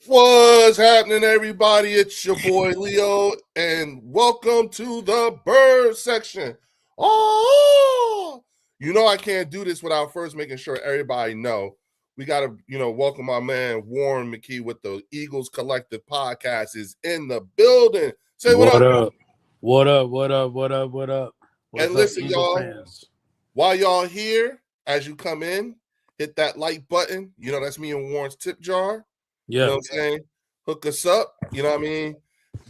What's happening, everybody? It's your boy Leo, and welcome to the bird section. Oh, I can't do this without first making sure everybody know. We got to, welcome my man Warren McKee with the Eagles Collective Podcast is in the building. Say what up. What up? What up? What up? What up? What's And listen, up, y'all, fans? while y'all here, as you come in, hit that like button. That's me and Warren's tip jar. Yeah. You know what I'm saying? Hook us up. You know what I mean?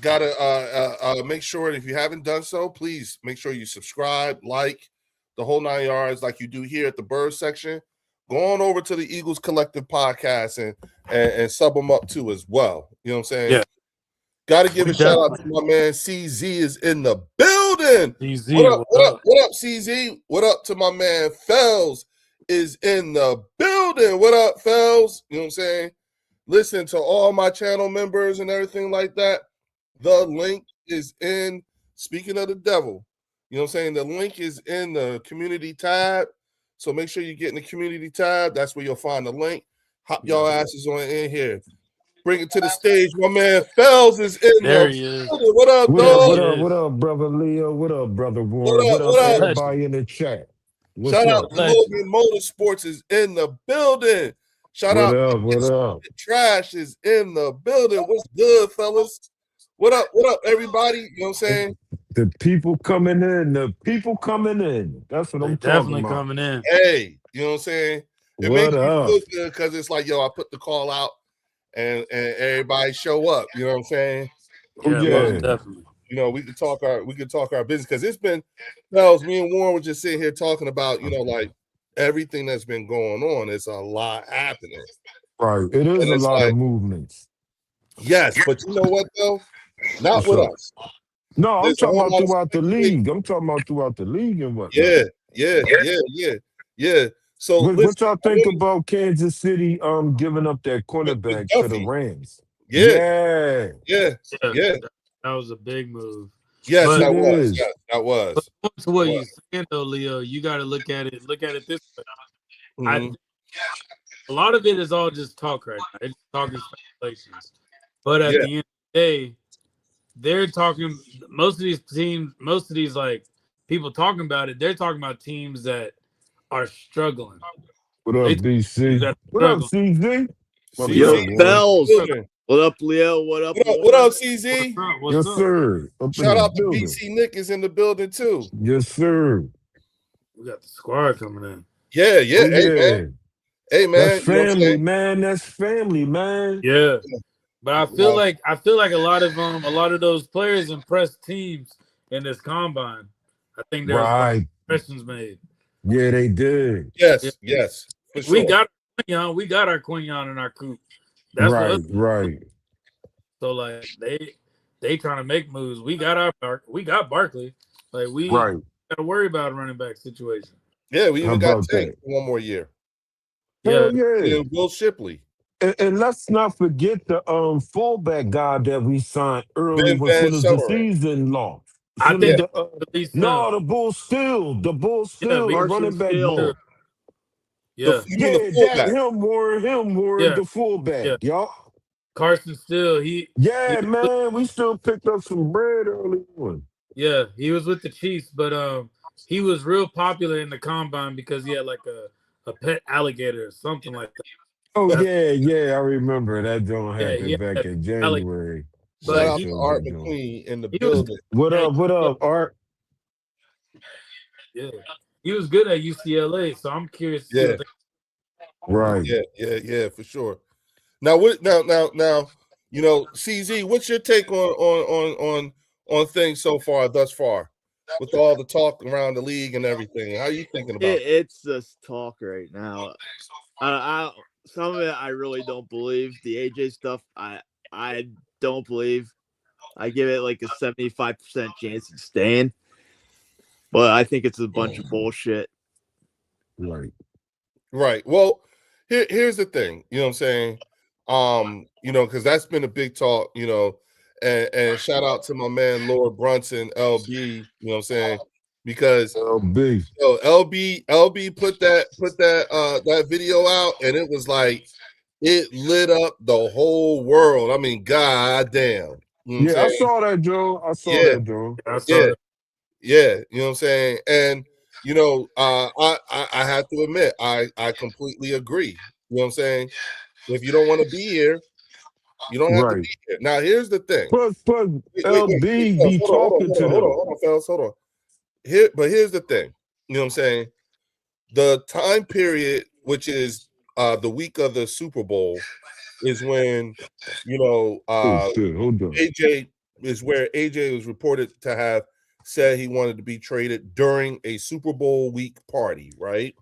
Gotta make sure if you haven't done so, please make sure you subscribe, like the whole 9 yards, like you do here at the bird section. Go on over to the Eagles Collective Podcast and sub them up too as well. You know what I'm saying? Yeah. Gotta give a shout out to my man CZ is in the building. CZ, what up, CZ? What up to my man Fells is in the building. What up, Fells? You know what I'm saying? Listen, to all my channel members and everything like that, the link is in, speaking of the devil, you know what I'm saying? The link is in the community tab. So make sure you get in the community tab. That's where you'll find the link. Hop y'all asses on in here. Bring it to the stage. My man Fells is in there. He is. What up, dog? What up, brother Leo? What up, brother Warren? What up, everybody in the chat? Shout out to Logan Motorsports is in the building. Shout out to Trash is in the building. What's good, fellas? What up, everybody? You know what I'm saying? The people coming in. That's what I'm talking about. Definitely coming in. Hey, you know what I'm saying? It makes me feel good because it's like, I put the call out and everybody show up. You know what I'm saying? Yeah. Definitely. We could talk our business because it's been, me and Warren were just sitting here talking about, like everything that's been going on. It's a lot happening. Right. It is a lot of movements. Yes, but you know what though? Not with us. No, I'm talking about throughout the league. I'm talking about throughout the league and whatnot. Yeah. So what y'all think about Kansas City giving up that cornerback to the Rams? Yeah. That was a big move. Yes, but that was. Yeah, that was. But to what you're saying though, Leo, you got to look at it this way. Mm-hmm. A lot of it is all just talk right now. It's talking speculations. But at the end of the day, they're talking. Most of these teams, like people talking about it, they're talking about teams that are struggling. What up, BC? What up, CZ? Yo, Bells. What up, Leo? What up, CZ? Yes, sir. Shout out to BC Nick is in the building too. Yes, sir. We got the squad coming in. Yeah. Hey, man. That's family, man. That's family, man. Yeah. But I feel like a lot of those players impressed teams in this combine. I think there are impressions made. Yeah, they did. Yes. For sure. We got our Quignon in our coop. That's right. So like they trying to make moves. We got Barkley. Like we got to worry about a running back situation. Yeah, we even got Tank for one more year. Yeah. Will Shipley. And let's not forget the fullback guy that we signed early before the season long. I think the Bulls still running back ball. Him Warren, the fullback, y'all. Carson Steele, man, we still picked up some bread early on. Yeah, he was with the Chiefs, but he was real popular in the combine because he had like a pet alligator or something like that. Oh, I remember that don't happen back in January. Shout out to Art McQueen in the building. What up, Art? Yeah, he was good at UCLA, so I'm curious. Right. Yeah, for sure. Now, CZ, what's your take on things so far, thus far, with all the talk around the league and everything? How are you thinking about it? It's just talk right now. Some of it I really don't believe. The AJ stuff, I don't believe. I give it like a 75% chance of staying, but I think it's a bunch of bullshit. Right. Well, here's the thing. You know what I'm saying? Because that's been a big talk. And shout out to my man Lord Brunson, LB. You know what I'm saying? Because LB put that video out, and it was like It lit up the whole world. I mean, goddamn. You know what I'm Yeah, I saying? saw that, Joe. I saw Yeah, that, Joe. I saw yeah, that. yeah. You know what I'm saying? And I have to admit, I completely agree. You know what I'm saying? If you don't want to be here, you don't have to Right. be here. Now, here's the thing. Plus, Wait, LB fellas, be talking to them. hold on, fellas, hold on. But here's the thing. You know what I'm saying? The time period, which is the week of the Super Bowl, is when Oh shit! Hold on. AJ is where AJ was reported to have said he wanted to be traded during a Super Bowl week party, right?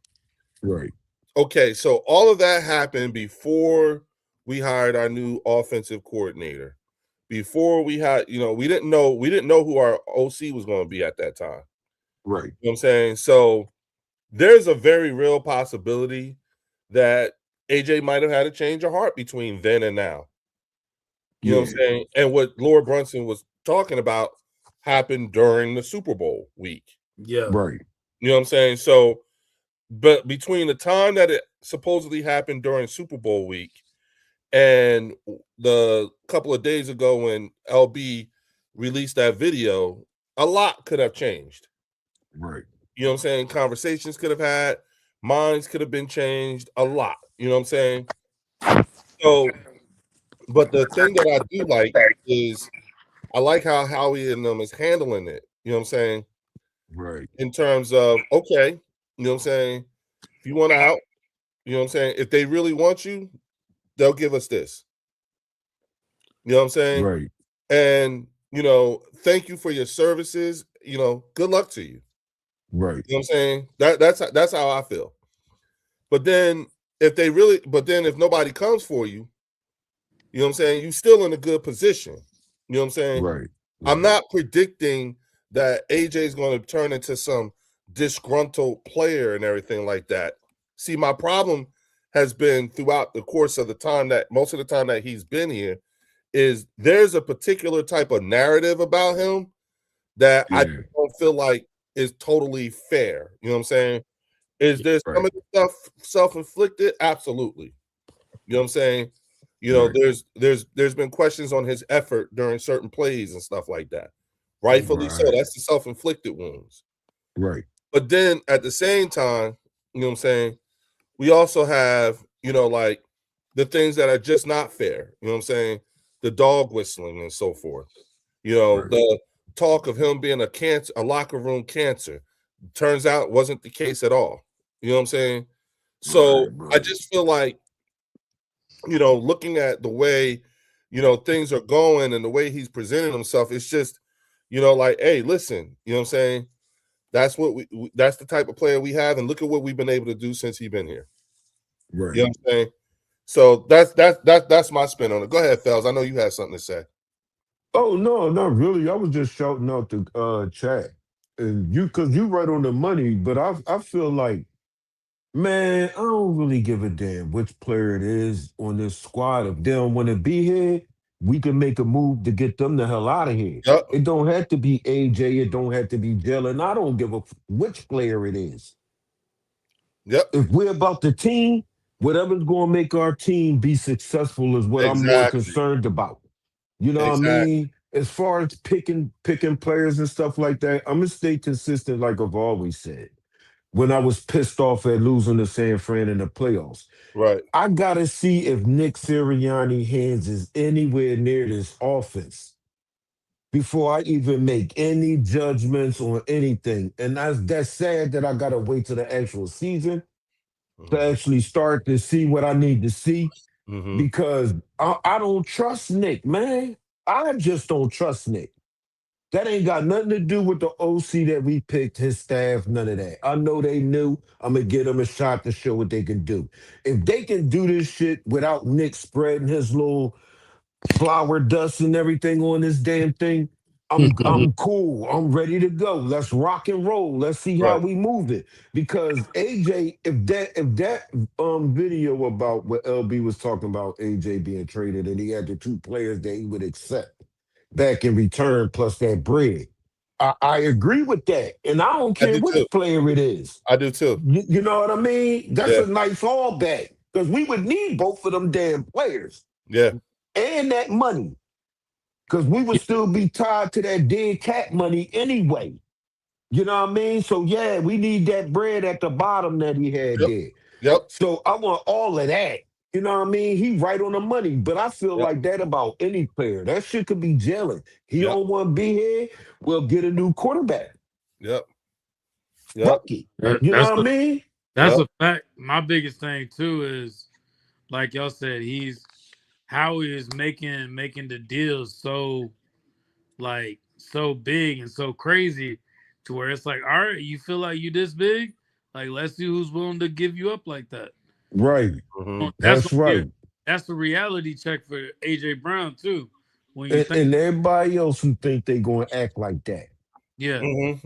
Right. Okay, so all of that happened before we hired our new offensive coordinator. Before we had, we didn't know who our OC was going to be at that time. Right. You know what I'm saying? So there's a very real possibility that AJ might have had a change of heart between then and now. You know what I'm saying? And what Laura Brunson was talking about happened during the Super Bowl week. Yeah. Right. You know what I'm saying? So, but between the time that it supposedly happened during Super Bowl week and the couple of days ago when LB released that video, a lot could have changed. Right. You know what I'm saying? Conversations could have had, minds could have been changed, a lot. You know what I'm saying? So, but the thing that I do like is I like how Howie and them is handling it. You know what I'm saying? Right. In terms of, okay, you know what I'm saying? If you want out, you know what I'm saying? If they really want you, they'll give us this. You know what I'm saying? Right. And, thank you for your services. Good luck to you. Right. You know what I'm saying? That's how I feel. But then if nobody comes for you, you know what I'm saying? You're still in a good position. You know what I'm saying? Right. I'm not predicting that AJ is going to turn into some disgruntled player and everything like that. See, my problem has been throughout the course of the time that most of the time that he's been here is there's a particular type of narrative about him that I don't feel like is totally fair. You know what I'm saying? Is there some of the stuff self-inflicted? Absolutely. You know what I'm saying? There's been questions on his effort during certain plays and stuff like that. Rightfully so. That's the self-inflicted wounds. Right. But then at the same time, you know what I'm saying? We also have, like the things that are just not fair. You know what I'm saying? The dog whistling and so forth. The talk of him being a locker room cancer. Turns out it wasn't the case at all. You know what I'm saying? So I just feel like, looking at the way, things are going and the way he's presenting himself, it's just, like, hey, listen, you know what I'm saying? That's that's the type of player we have, and look at what we've been able to do since he's been here. Right. You know what I'm saying? So that's my spin on it. Go ahead, Fells. I know you had something to say. Oh no, not really. I was just shouting out the chat. And because you right on the money, but I feel like, man, I don't really give a damn which player it is on this squad. If they don't want to be here, we can make a move to get them the hell out of here. Yep. It don't have to be AJ. It don't have to be Jalen. I don't give a which player it is. Yep. If we're about the team, whatever's going to make our team be successful is what I'm more concerned about. You know what I mean? As far as picking players and stuff like that, I'm gonna stay consistent, like I've always said. When I was pissed off at losing to San Fran in the playoffs, right? I gotta see if Nick Sirianni hands is anywhere near this offense before I even make any judgments on anything. And that's sad that I gotta wait till the actual season to actually start to see what I need to see. Because I don't trust Nick, man. I just don't trust Nick. That ain't got nothing to do with the OC that we picked, his staff, none of that. I know they knew. I'm going to give them a shot to show what they can do. If they can do this shit without Nick spreading his little flower dust and everything on this damn thing, I'm cool. I'm ready to go. Let's rock and roll. Let's see how we move it. Because AJ, if that video about what LB was talking about, AJ being traded, and he had the two players that he would accept back in return plus that bread. I agree with that. And I don't care which player it is. I do too. You know what I mean? That's a nice fallback. because we would need both of them damn players Yeah. and that money because we would still be tied to that dead cat money anyway. You know what I mean? So yeah, we need that bread at the bottom that he had Yep. there. Yep. So I want all of that. You know what I mean? He right on the money, but I feel Yep. like that about any player. That shit could be gelling. He Yep. don't want to be here. We'll get a new quarterback. Yep. Yep. Fuck it. You know what I mean? That's Yep. a fact. My biggest thing too is, like y'all said, Howie is making the deals so big and so crazy to where it's like, all right, you feel like you this big? Like, let's see who's willing to give you up like that. Right. That's right. That's a reality check for AJ Brown too. When you and everybody else who think they gonna act like that. Yeah.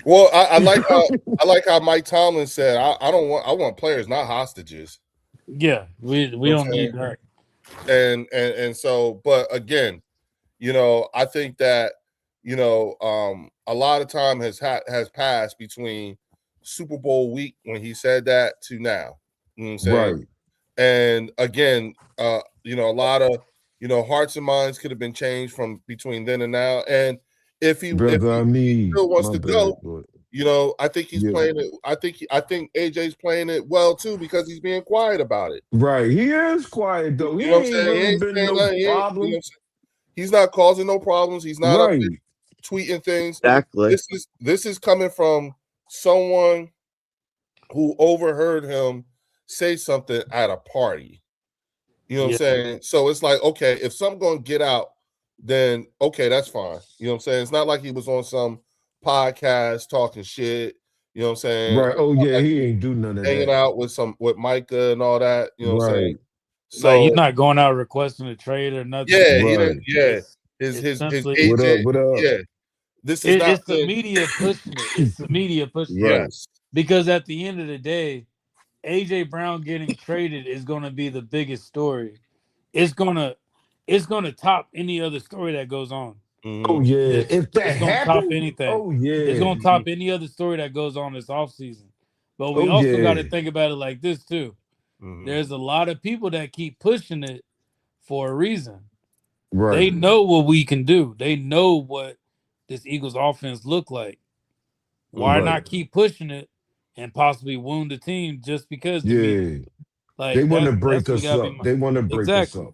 Well, I like how Mike Tomlin said, I want players, not hostages. Yeah, we don't need that. And so, but again, I think that a lot of time has passed between Super Bowl week when he said that to now. You know what I'm saying? Right. And again, a lot of hearts and minds could have been changed from between then and now. And if he still wants to go, I think he's playing it. I think AJ's playing it well too because he's being quiet about it. Right, he is quiet though. He ain't really been no problem. He's not causing no problems. He's not up tweeting things. Exactly. This is coming from someone who overheard him say something at a party. You know what I'm saying? So it's like, okay, if something gonna get out, then okay, that's fine. You know what I'm saying? It's not like he was on some podcast talking shit. You know what I'm saying? Right. Oh yeah, he ain't do none of hanging that. out with Micah and all that. You know what I'm saying? So like he's not going out requesting a trade or nothing. Yeah, his agent. What up? Yeah, this is it's the media pushing it. It's the media pushing it. Because at the end of the day, AJ Brown getting traded is going to be the biggest story. It's gonna top any other story that goes on. Oh yeah, if that it's gonna top anything. Oh yeah, it's gonna top any other story that goes on this offseason. But we also got to think about it like this too. There's a lot of people that keep pushing it for a reason. Right. They know what we can do. They know what this Eagles offense look like. Why not keep pushing it and possibly wound the team just because they want to break us up. They want to break us up.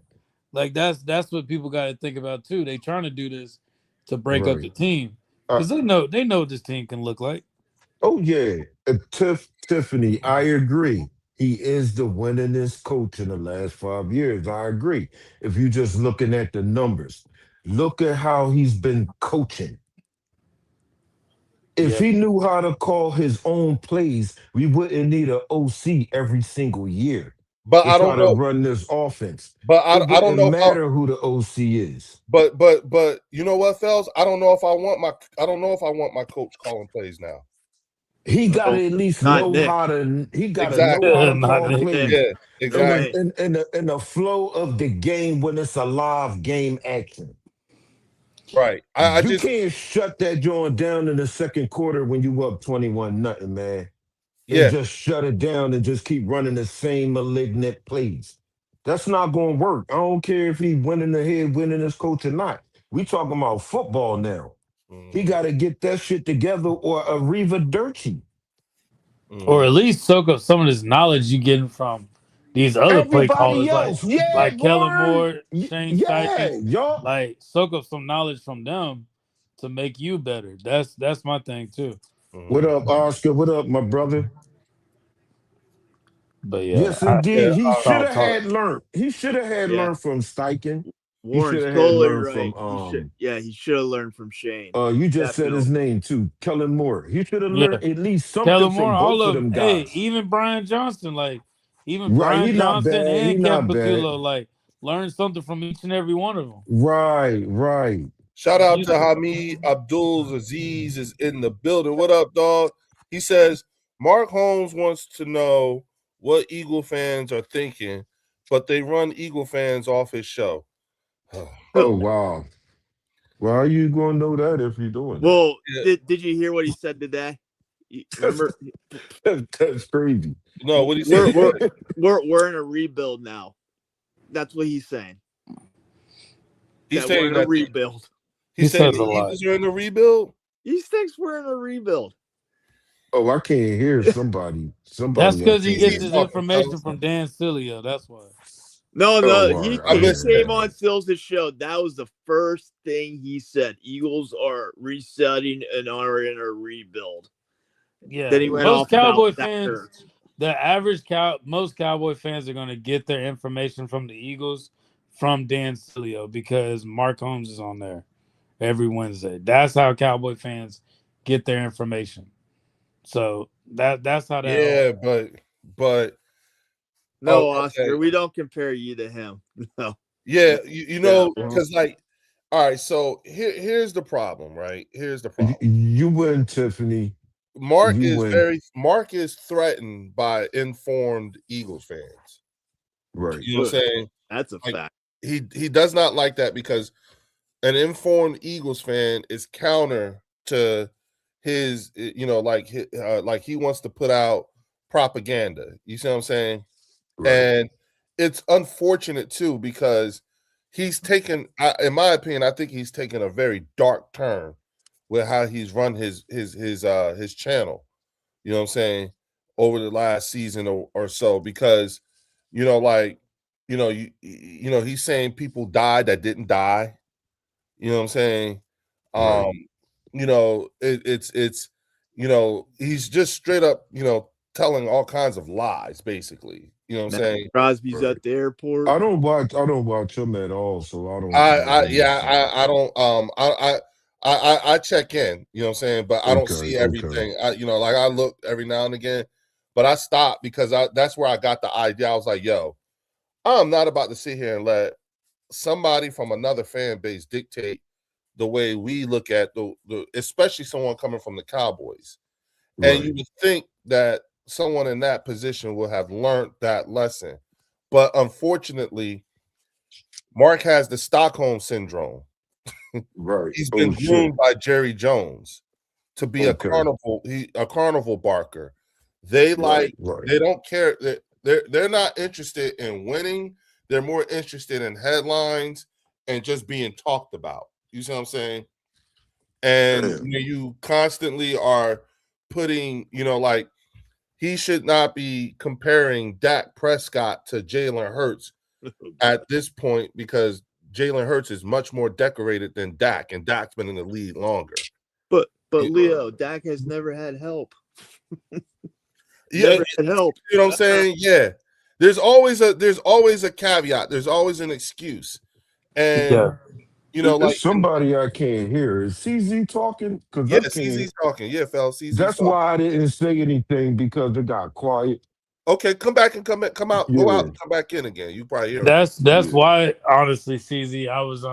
Like that's what people got to think about too. They trying to do this to break up the team because they know what this team can look like. Oh yeah, Tiffany, I agree. He is the winningest coach in the last 5 years. I agree. If you're just looking at the numbers, look at how he's been coaching. If he knew how to call his own plays, we wouldn't need an OC every single year. But I don't know. Run this offense. But I don't know. Matter who the OC is. But you know what, Fells? I don't know if I want my coach calling plays now. He got to at least know how to. He got to know how to call plays. Yeah, exactly. In the flow of the game when it's a live game action. Right. You can't shut that joint down in the second quarter when you up 21-0, man. And just shut it down and just keep running the same malignant plays. That's not going to work. I don't care if he winning his coach or not. We talking about football now. He got to get that shit together or Arrivederci. Or at least soak up some of this knowledge you getting from these other play callers like Kellen Moore, Shane Steichen. Like soak up some knowledge from them to make you better. That's my thing too. What up, Oscar? What up, my brother? But yes, indeed. He should have had learned. He should have had learned from Steichen. Warren's totally right. He should have learned from Shane. You just said his name too, Kellen Moore. He should have learned at least something from both of them guys. Hey, even Brian Johnson, Brian Johnson and Kevin Patullo, learn something from each and every one of them. Right. Shout out to Hamid Abdul Aziz is in the building. What up, dog? He says Mark Holmes wants to know what Eagle fans are thinking, but they run Eagle fans off his show. Oh wow. Well, how are you going to know that if you're doing that? Did you hear what he said today? Remember, That's crazy. No, what do you say? we're in a rebuild now. That's what he's saying. He's That saying we're in that a rebuild. He he's saying says the a lot. Eagles are in the rebuild. He thinks we're in a rebuild. Oh, I can't hear somebody. That's Somebody. I because he can't gets He's his hear. talking, information fellas. from Dan Cilio. That's why. No, Oh, he all right. I came on Sills' show. That was the first thing he said. Eagles are resetting and are in a rebuild. Yeah, Then he went most off about Cowboy Zach fans, Ertz. the average most Cowboy fans are going to get their information from the Eagles from Dan Cilio because Mark Holmes is on there every Wednesday. That's how Cowboy fans get their information. So that's how that. Yeah, but No, oh, Oscar, okay. we don't compare you to him. No. Yeah, you know, Yeah. because like, all right. So here's the problem, right? Here's the problem. You win, Tiffany. Mark You win. Mark is threatened by informed Eagles fans. Right. You know what I'm saying? That's a Like, fact. he does not like that because an informed Eagles fan is counter to his, like he wants to put out propaganda. You see what I'm saying? Right. And it's unfortunate too because he's taken, in my opinion, I think he's taken a very dark turn with how he's run his channel. You know what I'm saying? Over the last season or so, because he's saying people died that didn't die. You know what I'm saying? Right. It's he's just straight up, telling all kinds of lies, basically. You know what I'm saying? Crosby's Right. at the airport. I don't watch him at all, so I don't. I don't. I check in. You know what I'm saying? But I don't see everything. I look every now and again, but I stopped because that's where I got the idea. I was like, yo, I'm not about to sit here and let somebody from another fan base dictate the way we look at the especially someone coming from the Cowboys. Right. And you would think that someone in that position will have learned that lesson. But unfortunately, Mark has the Stockholm syndrome. Right. He's been groomed by Jerry Jones to be a carnival barker. They Right. they don't care. They're not interested in winning. They're more interested in headlines and just being talked about. You see what I'm saying? And you constantly are putting, he should not be comparing Dak Prescott to Jalen Hurts at this point because Jalen Hurts is much more decorated than Dak, and Dak's been in the league longer. But Leo, Dak has never had help. Never had help. You know what I'm saying? Yeah. There's always a caveat. There's always an excuse. And there's somebody I can't hear. Is CZ talking? Because CZ's talking. Yeah, fellas. That's talking. why I didn't say anything because it got quiet. Okay, come back and come out, go out and come back in again. You probably hear That's why, honestly, CZ, I was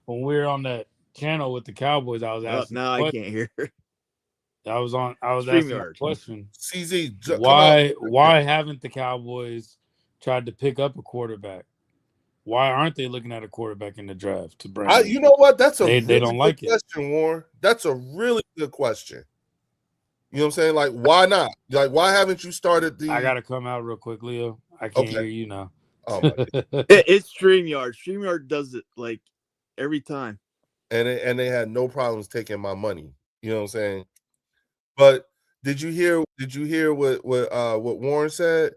when we were on that channel with the Cowboys, I was asking. Now I can't hear. I was asking a question. CZ, why haven't the Cowboys tried to pick up a quarterback? Why aren't they looking at a quarterback in the draft to bring? You know what? That's a they really don't good like question, Warren. That's a really good question. You know what I'm saying? Like, why not? Like, why haven't you started the? I gotta come out real quick, Leo. I can't hear you now. Oh my it's StreamYard. StreamYard does it like every time. And they had no problems taking my money. You know what I'm saying? But did you hear what Warren said?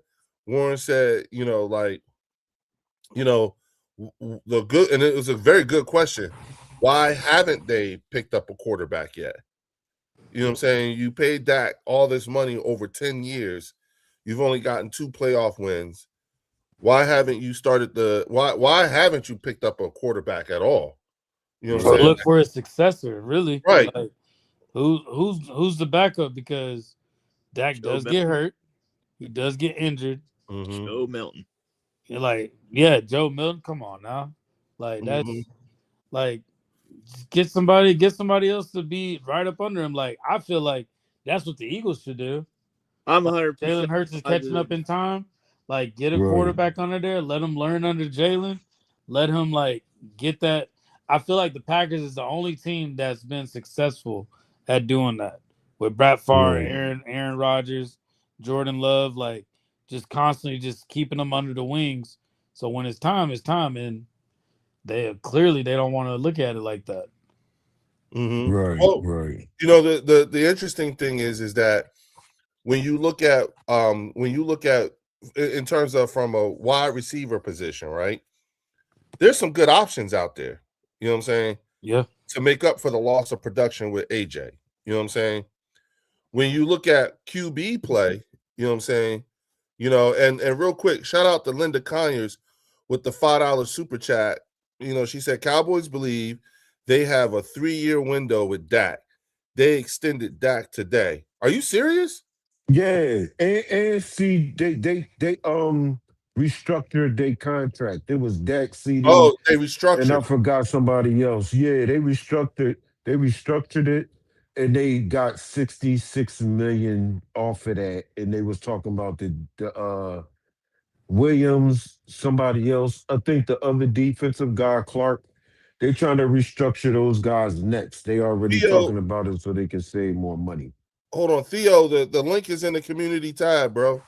Warren said, the good, and it was a very good question. Why haven't they picked up a quarterback yet? You know what I'm saying? You paid Dak all this money over 10 years. You've only gotten 2 playoff wins. Why haven't you why haven't you picked up a quarterback at all? You know what I'm saying? Look for a successor, really. Right. Like, who's the backup? Because Dak does get hurt. He does get injured. Mm-hmm. Joe Milton. Joe Milton. Come on now. Like, that's like get somebody else to be right up under him. Like, I feel like that's what the Eagles should do. I'm 100%. Jalen Hurts is catching up in time. Like, get a quarterback under there. Let him learn under Jalen. Let him get that. I feel like the Packers is the only team that's been successful at doing that. with Brett Favre, Right. Aaron Rodgers, Jordan Love, like just constantly just keeping them under the wings. So when it's time, and they clearly they don't want to look at it like that. Mm-hmm. Right, Well, right. you know, the interesting thing is that when you look at in terms of from a wide receiver position, right? There's some good options out there. You know what I'm saying? Yeah. To make up for the loss of production with AJ. You know what I'm saying? When you look at QB play, you know what I'm saying? You know, and real quick, shout out to Linda Conyers with the $5 super chat. You know, she said Cowboys believe they have a 3-year window with Dak. They extended Dak today. Are you serious? Yeah, and see, they restructured their contract. It was Dak, CD, Oh, they and I restructured. forgot somebody else. Yeah, they restructured it, and they got 66 million off of that. And they was talking about the Williams, somebody else. I think the other defensive guy, Clark. They trying to restructure those guys next. They already Theo, talking about it so they can save more money. hold on. Theo, the link is in the community tab, bro.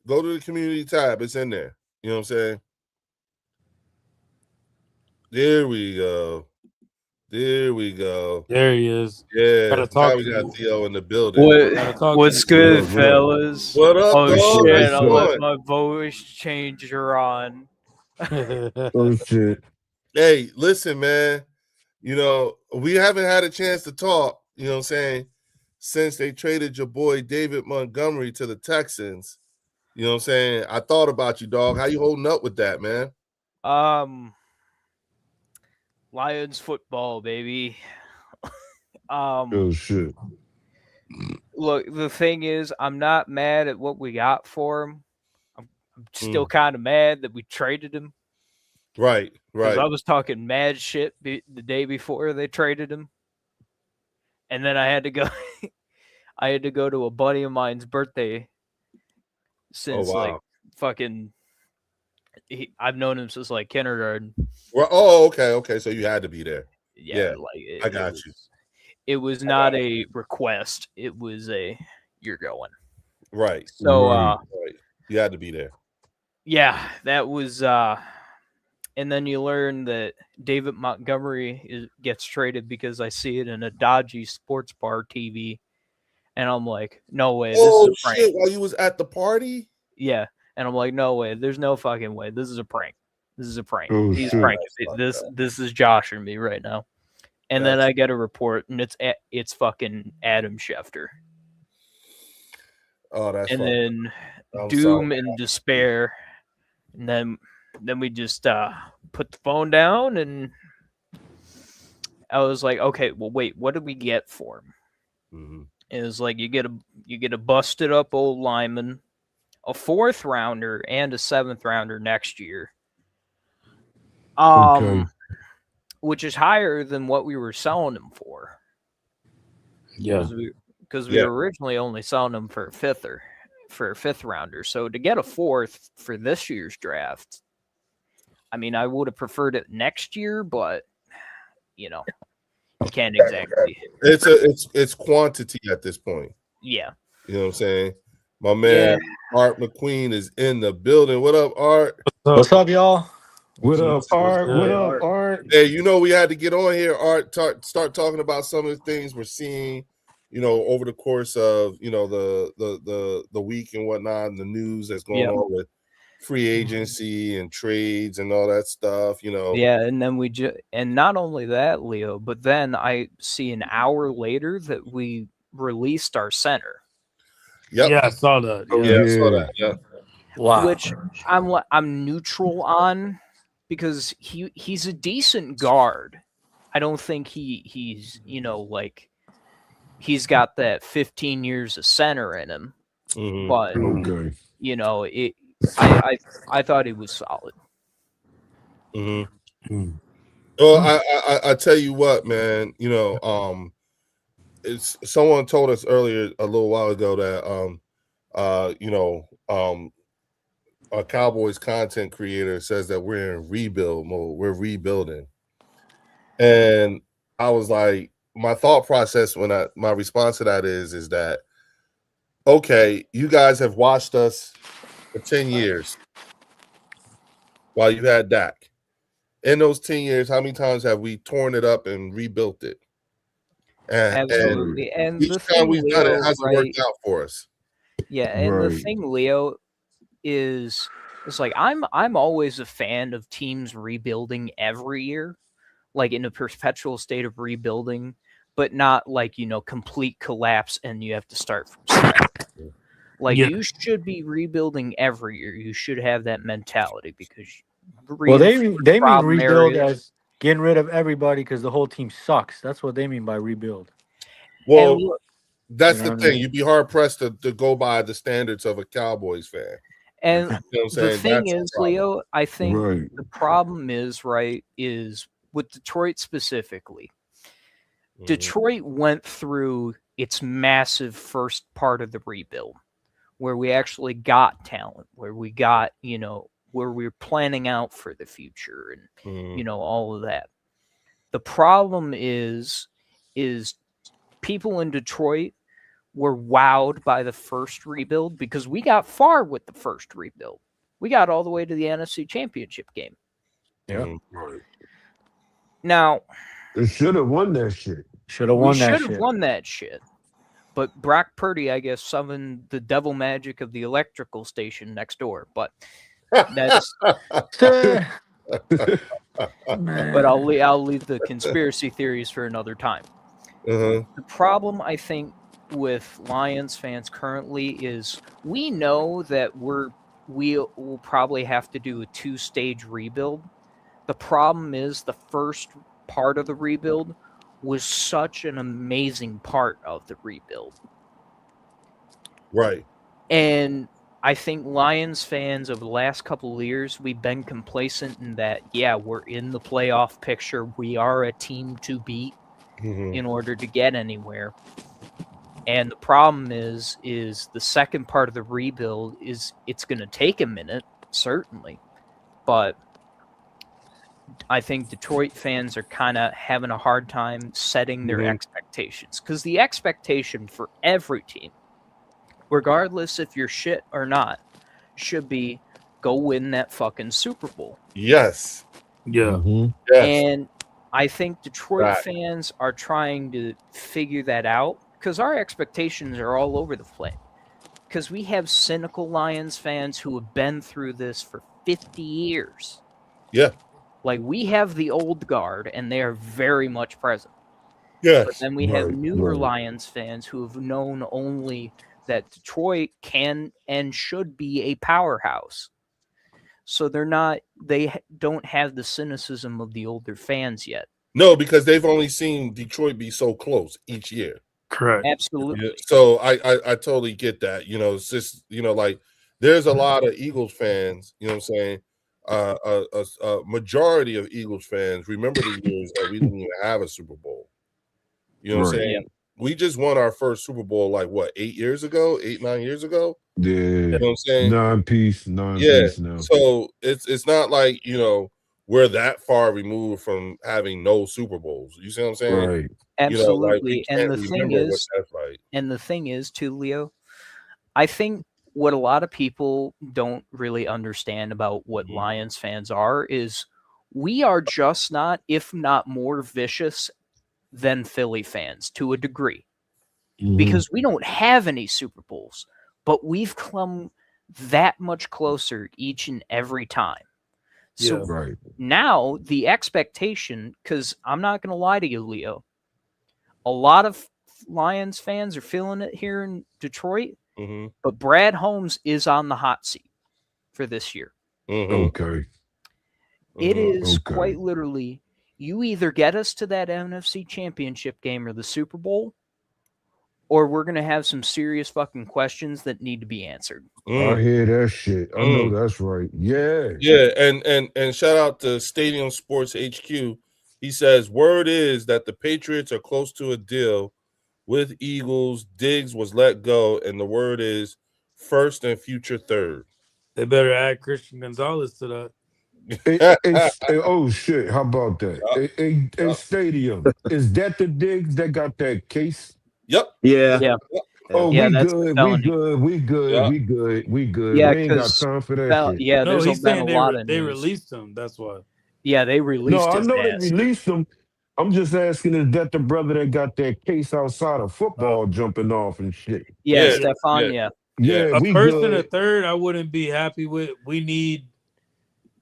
Go to the community tab. It's in there. You know what I'm saying? There we go. There we go. There he is. Yeah. Gotta Now talk we to got you. Theo in the building. Gotta talk What's to you. good, What up? fellas? What up, Oh dog? shit! What's I up? let my voice changer on. Oh shit. Hey, listen, man. You know, we haven't had a chance to talk, you know what I'm saying, since they traded your boy David Montgomery to the Texans. You know what I'm saying? I thought about you, dog. How you holding up with that, man? Lions football, baby. Oh shit. Look, the thing is, I'm not mad at what we got for him. I'm still kind of mad that we traded him. Right, Because right. I was talking mad shit the day before they traded him, and then I had to go. I had to go to a buddy of mine's birthday. Since like wow. fucking, I've known him since like kindergarten. Well, oh, okay. So you had to be there. Yeah, like I got you. It was not a request. It was a you're going. Right. So right. You had to be there. Yeah, that was and then you learn that David Montgomery gets traded because I see it in a dodgy sports bar TV. And I'm like, no way. This is a prank. Shit, while you was at the party? Yeah. And I'm like, no way. There's no fucking way. This is a prank. This is a prank. Oh, He's shit. pranking. This is Josh and me right now. And then I get a report, and it's fucking Adam Schefter. Oh, that's and fun. then doom and despair. And then we just put the phone down, and I was like, okay, well, wait, what did we get for him? Mm-hmm. It was like you get a busted up old lineman, a 4th rounder, and a 7th rounder next year. Okay. Which is higher than what we were selling him for. Yeah. Because we were originally only selling him for a 5th rounder. So to get a 4th for this year's draft, I mean, I would have preferred it next year, but you know, you can't exactly. It's quantity at this point. Yeah. You know what I'm saying? My man Art McQueen is in the building. What up, Art? What's up, y'all? What up, Art? What up, Art? Hey, you know we had to get on here, Art. Start talking about some of the things we're seeing, you know, over the course of the week and whatnot, and the news that's going on with free agency and trades and all that stuff. You know. Yeah, and then and not only that, Leo, but then I see an hour later that we released our center. Yep. Yeah, I saw that. Yeah, I saw that. Yeah. Wow. Which I'm neutral on. Because he's a decent guard. I don't think he's like he's got that 15 years of center in him. Mm-hmm. But Okay. you know, I thought he was solid. Mm-hmm. Well, I tell you what, man. You know, it's someone told us earlier a little while ago that you know, a Cowboys content creator says that we're in rebuild mode. We're rebuilding. And I was like, my thought process when my response to that is that okay, you guys have watched us for 10 years while you had Dak. In those 10 years, how many times have we torn it up and rebuilt it? Absolutely. And each the time thing, we've done it, Leo, hasn't right? worked out for us. Yeah, and the Right. thing, Leo, is it's like I'm always a fan of teams rebuilding every year, like in a perpetual state of rebuilding, but not like, complete collapse and you have to start from scratch. Like Yeah. you should be rebuilding every year. You should have that mentality because Well, they mean problem rebuild areas. as getting rid of everybody because the whole team sucks. That's what they mean by rebuild. Well, And look, that's You know the what I thing. mean? You'd be hard pressed to go by the standards of a Cowboys fan. and You know what I'm the saying? thing That's the is, problem. Leo, I think Right. the problem is with Detroit specifically. Detroit went through its massive first part of the rebuild where we actually got talent, where we got, where we were planning out for the future and, all of that. The problem is people in Detroit were wowed by the first rebuild because we got far with the first rebuild. We got all the way to the NFC Championship game. Yeah. Right. Now, They should have won that shit. Should have we won that should have shit. won that shit. But Brock Purdy, I guess, summoned the devil magic of the electrical station next door. But that's. But I'll leave the conspiracy theories for another time. The problem, I think, with Lions fans currently is we know that we'll probably have to do a 2-stage rebuild. The problem is the first part of the rebuild was such an amazing part of the rebuild. Right. And I think Lions fans over the last couple of years, we've been complacent in that, yeah, we're in the playoff picture. We are a team to beat in order to get anywhere. And the problem is the second part of the rebuild it's going to take a minute, certainly. But I think Detroit fans are kind of having a hard time setting their expectations because the expectation for every team, regardless if you're shit or not, should be go win that fucking Super Bowl. Yes. Yeah. Yes. And I think Detroit fans are trying to figure that out because our expectations are all over the place. Because we have cynical Lions fans who have been through this for 50 years. Yeah. Like, we have the old guard, and they are very much present. Yes. But then we have newer Lions fans who have known only that Detroit can and should be a powerhouse. So they don't have the cynicism of the older fans yet. No, because they've only seen Detroit be so close each year. Correct. Absolutely. Yeah, so I totally get that. It's just, like there's a lot of Eagles fans, you know what I'm saying? A majority of Eagles fans remember the years that we didn't even have a Super Bowl. You know what I'm saying? Yeah. We just won our first Super Bowl like what, 9 years ago? Yeah. You know what I'm saying? Nine-piece now. So it's not like, we're that far removed from having no Super Bowls. You see what I'm saying? Right. Absolutely. We And can't remember what that's like. And the thing is, too, Leo, I think what a lot of people don't really understand about what Lions fans are is we are just not, if not more vicious than Philly fans to a degree. Because we don't have any Super Bowls, but we've come that much closer each and every time. So now the expectation, because I'm not going to lie to you, Leo, a lot of Lions fans are feeling it here in Detroit, but Brad Holmes is on the hot seat for this year. Okay. It is quite literally, you either get us to that NFC Championship game or the Super Bowl, or we're going to have some serious fucking questions that need to be answered. I hear that shit. I know that's right. Yeah. Yeah, and shout out to Stadium Sports HQ. He says, word is that the Patriots are close to a deal with Eagles. Diggs was let go, and the word is first and future third. They better add Christian Gonzalez to that. Oh shit! How about that? A stadium. Is that the Diggs that got that case? Yep. Yeah. Yeah. Oh, Yeah, we that's the good. We felony. good. We good. Yeah. We good. We good. Yeah, We ain't got because time for that shit. yeah, No, there's he's been a saying lot of they news. released him. That's why. Yeah, they No, released I his know they ass. released him. I'm just asking, is that the brother that got that case outside of football jumping off and shit? Yeah, Yeah, Stefan. yeah. Yeah. Yeah, A we first and a good. third, I wouldn't be happy with. We need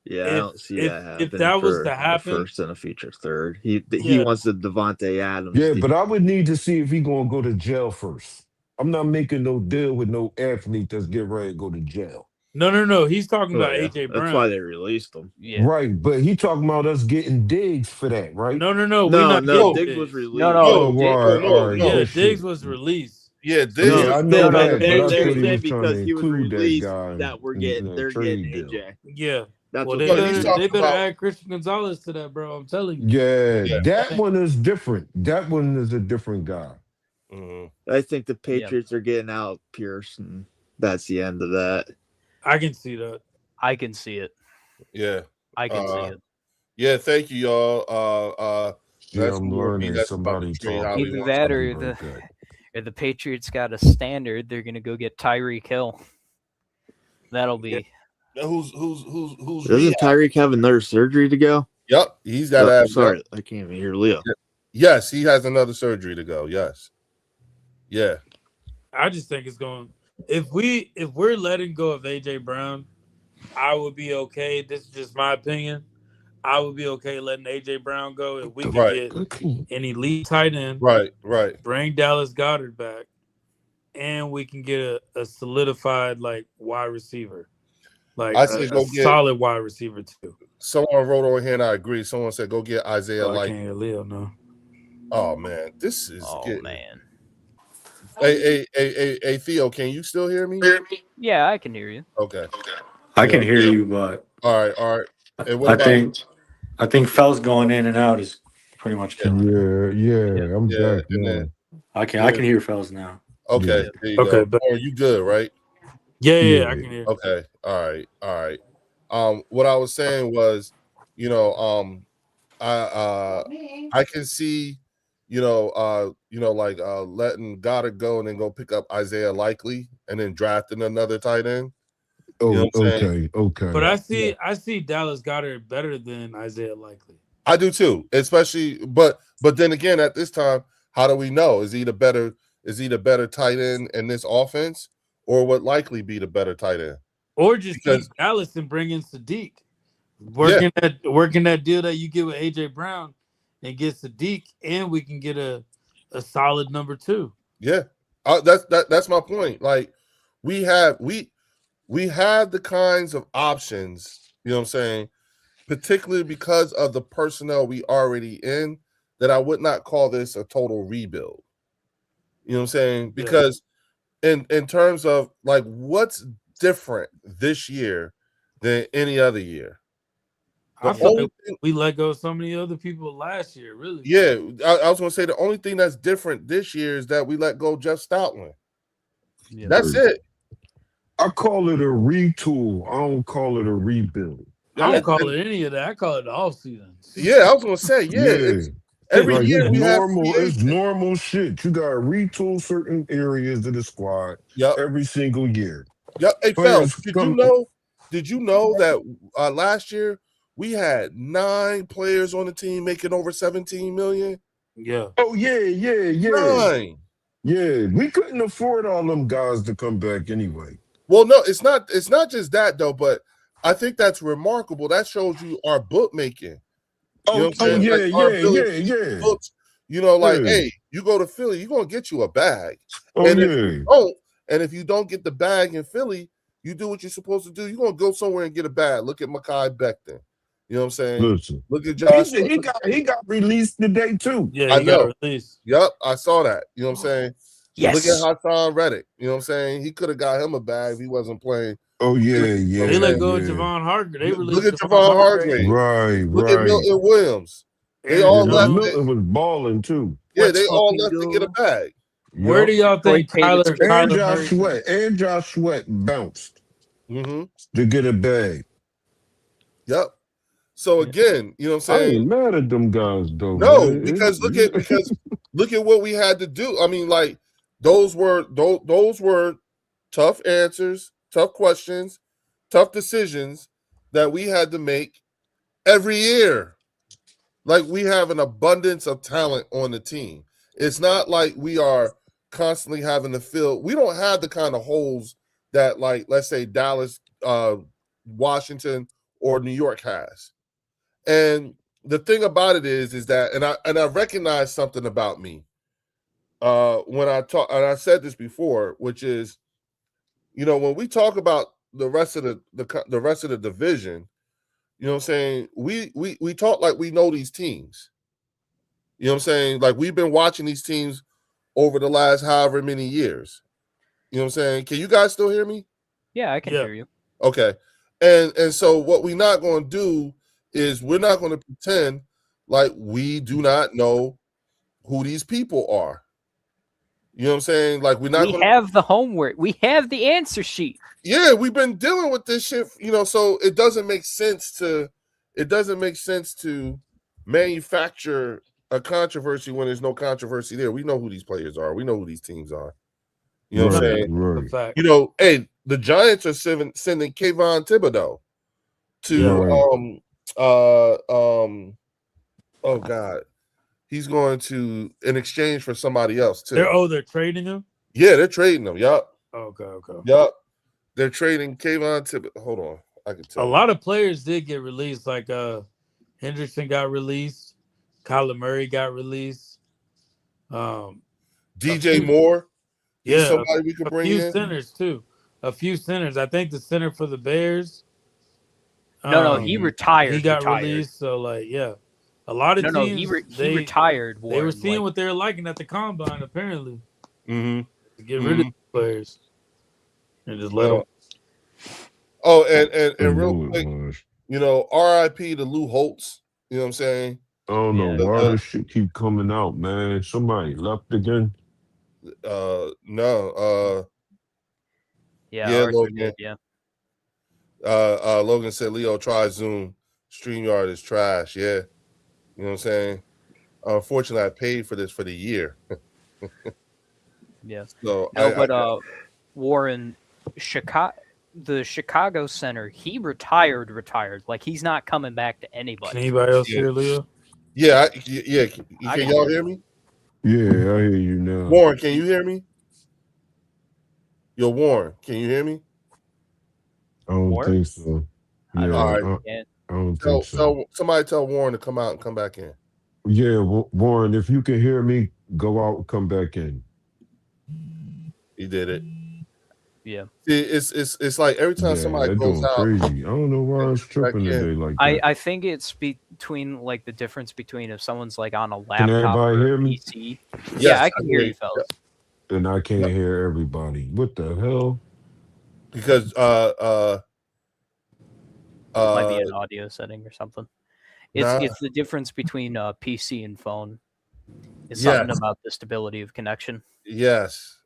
Yeah, I if don't see if that if happening that was for to a happen. first and a future third. He Yeah. wants the Devontae Adams. Yeah, deal. but I would need to see if he gonna go to jail first. I'm not making no deal with no athlete that's getting ready to go to jail. No. He's talking Oh, about yeah. AJ That's Brown. why they released him. Yeah. Right, but he talking about us getting digs for that, right? No. We're No, not no, getting Diggs was Diggs. released. No, Oh, Diggs- all right. no. Yeah, good Diggs shit. was released. Yeah, Diggs. Yeah, I know No, that, but I They're thought he saying was trying because to he was include that released guy that in they're a getting trade deal. AJ. Yeah. That's Well, what No, he's they talking better about- add Christian Gonzalez to that, bro. I'm telling you. Yeah, Yeah. that one is different. That one is a different guy. Mhm. I think the Patriots are getting out Pierce, and that's the end of that. I can see that. I can see it. Yeah. I can see it. Yeah, thank you, y'all. Yeah, That's I'm more learning BS about somebody the trade, talking. how we Either want that to- or the Patriots got a standard, they're gonna go get Tyreek Hill. That'll be Who's Doesn't rehab? Tyreek have another surgery to go? Yep, he's got to Oh, have. sorry, I can't even hear Leo. Yes, he has another surgery to go. Yes. Yeah. I just think it's going. If we're letting go of AJ Brown, I would be okay. This is just my opinion. I would be okay letting AJ Brown go if we could Right. get an elite tight end, Right. bring Dallas Goedert back, and we can get a solidified like wide receiver, like I say a go get- solid wide receiver too. Someone wrote over here, and I agree. Someone said, "Go get Isaiah." I Like, can't hear Leo no. oh man, this is. oh getting... man. Hey, Theo, can you still hear me? Yeah, I can hear you. Okay. I can hear you, but All right. And what I think Fells going in and out is pretty much killing. Yeah, I'm Yeah, back and now. then- I can hear Fells now. Okay. Yeah. There you Okay, go. but- Oh, you good, right? Yeah, I can hear. Okay. All right. What I was saying was, I can see, letting Goddard go and then go pick up Isaiah Likely and then drafting another tight end. Oh, You know what I'm saying? okay. But I see Dallas Goedert better than Isaiah Likely. I do too, especially, but then again, at this time, how do we know? Is he the better tight end in this offense, or would Likely be the better tight end? Or just Because- keep Dallas and bring in Sadiq. Working that deal that you get with AJ Brown and get Sadiq, and we can get a solid number 2. Yeah, that's my point. Like we have the kinds of options, you know what I'm saying, particularly because of the personnel we already in, that I would not call this a total rebuild. You know what I'm saying? Because in terms of like what's different this year than any other year. I The feel only like thing- we let go of so many other people last year, really. yeah, I was going to say the only thing that's different this year is that we let go Jeff Stoutland. Yeah. That's it. I call it a retool. I don't call it a rebuild. I don't call it any of that. I call it the off season. Yeah, I was going to say, it's every Like, year it's we have normal. free It's agents. normal shit. You got to retool certain areas of the squad Yep. every single year. Yep. Hey, Players Phelps, come- did you know that last year we had 9 players on the team making over 17 million? Yeah. Oh yeah. 9. Yeah, we couldn't afford all them guys to come back anyway. Well, no, it's not just that though, but I think that's remarkable. That shows you our bookmaking. You know what I'm saying? Like, our ability to yeah. books, like, Yeah. hey, you go to Philly, you're gonna get you a bag. Oh And yeah. If you don't get the bag in Philly, you do what you're supposed to do. You're gonna go somewhere and get a bag. Look at Mekhi Becton. You know what I'm saying? Listen, Look at Josh. he got released today too. Yeah, I he got know. released. Yep, I saw that. You know what I'm saying? Yes. Look at Hassan Reddick. You know what I'm saying? He could have got him a bag if he wasn't playing. Oh yeah. They let go of yeah. Javon Hargrave. They Look released at Javon Hargrave. Right. Look at Milton Williams. They Aaron all Yeah, left. Jones. Milton was balling too. Yeah, Let's they all fucking left to go. get a bag. Where do y'all think Detroit paid Kyler And Murray? Josh Sweat bounced Mm-hmm. to get a bag. Yep. So again, you know what I'm I saying? ain't mad at them guys though, No, man. because look at what we had to do. I mean, like those were tough answers, tough questions, tough decisions that we had to make every year. Like we have an abundance of talent on the team. It's not like we are constantly having to fill. We don't have the kind of holes that, like, let's say Dallas, Washington, or New York has. And the thing about it is that, and I recognize something about me when I talk, and I said this before, which is, you know, when we talk about the rest of the rest of the division, you know what I'm saying? We talk like we know these teams. You know what I'm saying? Like we've been watching these teams over the last however many years. You know what I'm saying? Can you guys still hear me? Yeah, I can hear you. Okay. And so what we're not going to do is we're not going to pretend like we do not know who these people are. You know what I'm saying? Like we're not We going to have the homework. We have the answer sheet. Yeah, we've been dealing with this shit, you know, so it doesn't make sense to manufacture a controversy when there's no controversy there. We know who these players are. We know who these teams are. You know what I'm saying? Right. You know, hey, the Giants are sending Kayvon Thibodeau to oh God. He's going to in exchange for somebody else too. They're trading him? Yeah, they're trading him. Yup. Okay. Yup. They're trading Kayvon Thibodeau. Hold on. I can tell. A lot of players did get released, like Hendrickson got released, Kyler Murray got released. DJ Moore. Yeah, somebody we could bring in. A few centers too. A few centers. I think the center for the Bears. No, he retired. He got released. So like, yeah, a lot of teams. He retired. They were seeing what they were liking at the combine, apparently. Mm-hmm. To get rid of the players and just let them. Oh, and real quick, you know, RIP to Lou Holtz. You know what I'm saying? I don't know why this shit keep coming out, man. Somebody left again. No. Yeah, Logan. Yeah. Logan said, Leo, try Zoom. StreamYard is trash. Yeah. You know what I'm saying? Unfortunately, I paid for this for the year. Yeah. So Warren, the Chicago center, he retired. Like he's not coming back to anybody. Can anybody else hear Leo? Yeah. Can y'all hear me? Yeah, I hear you now. Warren, can you hear me? Yo, Warren, can you hear me? I don't think so. Yeah, all right. I don't think so. Somebody tell Warren to come out and come back in. Yeah, Warren, if you can hear me, go out and come back in. He did it. Yeah. It's like every time somebody goes out, crazy. I don't know why it's tripping today like that. I think it's between like the difference between if someone's like on a laptop can everybody or hear a me? PC. Yes, yeah, I can hear you, fellas. And I can't hear everybody. What the hell? Because might be an audio setting or something. It's the difference between PC and phone. It's something about the stability of connection. Yes.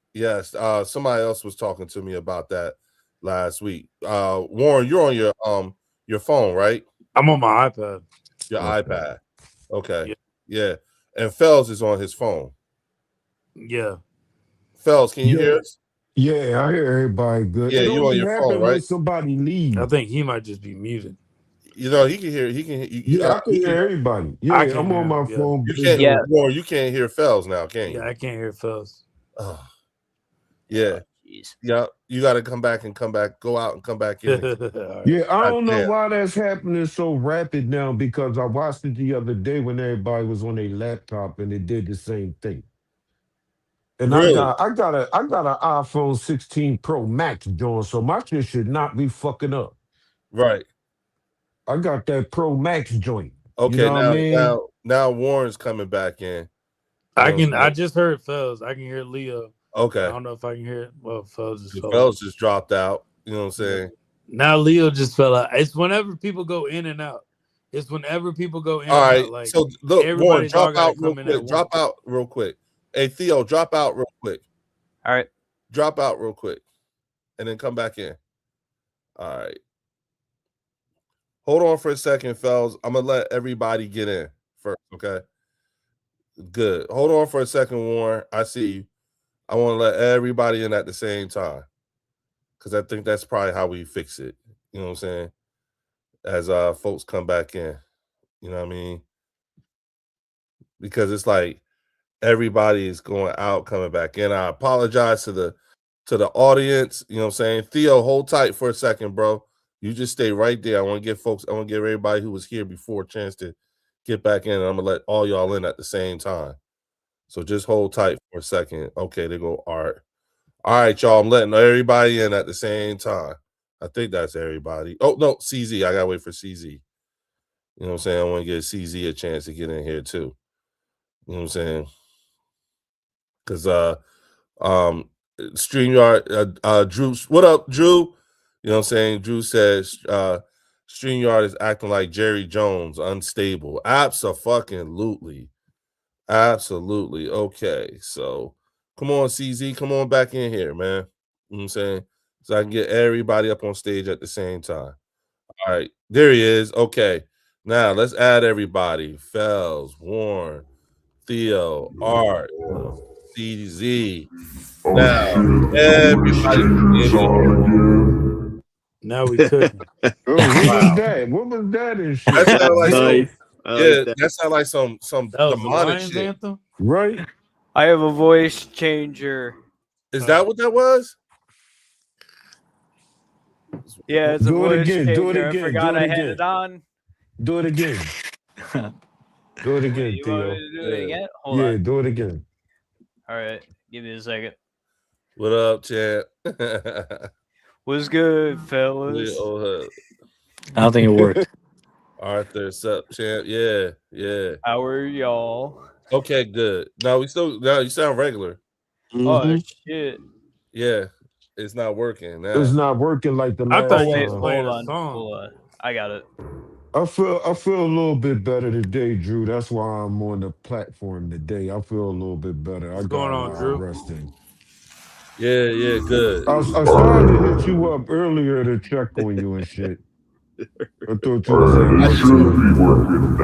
Somebody else was talking to me about that last week. Warren, you're on your phone, right? I'm on my iPad. Your iPad. Okay. Yeah. And Fells is on his phone. Yeah. Fells, can you hear us? Yeah, I hear everybody good. Yeah, you on your phone, right? When somebody leaves. I think he might just be muted. You know, he can hear. I can hear everybody. Yeah, I'm on my phone. Warren, you can't hear Fells now, can you? Yeah, I can't hear Fells. Oh. Yeah. Yeah, you got to come back. Go out and come back in. Yeah, I don't know why that's happening so rapid now, because I watched it the other day when everybody was on their laptop and it did the same thing. And really? I got an iPhone 16 Pro Max doing, so my shit should not be fucking up. Right. I got that Pro Max joint. Okay, you know now Warren's coming back in. I just heard Fells. I can hear Leo. Okay. I don't know if I can hear it. Well, Fells just dropped out. You know what I'm saying? Now Leo just fell out. It's whenever people go in and out. All right. Like, so look, Warren, drop out real quick. Drop out real quick. Hey, Theo, drop out real quick. All right. Drop out real quick. And then come back in. All right. Hold on for a second, fellas. I'm gonna let everybody get in first. Okay. Good. Hold on for a second, Warren. I see you. I want to let everybody in at the same time because I think that's probably how we fix it. You know what I'm saying? As folks come back in, you know what I mean? Because it's like everybody is going out, coming back in. I apologize to the audience. You know what I'm saying? Theo, hold tight for a second, bro. You just stay right there. I want to give everybody who was here before a chance to get back in. And I'm gonna let all y'all in at the same time. So just hold tight for a second. Okay, they go Art. All right, y'all. I'm letting everybody in at the same time. I think that's everybody. Oh no, CZ. I gotta wait for CZ. You know what I'm saying? I want to give CZ a chance to get in here too. You know what I'm saying? Because StreamYard, Drew, what up, Drew? You know what I'm saying? Drew says StreamYard is acting like Jerry Jones, unstable. Absolutely. Absolutely. Okay. So come on, CZ. Come on back in here, man. You know what I'm saying? So I can get everybody up on stage at the same time. All right. There he is. Okay. Now let's add everybody. Fells, Warren, Theo, Art, CZ. Now everybody. Now we cooking. Oh, what was that? What was that and shit? That sound like Nice. that sound like some That was the demonic Lions shit. anthem. Right? I have a voice changer. Is that what that was? Yeah, it's a Do it voice again, changer. do it again, I forgot do it I had again. it on. Do it again. Do it again, You want Theo. me to do it again? Hold Yeah, on. do it again. All right, give me a second. What up, champ? What's good, fellas? I don't think it worked. Arthur, sup, champ? Yeah, yeah. How are y'all? Okay, good. No, you sound regular. Oh Mhm. shit! Yeah, it's not working now. It's not working like the I last thought Oh you wait, was time. playing hold a on, song. hold on. I got it. I feel a little bit better today, Drew. That's why I'm on the platform today. I feel a little bit better. What's I got going a on, lot Drew? of resting. Yeah, good. I started to hit you up earlier to check on you and shit. I thought you was at work too.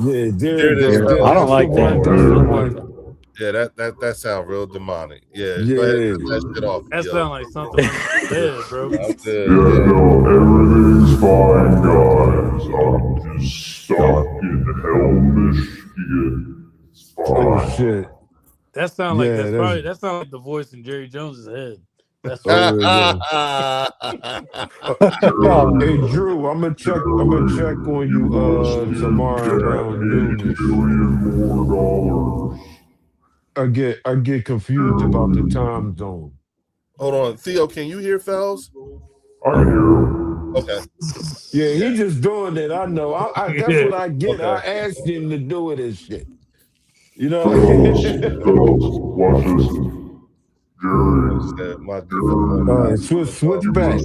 Yeah, there There you it is, go. fellas. I don't That's the like that. one. That's the one. Yeah, that sounds real demonic. Yeah, go ahead and Yeah. turn that shit off. That Theo. sounds like something under the bed, bro. I'm good. No, everything's fine, guys. I'm just stuck in hell, Michigan. It's Oh fine. shit. That sounds like Yeah, that's. that sounds like the voice in Jerry Jones's head. That's Oh, what. there you go. Hey Drew, I'm gonna check on you tomorrow around noonish. $1 million more. I get confused about the time zone. Hold on, Theo. Can you hear Fells? I can hear him. Okay. Yeah, he just doing it. I know. That's what I get. Okay. I asked him to do it and shit. You know. Fellas, watch this. Jerry, Said my All right, switch back.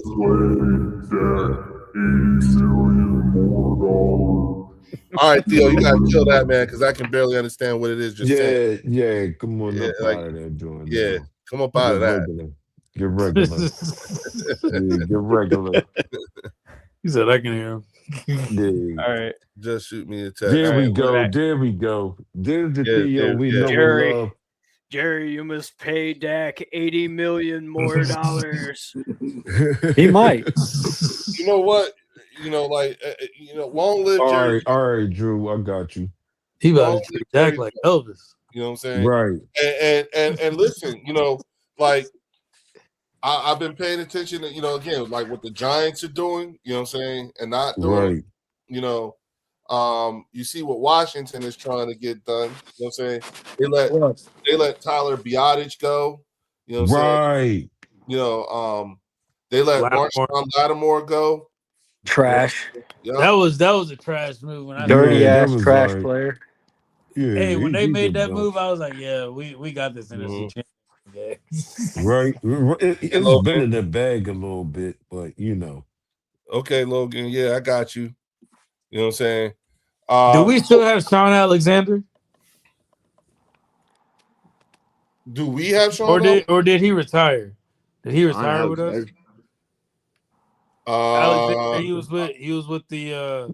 All right, Theo, you gotta kill that, man, because I can barely understand what it is you're saying. Yeah. Come on Yeah, up like, out of that joint. Yeah, now. come up out of that. Get regular. Yeah, get regular. He said I can hear him. Yeah. All right, Just shoot me a text. There All we right, we're go. back. There we go. There's the Yeah, Theo we know and Jerry. love. Jerry, you must pay Dak $80 million more dollars. He might. You know what? Long live Jerry. All right, Drew. I got you. He about Long to treat live Dak Jerry like Jones. Elvis. You know what I'm saying? Right. And listen, like I've been paying attention to, again, like what the Giants are doing, you know what I'm saying, and not doing, Right. You see what Washington is trying to get done. You know what I'm saying? They let Tyler Biotic go. You know what I'm saying? Right. They let Lattimore. Marshawn Lattimore go. Trash. Yeah. That was a trash move when I Dirty Yeah, that ass was trash like- player. Yeah. Hey, when they he made did that move, I was like, yeah, we got this NFC championship. Right. It's Logan. been in the bag a little bit, but Okay, Logan. Yeah, I got you. You know what I'm saying? Do we still have Sean Alexander? Do we have Sean? Or did he retire? Did he retire with us? Alexander, he was with the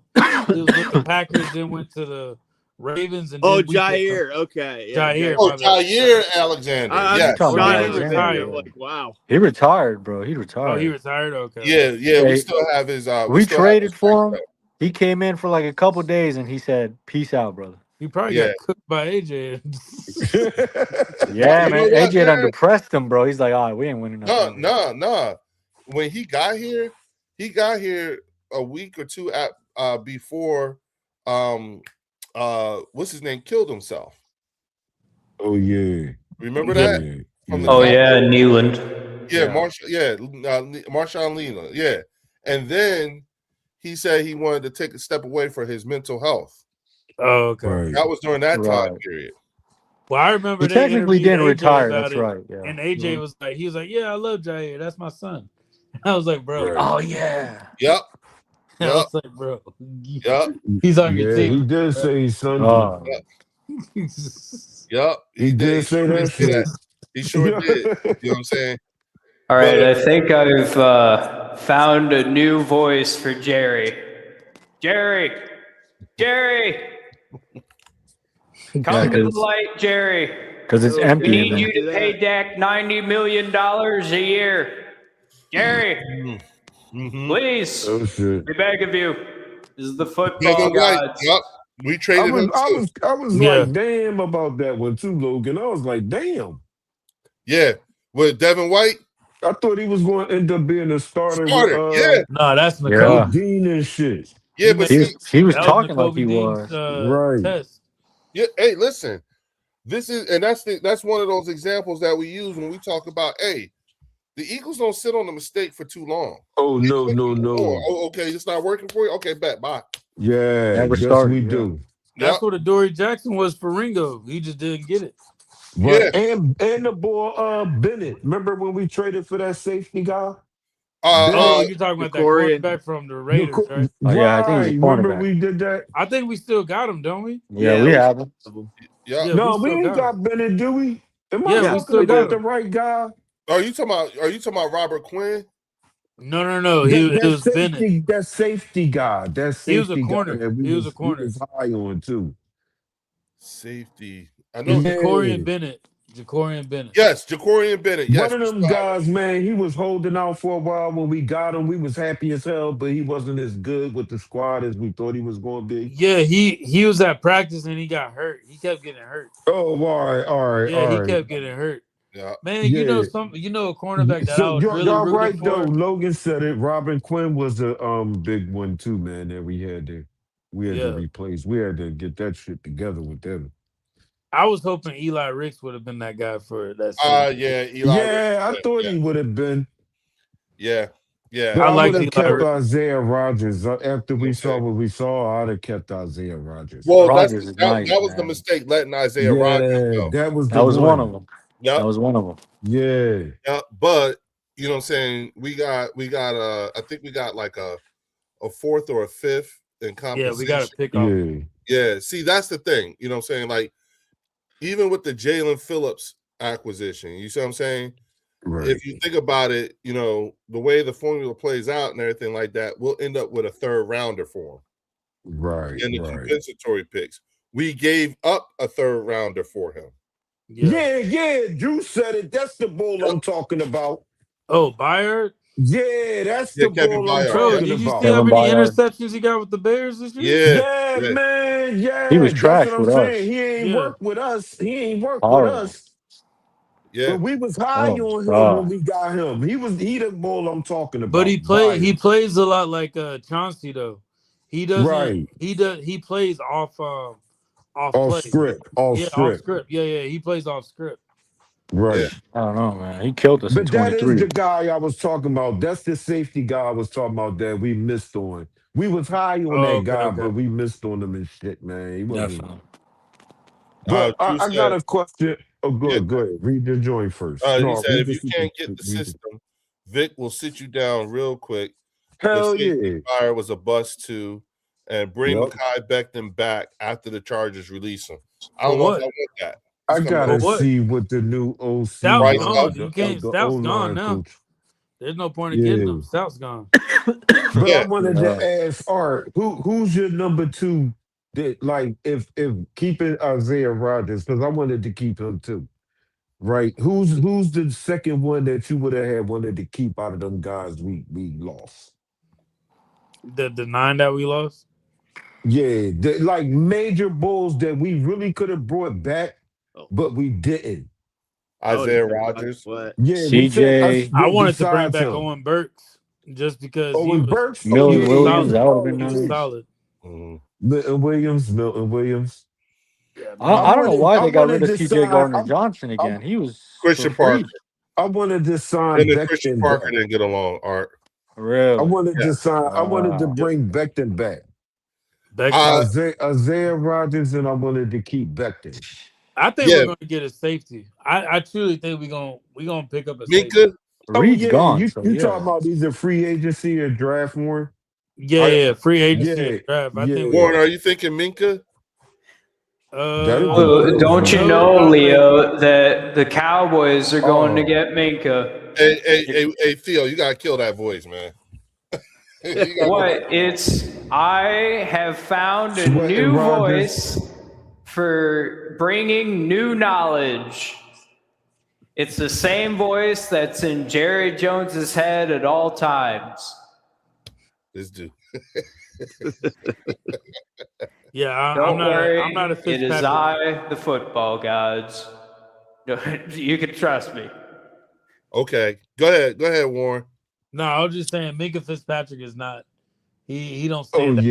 Packers, then went to the Ravens, and Oh, then we picked him. Jair. Okay. Yeah, Jair. Oh, my bad. Jair Alexander. I'm Yes. talking about trying to Alexander, think. yeah. Like, wow. He retired, bro. He Oh, retired. he retired. Okay. Yeah. We Hey, still have his. we still have traded his for him. contract. He came in for like a couple days and he said, "Peace out, brother." He probably Yeah. got cooked by AJ. Yeah, You man. know what, AJ done man? depressed him, bro. He's like, "All right, we ain't winning nothing." No. When he got here a week or two before what's his name killed himself. Oh yeah. Remember that? Yeah. From the Oh Cowboys? yeah, Neyland. Yeah, Marshawn Leland. Yeah. And then he said he wanted to take a step away for his mental health. Oh, okay. Right. That was during that time Right. period. Well, I remember He they technically interviewed didn't AJ retire. about That's it, right. Yeah. and AJ was like, "Yeah, I love Jair. That's my son." I was like, "Bro." Right. Oh yeah. Yep. I Yep. was like, "Bro, Yep. he's on your Yeah, he team." did say he's Sunday. Oh. Yep. He did say sure that did say shit. that. He sure did. You know what I'm saying? All right, But- I think I've found a new voice for Jerry. Jerry, come to the light, Jerry. Because it's Oh, We empty in need there. you to pay Dak $90 million a year. Jerry, Mhm. please, Oh shit. we beg of you. This is the Devin football White. gods. Yep. We traded him too. I was Yeah. like, damn about that one too, Logan. I was like, damn. Yeah. With Devin White. I thought he was going to end up being a starter. Starter, With, yeah. No, that's Yeah. McCoy. Dean and shit. Yeah, but He see, was That talking like Nakobe he Dean's, was. Right. test. yeah, hey, listen. That's one of those examples that we use when we talk about, hey, the Eagles don't sit on a mistake for too long. Oh no. Oh, okay, it's not working for you. Okay, bet. Bye. Yeah, Never yes started, we yeah. do. That's Yep. what Adoree Jackson was for Ringo. He just didn't get it. Right. And the boy Bennett. Remember when we traded for that safety guy? Oh, Bennett, you're talking about that Corey quarterback from the Raiders, right? Oh, yeah, I think he's a Remember cornerback. we did that? I think we still got him, don't we? Yeah, we have him. yeah. Yeah, No, we we still ain't got him. got Bennett, do we? Am I Yeah, we talking still got about the him. right guy? Are you talking about Robert Quinn? No. It was Bennett. That safety guy. That safety He was a corner. guy that He was a corner. we was high on too. Safety. I No, know. Yeah. Jacorian Bennett. Yes, Jacorian Bennett. Yes, One of them guys, man, he was holding out for a while when we got him. We was happy as hell, but he wasn't as good with the squad as we thought he was going to be. Yeah, he was at practice and he got hurt. He kept getting hurt. Oh, all right. Yeah, he kept getting hurt. Yeah. Man, Yeah. a cornerback that I So was y'all really rooting right for. though. Logan said it. Robin Quinn was a big one too, man. That we had to replace. We had to get that shit together with them. I was hoping Eli Ricks would have been that guy for that season. Yeah, Eli. Yeah, I thought he would have been. Yeah. But I I like would have Eli kept Ricks. Isaiah Rodgers. After we Okay. saw what we saw, I'd have kept Isaiah Rodgers. Well, Rodgers is that nice, was the man. mistake, letting Isaiah Rodgers go. that was That was one of them. Yeah. That was one of them. Yeah. Yeah, but you know what I'm saying? We got I think we got like a fourth or a fifth in Yeah, compensation. we got to pick off. Yeah. Yeah, see, that's the thing. You know what I'm saying? Like, even with the Jalen Phillips acquisition, you see what I'm saying? Right. If you think about it, you know, the way the formula plays out and everything like that, we'll end up with a third rounder for him Right. in the compensatory picks. We gave up a third rounder for him. Yeah. Drew said it. That's the bull I'm talking about. Oh, Byard? Yeah, that's the Kevin bull I'm Byard. Bro, talking did you about. see how Kevin many Byard. interceptions he got with the Bears this year? Yeah. Yeah, man. Yeah. He was that's trash what I'm with us. saying. He ain't Yeah. worked with us. He ain't worked Horrible. with us. Yeah. But we was high Oh, on him God. when we got him. He the bull I'm talking about. But he Byard. plays a lot like Chauncey though. He doesn't Right. he plays off off play. script. Off Yeah, script. off script. Yeah, he plays off script. Right. Yeah. I don't know, man. He killed us in But that is 23. the guy I was talking about. That's the safety guy I was talking about that we missed on. We was high on that Okay, guy, okay. but we missed on him and shit, man. He wasn't. Definitely. But Drew I got a question. Oh, Yeah. go ahead. Read the joint first. he No, said read if the you super- can't get the read system, Vic will sit you down real quick. Hell The safety yeah. fire was a bust too, and bring Yep. Mekhi Becton back after the Chargers release him. I don't For know what? if I want that. I He's coming gotta For what? see what the new OC Stout's Right, gone. Stout. You can't. Stout's gone now. There's no point in getting Yeah. them. Stout's gone. But Yeah. I wanted to ask Art, who's your number two that like if keeping Isaiah Rodgers, because I wanted to keep him too. Right. Who's the second one that you would have had wanted to keep out of them guys we lost? The 9 that we lost. Yeah, like major bulls that we really could have brought back, Oh. but we didn't. Isaiah Rodgers. What? Yeah, we CJ. I wanted to bring besides back him. Owen Burks just because he Owen was Burks, Milton was Williams, solid. that would have been He was nice. solid. Mhm. Milton Williams. Yeah, I don't know wanted- why I they got wanted rid of to CJ sign- Gardner I- Johnson again. He was Christian for free. Parker. I wanted to sign And then Christian Becton Parker back. didn't get along, Art. Really? I wanted to sign. I wanted to Wow. bring Becton back. Becton. Isaiah Rodgers, and I wanted to keep Becton. I think Yeah. we're going to get a safety. I truly think we're gonna pick up a safety. Minka. Reed's gone. You so talking yeah. about either free agency or draft more? Yeah, free agency Yeah, and draft. I yeah. think Warren, are you thinking Minka? That'd be Well, good. don't you know, Leo, that the Cowboys are going to Oh. get Minka? Hey, Theo, you gotta kill that voice, man. You gotta- What? I have found a Sweating new Rodgers. voice for bringing new knowledge. It's the same voice that's in Jerry Jones's head at all times. This dude. Yeah, I'm Don't not. worry, I'm not a it is Fitzpatrick. I, the football gods. You can trust me. Okay. Go ahead, Warren. No, I was just saying Minka Fitzpatrick is not. He don't Oh stand.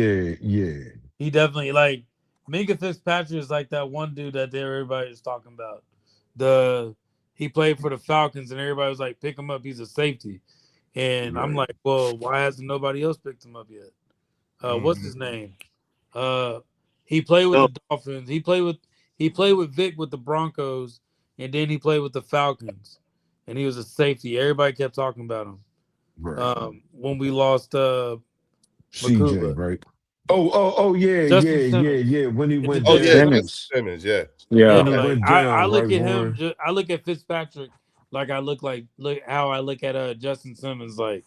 yeah. He definitely like Minka Fitzpatrick is like that one dude that everybody is talking about. He played for the Falcons and everybody was like, pick him up. He's a safety, and I'm like, well, why hasn't nobody else picked him up yet? What's his name? He played with the Dolphins. He played with Vic with the Broncos, and then he played with the Falcons, and he was a safety. Everybody kept talking about him. Right. When we lost CJ, Makuba. right? Oh yeah, Justin Simmons. yeah. When he went Oh down. yeah, Simmons. Simmons, yeah. Yeah. Yeah, went like, down, I look right, at him. Warren? I look at Fitzpatrick like I look how I look at Justin Simmons. Like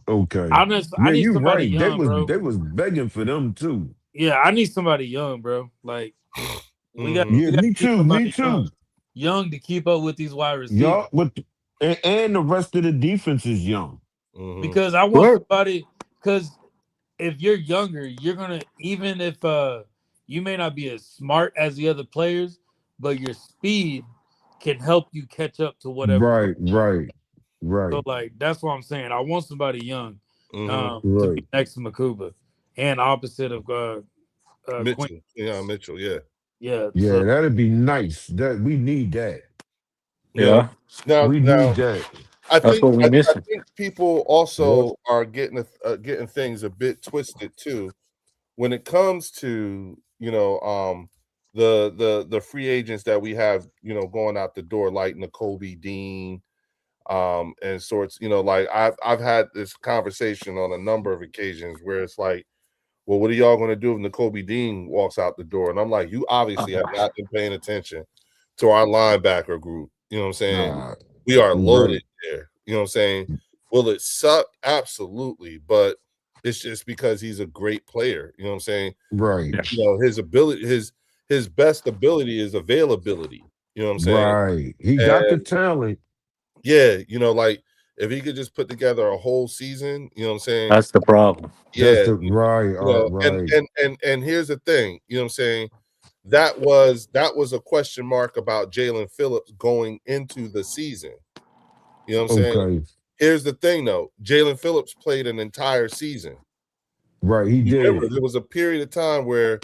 Okay. I Yeah, need you're somebody right. young, bro. They was begging for them too. Yeah, I need somebody young, bro. Like we got. Yeah, me too. Me somebody too. young to keep up with these wide receivers. Y'all and the rest of the defense is young. Mhm. Because I want somebody. Because if you're younger, you're gonna even if you may not be as smart as the other players, but your speed can help you catch up to whatever. Right. So like that's what I'm saying. I want somebody young to Right. be next to Makuba, and opposite of Mitchell. Quinn. Yeah, Mitchell, yeah. Yeah, Yeah, so- that'd be nice. That we need that. Yeah. Now, We need that. I That's think what we're I missing. think people also are getting things a bit twisted too, when it comes to the free agents that we have going out the door like Nakobe Dean, and sorts. Like I've had this conversation on a number of occasions where it's like, well, what are y'all going to do if Nakobe Dean walks out the door? And I'm like, you obviously have not been paying attention to our linebacker group. You know what I'm saying? Nah, We are right. loaded there. You know what I'm saying? Will it suck? Absolutely. But it's just because he's a great player. You know what I'm saying? Right. His ability, his best ability is availability. You know what I'm saying? Right. He got the And- talent. Yeah, like if he could just put together a whole season, you know what I'm saying? That's the problem. That's Yeah. right. And here's the thing, you know what I'm saying? That was a question mark about Jalen Phillips going into the season. You know what I'm saying? Okay. Here's the thing though. Jalen Phillips played an entire season. Right. He Remember, did. there was a period of time where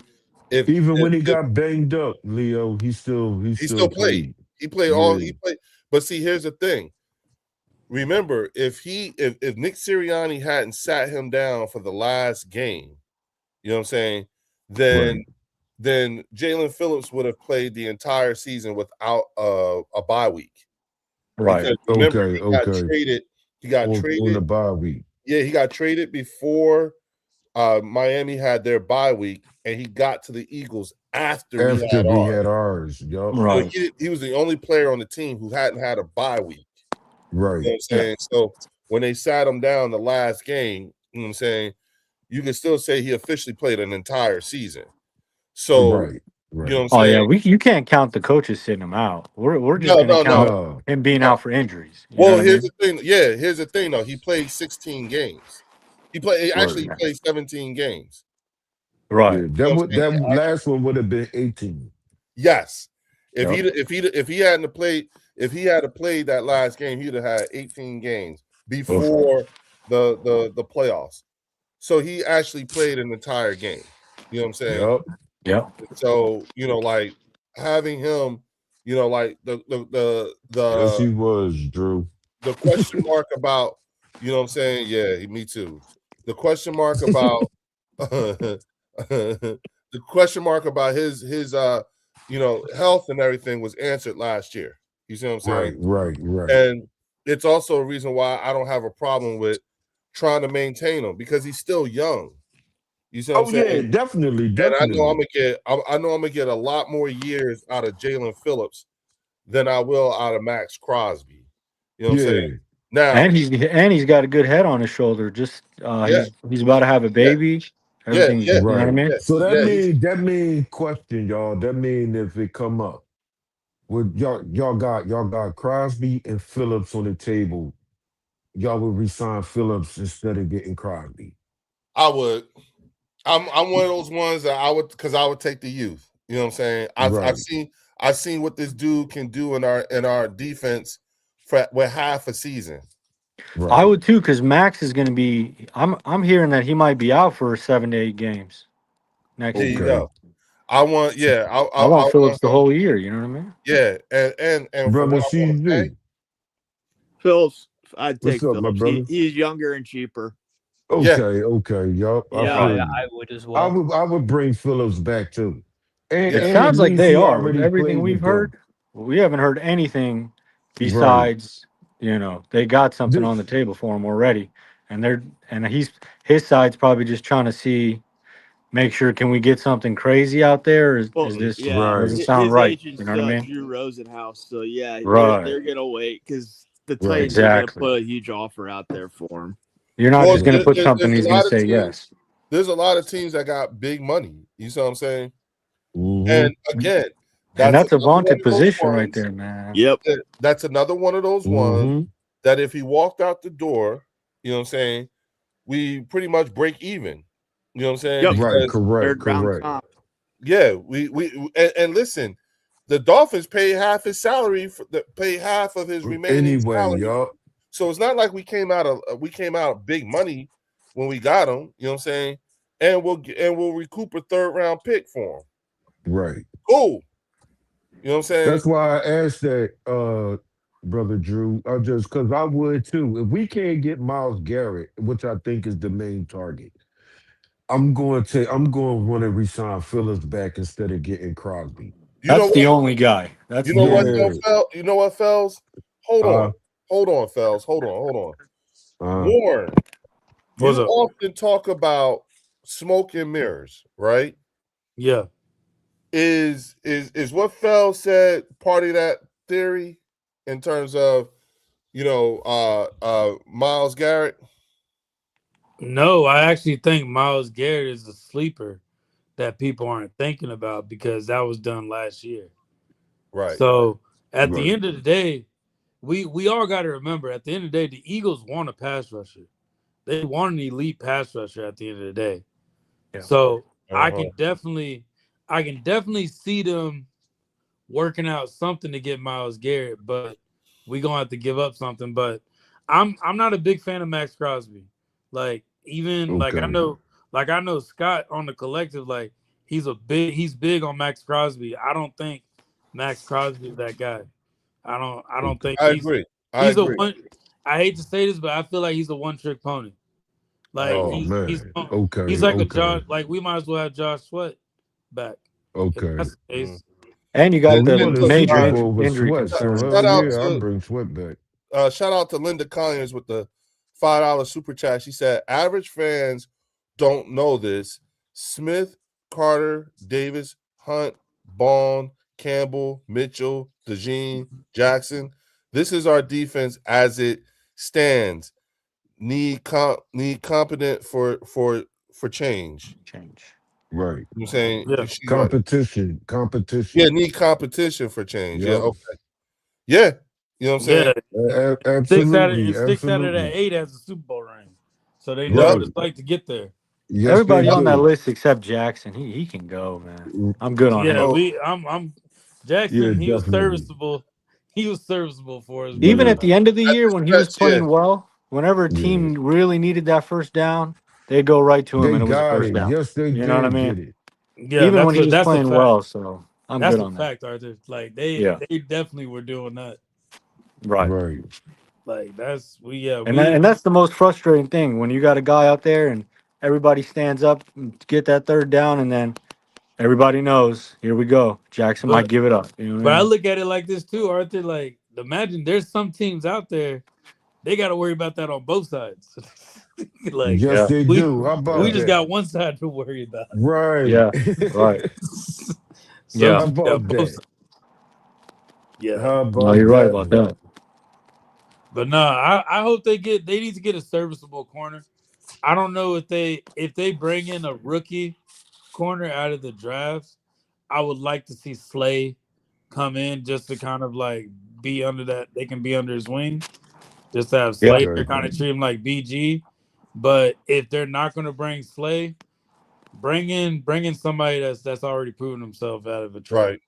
Even when he if- got banged up, Leo, he still still played. He played all Yeah. he played. But see, here's the thing. Remember, if Nick Sirianni hadn't sat him down for the last game, you know what I'm saying, then Jalen Phillips would have played the entire season without a bye week. Right. Because remember, he got Okay. traded. He got on traded. the bye week. Yeah, he got traded before Miami had their bye week, and he got to the Eagles after we had ours. had ours. Yup. So Right. he was the only player on the team who hadn't had a bye week. Right. You know what I'm saying? So when they sat him down the last game, you know what I'm saying, you can still say he officially played an entire season. So, Right. you know what I'm Oh saying? yeah, you can't count the coaches sitting him out. We're just No, gonna no, count No. him being No. out for injuries. You know Well, what I here's mean? the thing. Yeah, here's the thing though. He played 16 games. He Right. played 17 games. Right. Yeah. You know That what would I'm saying? that last one would have been 18. Yes. Yep. If he hadn't played, if he had played that last game, he'd have had 18 games before the playoffs. So he actually played an entire game. You know what I'm saying? Yep. Yep. So, you know, like having him, you know, like Yes, he was, Drew. the question mark about, you know what I'm saying? Yeah, me too. The question mark about the question mark about his you know, health and everything was answered last year. You see what I'm saying? Right. And it's also a reason why I don't have a problem with trying to maintain him because he's still young. You see what Oh I'm saying? yeah, definitely. And I know I'm gonna get a lot more years out of Jalen Phillips than I will out of Max Crosby. You know what I'm saying? Now, And he's got a good head on his shoulder. Just yeah, he's about to have a baby. Everything. yeah, You know what I Right. mean? So yeah, he's that mean question, y'all. That mean if it come up, would y'all got Crosby and Phillips on the table, y'all would resign Phillips instead of getting Crosby. I would. I'm one of those ones that I would take the youth. You know what I'm saying? Right. I've seen what this dude can do in our defense with half a season. Right. I would too, because Max is going to be. I'm hearing that he might be out for 7 to 8 games next There year. you go. I want I want Phillips the whole year. You know what I mean? yeah, and for Brother what I want to pay, CZ. Phillips, I'd take What's up, my Phillips. brother? He's younger and cheaper. yeah, Okay, yup. I Yeah. feel Yeah, you. I would as well. I would bring Phillips back too. And yeah. It and at sounds like least they he are. With already everything played we've with them. heard, we haven't heard anything Right. besides they got something on the table for him already, and his side's probably just trying to make sure, can we get something crazy out there? Well, yeah, Right. Does it sound his right? agent's You know what I mean? Drew Rosenhaus. So yeah, Right. they're gonna wait because the Right. Titans are gonna Exactly. put a huge offer out there for him. You're not Well, just going to put something there's he's a going lot to of say teams. yes. There's a lot of teams that got big money. You see what I'm saying? Mhm. And again, And that's that's a another one vaunted of those position right ones. there, man. Yep. That's another one of those ones Mhm. that if he walked out the door, you know what I'm saying, we pretty much break even. You know what I'm saying? Yep. Right, Because correct. Third round comp. yeah, and listen, the Dolphins pay half his salary pay half of his remaining Anyway, salary. yup. So it's not like we came out of big money when we got him. You know what I'm saying? And we'll recoup a third round pick for him. Right. Cool. You know what I'm saying? That's why I asked that, brother Drew. Just because I would too. If we can't get Miles Garrett, which I think is the main target, I'm going to want to resign Phillips back instead of getting Crosby. You know That's the what? only guy. That's You the know what, only though, Yeah. Fel? You know what, Fells? Hold Uh, on, Fells. Hold on. uh, Warren, What's you up? often talk about smoke and mirrors, right? Yeah. Is what Fell said part of that theory in terms of Miles Garrett? No, I actually think Miles Garrett is a sleeper that people aren't thinking about because that was done last year. Right. So at the Right. end of the day, we all got to remember, at the end of the day, the Eagles want a pass rusher. They want an elite pass rusher at the end of the day. Yeah. So I Uh-huh. can definitely see them working out something to get Miles Garrett, but we're gonna have to give up something. But I'm not a big fan of Max Crosby. Like, even Okay. I know Scott on the collective, like he's big on Max Crosby. I don't think Max Crosby is that guy. I don't think I he's agree. a one. I hate to say this, but I feel like he's a one-trick pony. Like Oh he's man. Okay. he's like a Okay. Josh. Like, we might as well have Josh Sweat back. If Okay. that's the case. And you Well, got we the won a look, major Super Bowl with injury Sweat, so concerns. Shout hell out yeah, I'll to bring Sweat back. shout out to Linda Colliers with the $5 super chat. She said, average fans don't know this. Smith, Carter, Davis, Hunt, Bond, Campbell, Mitchell, DeJean, Jackson. This is our defense as it stands. need competent for change. Change. Right. I'm saying Yeah. Competition. Yeah, need competition for change. Yeah, Yup. okay. Yeah, you know what I'm saying. Yeah, Absolutely. six out of that Absolutely. 8 has a Super Bowl ring, so they Right. know what it's like to get there. Yes, Everybody they on that do. list except Jackson, he can go, man. I'm good on Yeah, him. I'm Jackson. Yeah, He was definitely. serviceable. He was serviceable for us. Even Yeah. at the end of the At year this when he was stretch, playing yeah. well, whenever a Yeah. team really needed that first down, they'd go right to him They and it was a got first it. down. Yes, they You know what I did mean? get it. Yeah, Even when he was that's a playing fact. well, so I'm That's good a on that. fact, Arthur. Like they definitely were doing that. Right. Right. Like that's And that's the most frustrating thing when you got a guy out there and everybody stands up and get that third down, and then everybody knows, here we go. Jackson might But give it up. You know what but I I mean? look at it like this too, Arthur. Like imagine there's some teams out there, they got to worry about that on both sides. Like Yes, Yeah. they we do. How about we just that? got one side to worry about. Right. Yeah. Right. Some Yeah. How teams got about both that? sides. Yeah. How No, about you're right that? about that. But no, I hope they need to get a serviceable corner. I don't know if they bring in a rookie corner out of the drafts. I would like to see Slay come in just to kind of like be under that. They can be under his wing, just to have Slay Okay. to kind of treat him like BG. But if they're not going to bring Slay, bring in somebody that's already proven himself out of a trade, Right.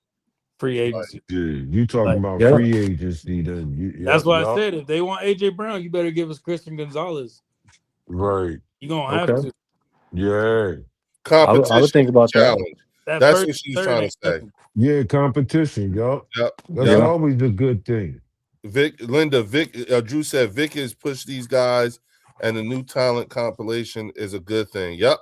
free agency. Yeah, you talking Like, about Yeah. free agency then. That's why I yup. said if they want AJ Brown, you better give us Christian Gonzalez. Right. You're gonna have Okay. to. Yeah. Competition, I would think about that. challenge. That That's first, what she's third trying to ain't say. nothing. Yeah, competition, yup. Yep. That's Yep. always a good thing. Vic, Drew said Vic has pushed these guys, and the new talent compilation is a good thing. Yep.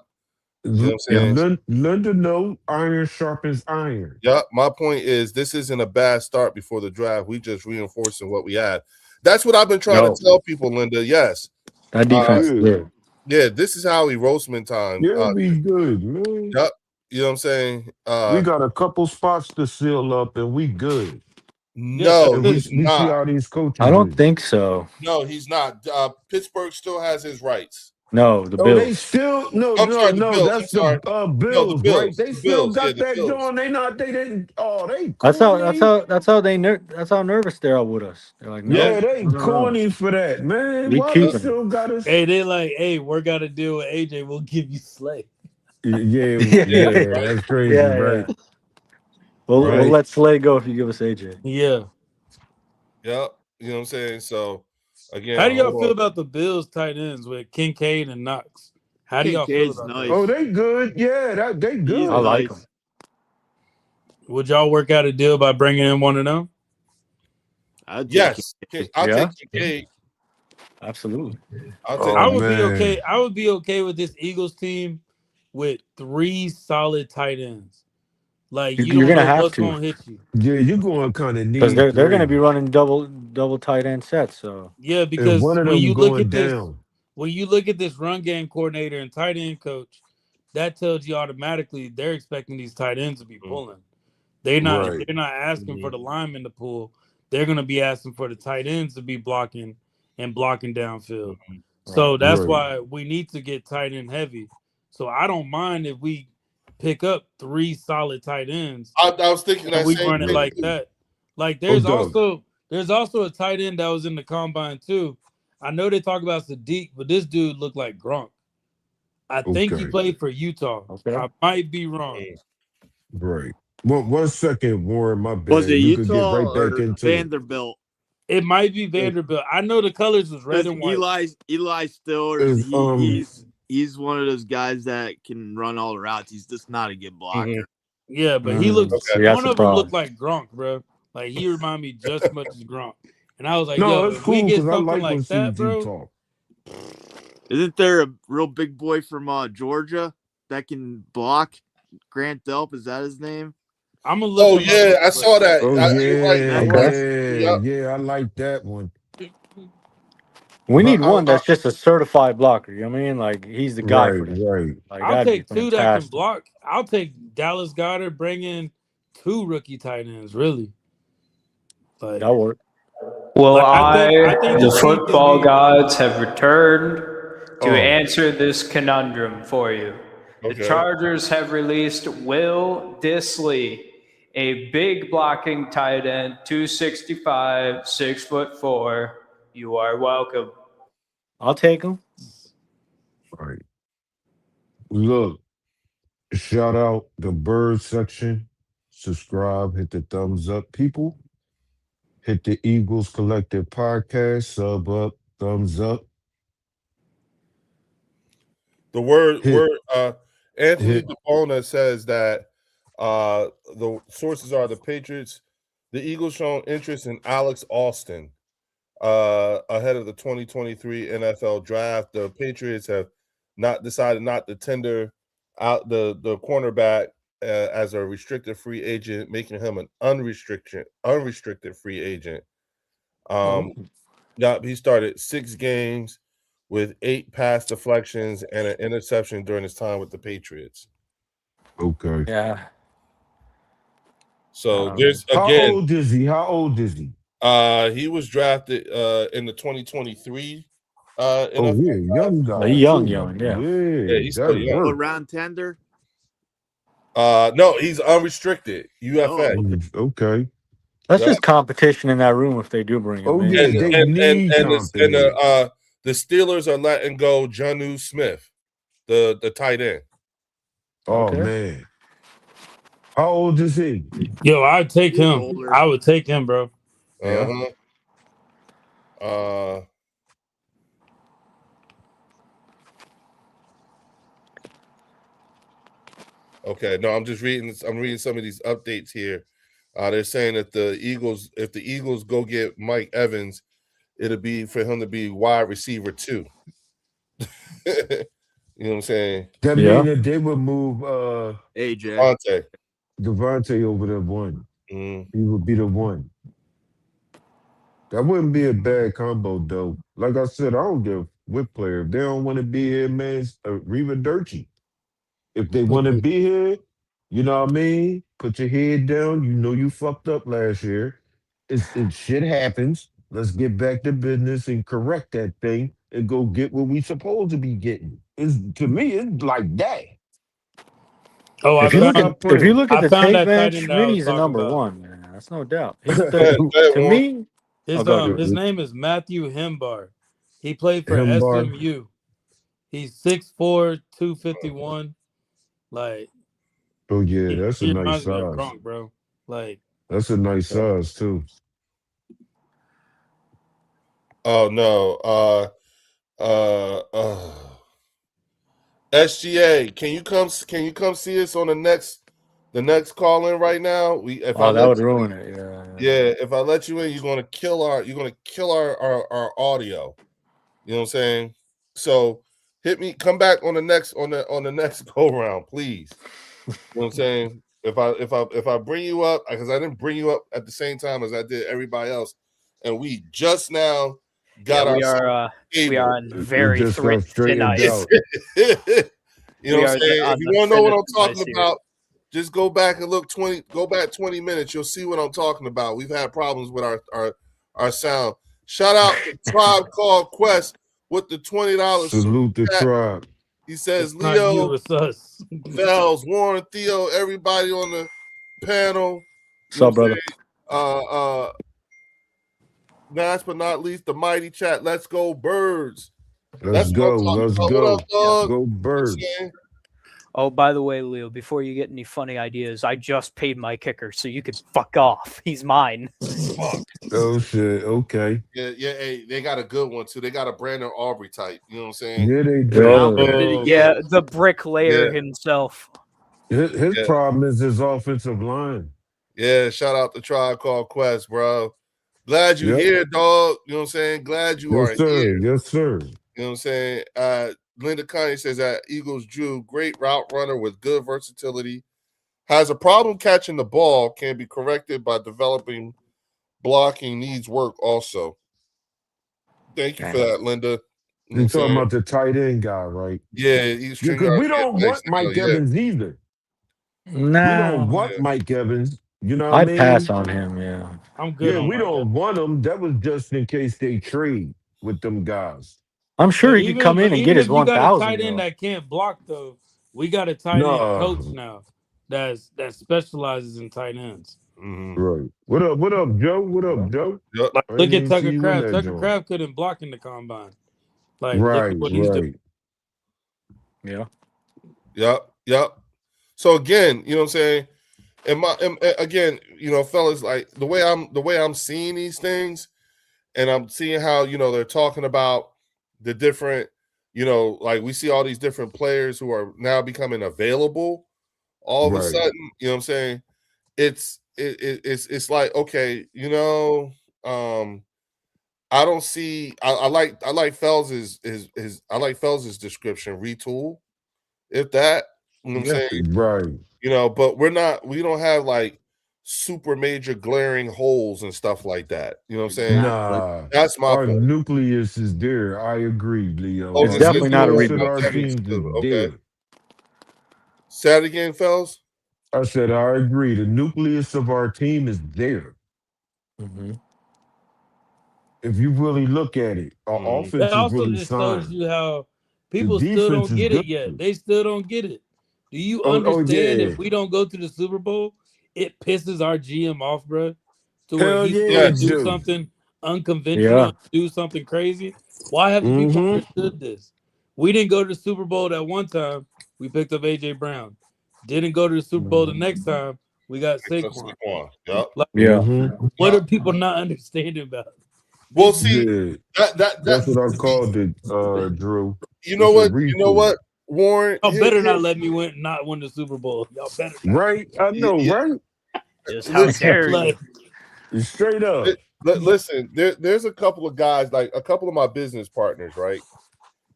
You know what I'm saying? Linda know iron sharpens iron. Yep. My point is this isn't a bad start before the draft. We just reinforcing what we had. That's what I've been trying No. to tell people, Linda. Yes. That defense is Good. good. Yeah, this is Howie Roseman time. Yeah, we good, man. Yep. You know what I'm saying? We got a couple spots to seal up and we good. No, And we he's see not. how these coaches I don't is. think so. No, he's not. Pittsburgh still has his rights. No, the Oh, they Bills. still no. I'm sorry, the Bills. That's I'm sorry. the Bills, Bills. right? They The still Bills. got Yeah, the that Bills. going. They didn't. Oh, they That's corny. that's how nervous they are with us. They're like, no, Yeah, they no, no, no. corny for that, man. We Why keep they him. still got us? Hey, they like, hey, we're gonna deal with AJ. We'll give you Slay. Yeah, that's crazy, Yeah, right? yeah. We'll Right. let Slay go if you give us AJ. Yeah. Yep. You know what I'm saying? So again, How do y'all hold feel on. about the Bills tight ends with Kincaid and Knox? How do y'all feel Kincaid's about nice. that? Oh, they good. Yeah, they He's good. I like nice. him. Would y'all work out a deal by bringing in one of them? I'd take Yes. Kincaid. I'll Yeah. take Kincaid. Absolutely. I'll take I Oh, would be man. okay. I would be okay with this Eagles team with 3 solid tight ends. Like you You're don't gonna know have what's to. gonna hit you. Yeah, you're going kind of need Because they're going to three. be running double tight end sets. So Yeah, And because one of when them you look going at this, down. when you look at this run game coordinator and tight end coach, that tells you automatically they're expecting these tight ends to be pulling. They're not Right. asking for the linemen to pull. They're gonna be asking for the tight ends to be blocking downfield. So that's Right. why we need to get tight end heavy. So I don't mind if we pick up 3 solid tight ends I was thinking and that we same run it thing. like too. that. Like Oh, Doug. there's also a tight end that was in the combine too. I know they talk about Sadiq, but this dude looked like Gronk. I think he Okay. played for Utah. Okay. I might be wrong. Right. One second, Warren. My bad. Was it You could get Utah right back or into it. Vanderbilt? It might be Vanderbilt. I know the colors was red Because and white. Eli Stiller, Is, he's one of those guys that can run all the routes. He's just not a good blocker. Yeah, but he looked. Okay. that's One the of them looked problem. like Gronk, bro. Like he reminded me just as much as Gronk. And I was like, No, yo, it's if we cool get because I something like like when that, bro. CG talk. Isn't there a real big boy from Georgia that can block? Grant Delp, is that his name? I'm gonna look. Oh him up yeah, real I quick. saw that. Oh You're right. yeah, You're right. Yep. I like that one. We But need one that's just a certified blocker. You know what I mean? Like he's the guy for Right, that. right. Like I'll that'd be take 2 that can fantastic. block. I'll take Dallas Goedert. Bring in 2 rookie tight ends. Really. Like That'll work. Well, I think the the Chiefs could football be- gods have returned to Oh. answer this conundrum for you. The Okay. Chargers have released Will Dissly, a big blocking tight end, 265, 6'4". You are welcome. I'll take him. All right. Look, shout out the bird section. Subscribe, hit the thumbs up, people. Hit the Eagles Collective Podcast, sub up, thumbs up. The word Anthony hit- DeBona says that the sources are the Patriots, the Eagles showing interest in Alex Austin ahead of the 2023 NFL draft. The Patriots have decided not to tender out the cornerback as a restricted free agent, making him an unrestricted free agent. Yeah, he started 6 games with 8 pass deflections and an interception during his time with the Patriots. Okay. Yeah. So there's How again, old is he? How old is he? he was drafted in the 2023. Oh, NFL yeah, young guy. Young, too. yeah. Yeah, he's still that young. work. Around tender. No, he's unrestricted. UFA. Okay. That's Yeah. just competition in that room if they do bring him Oh, in. yeah, And, they and, need and, something. the Steelers are letting go Jonnu Smith, the tight end. Oh, Okay. man. How old is he? Yo, I'd take He's him. older. I would take him, bro. Yeah. Okay, no, I'm just reading. I'm reading some of these updates here. They're saying that if the Eagles go get Mike Evans, it'll be for him to be wide receiver 2. You know what I'm saying? That Yeah. mean that they would move AJ. Devontae. Devontae over there one. Mm. He would be the one. That wouldn't be a bad combo, though. Like I said, I don't give whip player. If they don't want to be here, man, Reva Dirty. If they want to be here, you know what I mean? Put your head down. You know you fucked up last year. Shit happens. Let's get back to business and correct that thing and go get what we supposed to be getting. To me, it's like that. Oh, I If you look found, at I the found tape, that man, tight end that I was Schmitty's the talking number about. one, man. That's no doubt. He's That to one. me, His go ahead. his name is Matthew Hembar. He played for Hembar. SMU. He's 6'4", 251. Like, Oh yeah, that's a he nice reminds me of size. Gronk, bro. Like, That's a nice size too. Oh no. SGA, can you come see us on the next call in right now? That would ruin it. Yeah, if I let you in, you're gonna kill our audio. You know what I'm saying? So come back on the next go round, please. You know what I'm saying? If I bring you up, because I didn't bring you up at the same time as I did everybody else, and we just now got we are on very just got thread straightened thin ice. out. You know what I'm saying? on If you the want to know what I'm thinnest ice talking here. about, just go back and go back 20 minutes. You'll see what I'm talking about. We've had problems with our sound. Shout out to Tribe Called Quest with the $20. Salute the chat. tribe. He says, it's not you, Leo, it's us. Fells, Warren, Theo, everybody on the panel. What's up, brother? Last but not least, the mighty chat. Let's go, Birds. Let's That's go. what I'm talking Let's about. go. What up, dog? Go birds. Okay. Oh, by the way, Leo, before you get any funny ideas, I just paid my kicker, so you could fuck off. He's mine. Oh shit. Okay. Yeah. Hey, they got a good one too. They got a Brandon Aubrey type. You know what I'm saying? Yeah, they do. Oh. Yeah, the bricklayer Yeah. himself. His Yeah. problem is his offensive line. Yeah. Shout out to Tribe Called Quest, bro. Glad you Yep. here, dog. You know what I'm saying? Glad you are Yes, sir. here. Yes, sir. You know what I'm saying? Linda Connie says that Eagles Drew, great route runner with good versatility, has a problem catching the ball, can be corrected by developing blocking, needs work also. Thank you for that, Linda. You know what You're I'm talking saying? about the tight end guy, right? Yeah, he's Because we don't want Mike Evans either. We Nah. don't want Mike Evans. You know what I I'd mean? pass on him. Yeah. I'm good Yeah, on we my guy. don't want them. That was just in case they trade with them guys. I'm sure But he could come in and get even his if you got a 1,000 tight end though. that can't block though, we got a tight end coach Nah, now that specializes in tight ends. Mm-hmm. right. What up? What up, Joe? What up, Joe? Yep. Like I look didn't at even see Tucker you in Kraft. that Tucker joint. Kraft couldn't block in the combine. Like look Right, at what he's doing. right. Yeah. Yep. So again, you know what I'm saying? Again, you know, fellas, like the way I'm seeing these things, and I'm seeing how, you know, they're talking about the different, you know, like we see all these different players who are now becoming available all of a Right. sudden, you know what I'm saying? It's like, okay, you know, I don't see I like Fells's I like Fells's description, retool, if that, you know what I'm Yeah. saying? Right. You know, but we don't have like super major glaring holes and stuff like that. You know what I'm saying? Nah. That's my Our point. nucleus is there. I agree, Leo. Oh, It's Our definitely not a nucleus in rebuild our team. teams is Okay. there. Say it again, fellas. I said I agree. The nucleus of our team is there. Mm-hmm. If you really look at it, our Mhm. offense That is also really just shows signed. you how The people still defense don't is get it good. yet. They still don't get it. Do you Oh understand yeah. if we don't go to the Super Bowl, it pisses our GM off, bro? To where Hell he's yeah, going it to do do. something unconventional, Yeah. and do something crazy. Why haven't people Mm-hmm. understood this? We didn't go to the Super Bowl that one time. We picked up AJ Brown. Didn't go to the Super Bowl the next time. We got Saquon. Yep. Like, Yeah. Mm-hmm. what are people not understanding about? Well, This see, Yeah. That's that's what I called it, Drew. you know It's a what? retool. Warren. y'all better not let me not win the Super Bowl. Y'all better not. Right? I know, Yeah. right? Just how Listen, dare you? Like, Straight up. listen, there's a couple of guys, like a couple of my business partners, right?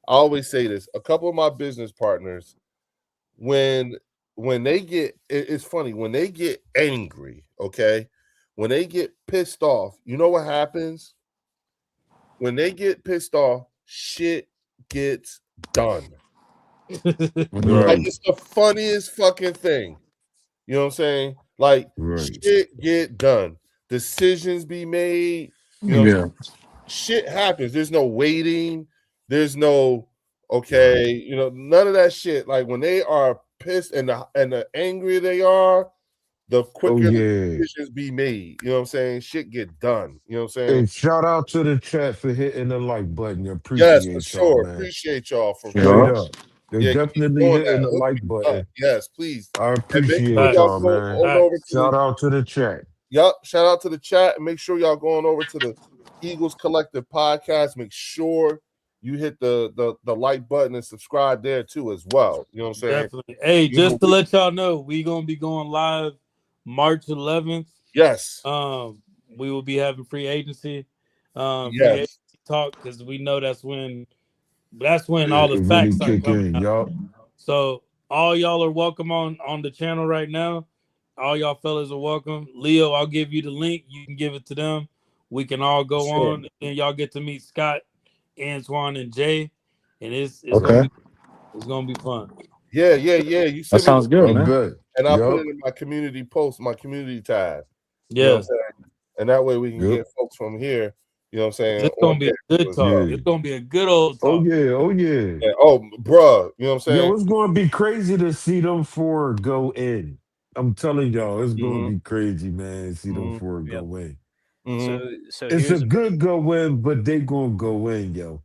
I always say this. A couple of my business partners, when they get, it's funny, when they get angry, okay? When they get pissed off, you know what happens? When they get pissed off, shit gets done. Like, Right. it's the funniest fucking thing. You know what I'm saying? Like, Right. shit get done. Decisions be made. You know, Yeah. shit happens. There's no waiting. There's no okay. You know, none of that shit. Like when they are pissed and the angrier they are, the quicker the yeah. decisions be made. You know what I'm saying? Shit get done. You know what I'm saying? And shout out to the chat for hitting the like button. Yes, Appreciate for y'all, sure. man. Appreciate y'all for Straight Yeah. up. They keep definitely doing hitting that. the like button. Yes, please. I And make appreciate sure y'all, y'all go man. on over to Shout the out to the chat. shout out to the chat, and make sure y'all going over to the Eagles Collective podcast. Make sure you hit the like button and subscribe there too as well. You know what I'm saying? definitely. Hey, You just know, to let y'all know, we gonna be going live March 11th. Yes. We will be having free agency. Free Yes. agency talk, because we know that's when all the It really facts are kick coming in, out. y'all. So all y'all are welcome on the channel right now. All y'all fellas are welcome. Leo, I'll give you the link. You can give it to them. We can all go Sure. on, and y'all get to meet Scott, Antoine, and Jay, and it's Okay. gonna be fun. Yeah. You That send me sounds the good, link, I man. bet. and I'll put Yup. it in my community post, my community tab. You know what I'm Yes, saying? And that way we can Yep. get folks from here. You know what I'm saying? it's gonna on be a there good as talk. well. Yeah. It's gonna be a good old Oh talk. yeah. Oh yeah. Yeah. Oh, bruh. You know what I'm saying? Yo, it's gonna be crazy to see them four go in. I'm telling y'all, it's gonna Mhm. be crazy, man. See them Mhm. four Yep. go in. Mhm. So It's here's a good go in, but they gonna go in, yo.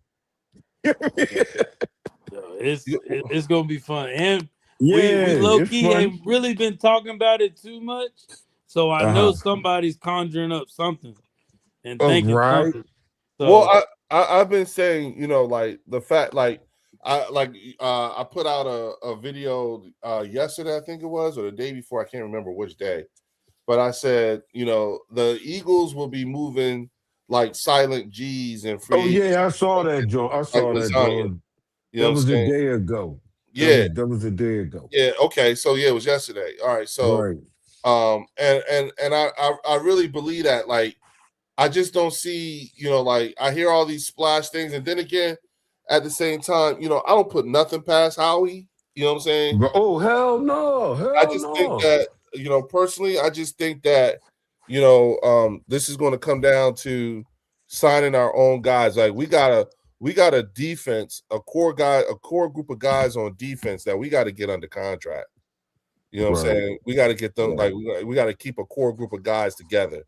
Yo, it's gonna be fun, and Yeah, we low it's key fun. ain't really been talking about it too much. So I know somebody's conjuring up something and thinking Right. something. So Well, I've been saying, you know, like the fact, like I put out a video yesterday, I think it was, or the day before, I can't remember which day, but I said, you know, the Eagles will be moving like silent G's and free Oh yeah, I saw that, Joe. I like saw that, lasagna. Joe. You know That what I'm was a saying? day ago. Yeah, That was a day ago. yeah. Okay, so yeah, it was yesterday. All right, so Right. and I really believe that. Like, I just don't see, you know, like I hear all these splash things, and then again, at the same time, you know, I don't put nothing past Howie. You know what I'm saying? But, oh hell no, I hell just think no. that personally, I just think that, this is going to come down to signing our own guys. Like we got a defense, a core group of guys on defense that we got to get under contract. You know what I'm saying? We got to get them, like we got to keep a core group of guys together.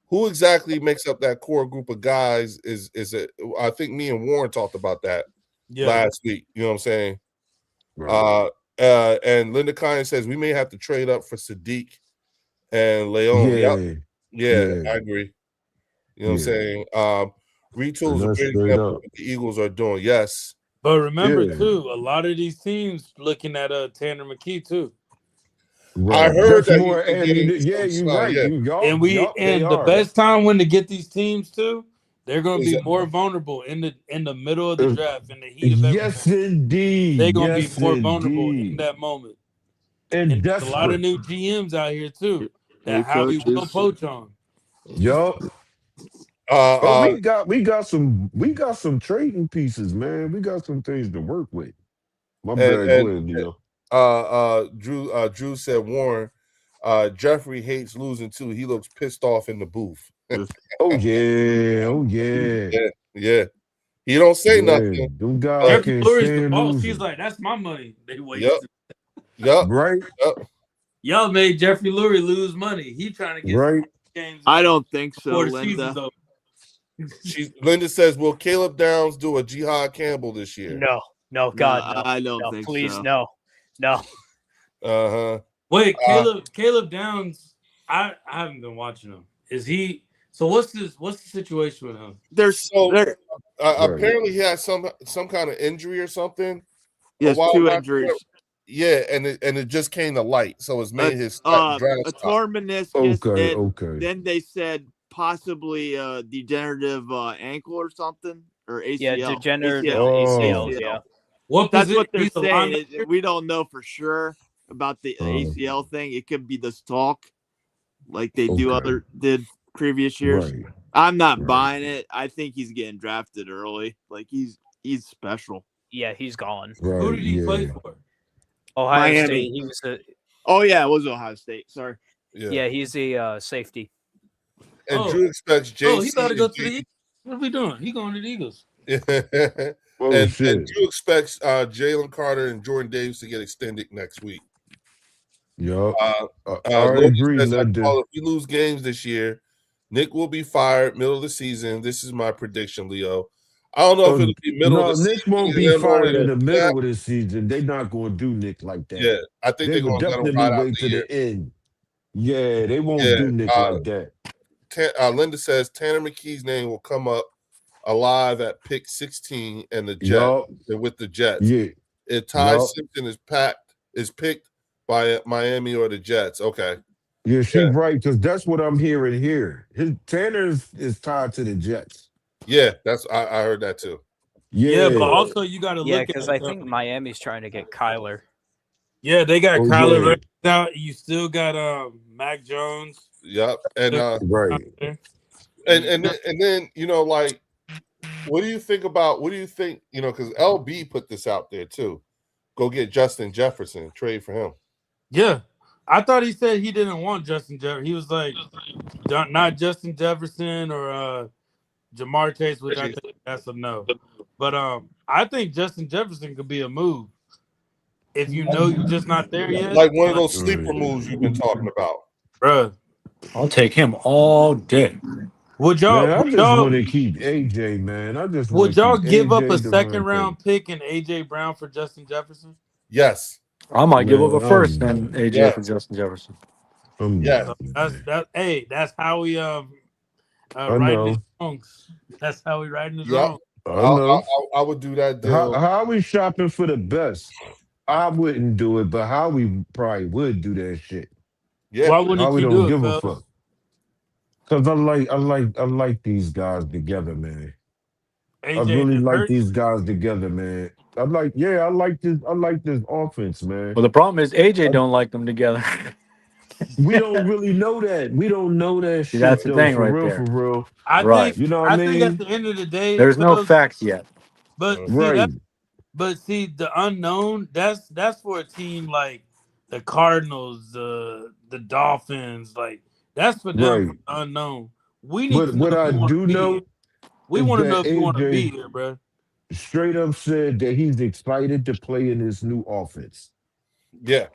Who exactly makes up that core group of guys is it? I think me and Warren talked about that last week. You know what I'm saying? Right. And Linda Kine says we may have to trade up for Sadiq and Leon. Yeah, I agree. You know what I'm saying? Retool is a great example of what the Eagles are doing. Yes. But remember, too, a lot of these teams looking at Tanner McKee, too. Right. I heard that more. You're right. Yeah. And the best time when to get these teams, too, they're going to be more vulnerable in the middle of the draft, in the heat of everything. Yes, indeed. They're going to be more vulnerable in that moment. And there's a lot of new GMs out here, too, that Howie will poach on. Yup. We got some trading pieces, man. We got some things to work with. My bad, go ahead, Leo. Drew said Warren, Jeffrey hates losing too. He looks pissed off in the booth. Oh yeah. Yeah. He don't say nothing. Jeffrey Lurie's the boss. He's like, that's my money. They wait. Yep. Right. Yep. Y'all made Jeffrey Lurie lose money. He trying to get games. I don't think so, Linda. Linda says, will Caleb Downs do a Jihad Campbell this year? No, God, no. I don't think please, so. No. Wait, Caleb Downs. I haven't been watching him. Is he? So what's the situation with him? Apparently he has some kind of injury or something. Yes, 2 injuries. Yeah, and it just came to light, so it's made his a torn meniscus. Okay. Then they said possibly degenerative ankle or something, or ACL. Yeah, degenerative ACL. Yeah. That's what they're saying. We don't know for sure about the ACL thing. It could be the stalk, like they did previous years. Right. I'm not buying it. I think he's getting drafted early. Like he's special. Yeah, he's gone. Right, Who did he play for? Ohio Miami. State. He was it was Ohio State. Sorry. Yeah, he's a safety. And Drew expects JC. He about to go to the Eagles. What are we doing? He going to the Eagles. And Drew expects Jalen Carter and Jordan Davis to get extended next week. Yup. I agree. If we lose games this year, Nick will be fired middle of the season. This is my prediction, Leo. I don't know if it'll be middle of the season. Nick won't be fired in the middle of the season. They're not going to do Nick like that. Yeah, I think they're going to definitely wait to the end. Yeah, they won't do Nick like that. Linda says Tanner McKee's name will come up alive at pick 16 and the Jets with the Jets. Yeah. If Ty Simpson is picked by Miami or the Jets. Okay. Yeah, she's right, because that's what I'm hearing here. Tanner is tied to the Jets. Yeah, I heard that too. Yeah, but also you got to look at because I think Miami's trying to get Kyler. Yeah, they got Kyler right now. You still got Mac Jones. Yep, and right, and then like, what do you think? Because LB put this out there too. Go get Justin Jefferson, trade for him. Yeah, I thought he said he didn't want Justin Jefferson. He was like, not Justin Jefferson or Jamar Chase, which I think that's a no. But I think Justin Jefferson could be a move if you're just not there yet. Like one of those sleeper moves you've been talking about, bruh. I'll take him all day. Would y'all? Man, I just want to keep AJ, man. Would y'all give up a second round pick and AJ Brown for Justin Jefferson? Yes. I might give up a first and AJ for Justin Jefferson. Yeah. That's how we writing his songs. That's how we writing his songs. I would do that deal. How we shopping for the best? I wouldn't do it, but how we probably would do that shit. Yeah. Why wouldn't you do it? Give a fuck. Because I like these guys together, man. AJ I really like these guys together, man. I like this offense, man. Well, the problem is AJ don't like them together. We don't really know that. We don't know that shit. That's the thing, right there. For real. I think, you know what I mean? Think at the end of the day, there's no facts yet. But see, the unknown. That's for a team like the Cardinals, the Dolphins. Like that's for them Right. for the unknown. We need to know What if I you want do to be know here. We is want to know that if you want to be AJ here, bro. straight up said that he's excited to play in this new offense. Yeah.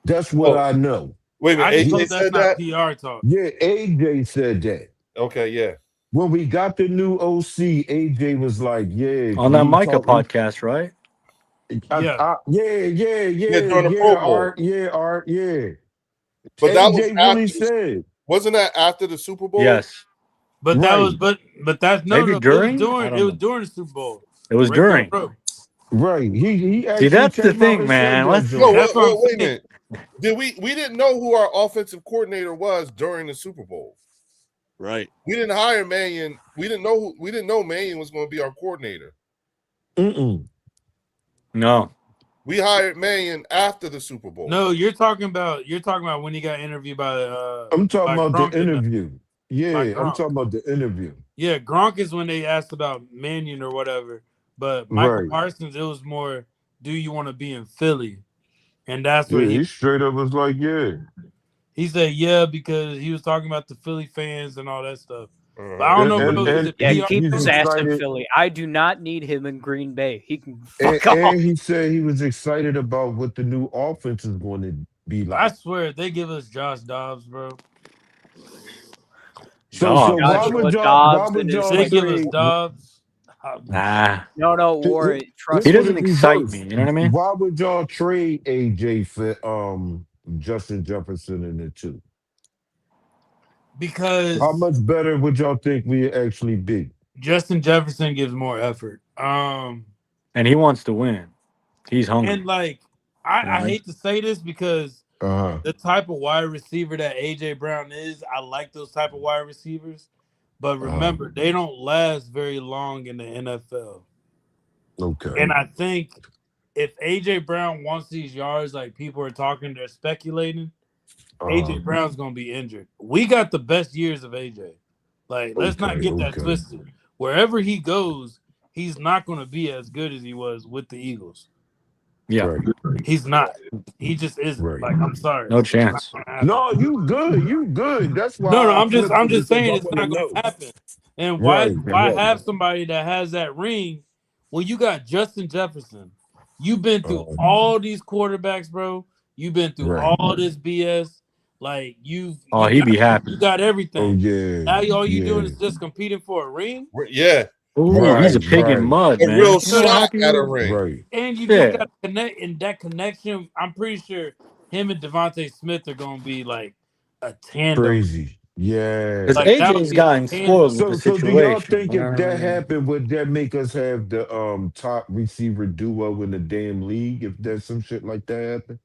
That's what Oh, I know. wait a I minute. just AJ hope that's said not that? PR talk. Yeah, AJ said that. Okay, yeah. When we got the new OC, AJ was like, "Yeah, On that he Micah talking, podcast, right? Yeah. Yeah, during the Pro Bowl. Art, yeah." But that was AJ really after. said, Wasn't that after the Super Bowl? Yes. But that was right, but that's Maybe no. during? I don't It was know. during the Super Bowl. It was Radio during. Row. right. He See, actually that's the came out thing, and man. said that, Let's No, John. That's what I'm wait a saying. minute. We didn't know who our offensive coordinator was during the Super Bowl. Right. We didn't hire Mannion. We didn't know Mannion was going to be our coordinator. Mm-mm. no. We hired Mannion after the Super Bowl. No, you're talking about when he got interviewed by I'm talking by about Gronk the and interview. Yeah, by I'm Gronk. talking about the interview. Yeah, Gronk is when they asked about Mannion or whatever. But Michael Right. Parsons, it was more, do you want to be in Philly? And that's Yeah, where he straight up was like, "Yeah." he said, yeah, because he was talking about the Philly fans and all that stuff. But I don't know, And- bro. and- Is it Yeah, PR? keep he's his ass in excited. Philly. I do not need him in Green Bay. He can And, fuck off. and he said he was excited about what the new offense is going to be I like. swear, if they give us Josh Dobbs, bro. So Dog. why Joshua would y'all Dobbs and If his they give us trade? Dobbs, Nah. No, Warren. Trust He Let's me. put doesn't it excite reverse. me. You know what I mean? Why would y'all trade AJ for Justin Jefferson in the two? because How much better would y'all think we actually be? Justin Jefferson gives more effort. And he wants to win. He's hungry. And like I hate to say this because Uh-huh. the type of wide receiver that AJ Brown is, I like those type of wide receivers. But remember, they don't last very long in the NFL. Okay. And I think if AJ Brown wants these yards, like people are talking, they're speculating, AJ Brown's gonna be injured. We got the best years of AJ. Like, let's not get that twisted. Wherever he goes, he's not gonna be as good as he was with the Eagles. Yeah. Right. He's not. He just isn't. Right. Like, I'm sorry. No chance. No, you good. You good. That's why. No, I I'm just flipped it, saying because it's I not wanna gonna know. happen. And why Right. have somebody that has that ring when you got Justin Jefferson? You've been through all these quarterbacks, bro. You've been through Right. all this BS. Like Oh, he'd be happy. You got everything. Oh yeah. Now all you doing yeah. is just competing for a ring, Yeah. Ooh, Right, he's a pig right. in mud, A man. real You know how shot happy at he a is? ring. Right. and you Yeah. just got to connect. And that connection, I'm pretty sure him and Devontae Smith are gonna be like a tandem. Crazy. Yeah. Because Like, that would AJ's be gotten a tandem. spoiled with So the so do y'all situation. think you know if what I that mean? happened, would that make us have the top receiver duo in the damn league? If there's some shit like that happen?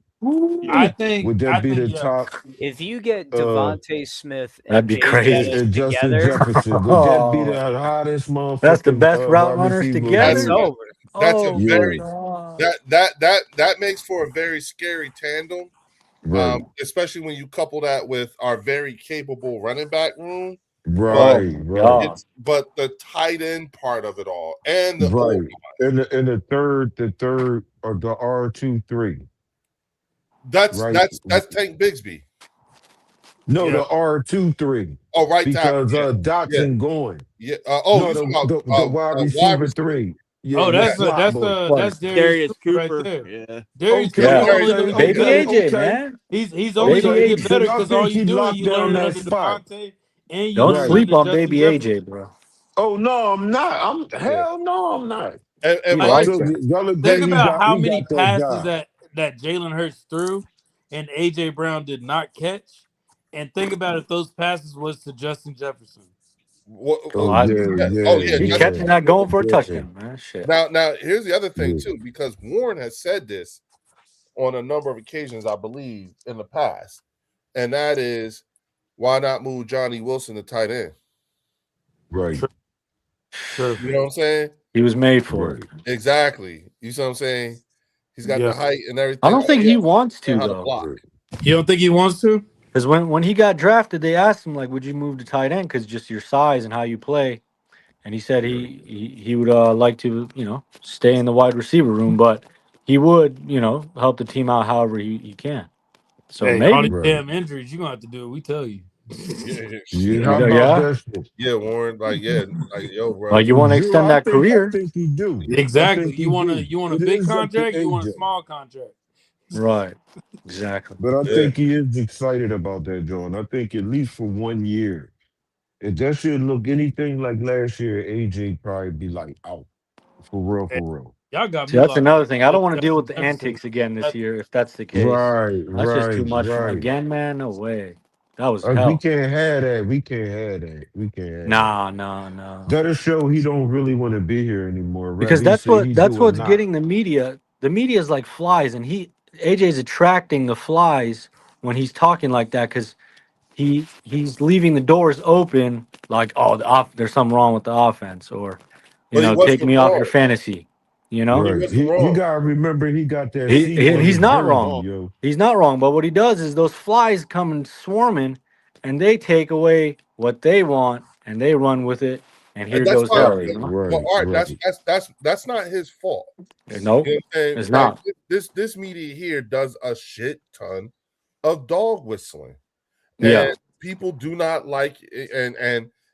I think. Would that be the yes. top If you get uh Devontae Smith and That'd be Jay crazy. Jettis and Justin together, Jefferson? Would that be the hottest motherfucking That's the best route wide runners receiver together? it's league? over. That's Oh, a Yeah. very God. that makes for a very scary tandem. Right. Especially when you couple that with our very capable running back room. Right. Oh, Right. God. But the tight end part of it all and the Right. And the third or the R2-3. that's Right. Tank Bigsby. No, Yeah. the R2-3. Oh, right tackle. Because Yeah. Dotson going. Yeah. No, You the talking about, wide receiver 3. Yeah, Oh, the that's slot boy. Darius Darius Cooper Cooper. right there. Yeah. Darius Okay, Yeah. Cooper only okay, gonna Baby get better. okay, AJ, man. He's only Baby gonna get AJ. better So I because all think you he doing locked you down learning that under spot. Devontae and you Don't Right. learning sleep under on Justin baby Jefferson. AJ, bro. Oh no, I'm not. Hell no, I'm not. And He Mike, likes So that. y'all Think agree about how he many got that passes job. that Jalen Hurts threw and AJ Brown did not catch. And think about if those passes was to Justin Jefferson. Oh I- yeah. He Justin- catching that going for a Yeah. touchdown, man. Shit. Now here's the other thing Yeah. too, because Warren has said this on a number of occasions, I believe, in the past, and that is why not move Johnny Wilson to tight end? Right. True. You know what I'm saying? He was made for Right. it. Exactly. You see what I'm saying? He's got Yeah. the height and everything. I don't think he Yeah. wants to, How to though. block. You don't think he wants to? Because when he got drafted, they asked him, like, would you move to tight end? Because just your size and how you play. And he said he would like to, stay in the wide receiver room. But he would, help the team out however he can. So Hey, all maybe. these damn injuries, you're gonna have to do what we tell you. Yeah, how about that shit? Yeah, Warren. Like, yo, bro. Like you want to Drew, extend that I career. think he do. Exactly. I think he You want do. a It big is up to contract? You want a AJ. small contract? Right. Exactly. But I Yeah. think he is excited about that, John. I think at least for 1 year. If that shit look anything like last year, AJ probably be like out. For real, Hey, for real. y'all got See, me that's locked. another thing. I don't want to deal Justin with the Jefferson. antics again this year if that's the case. Right, That's just too right, much for right. again, man. No way. That was We hell. can't have that. We can't have that. We can't have that. No. That'll show he don't really want to be here anymore. Because Rather he say he that's do or what's not. getting the media. The media is like flies, and AJ's attracting the flies when he's talking like that because he's leaving the doors open. Like, oh, there's something wrong with the offense, or But he take wasn't me off wrong. your fantasy. He Right. wasn't You wrong. gotta remember he got that He, C on he's his not jersey, wrong. yo. He's not wrong. But what he does is those flies come and swarming, and they take away what they want, and they run with it. And here And that's goes why, hell. but Art, that's not his fault. Nope, You know what I'm saying? it's Like, not. this media here does a shit ton of dog whistling, Yeah. and people do not like it,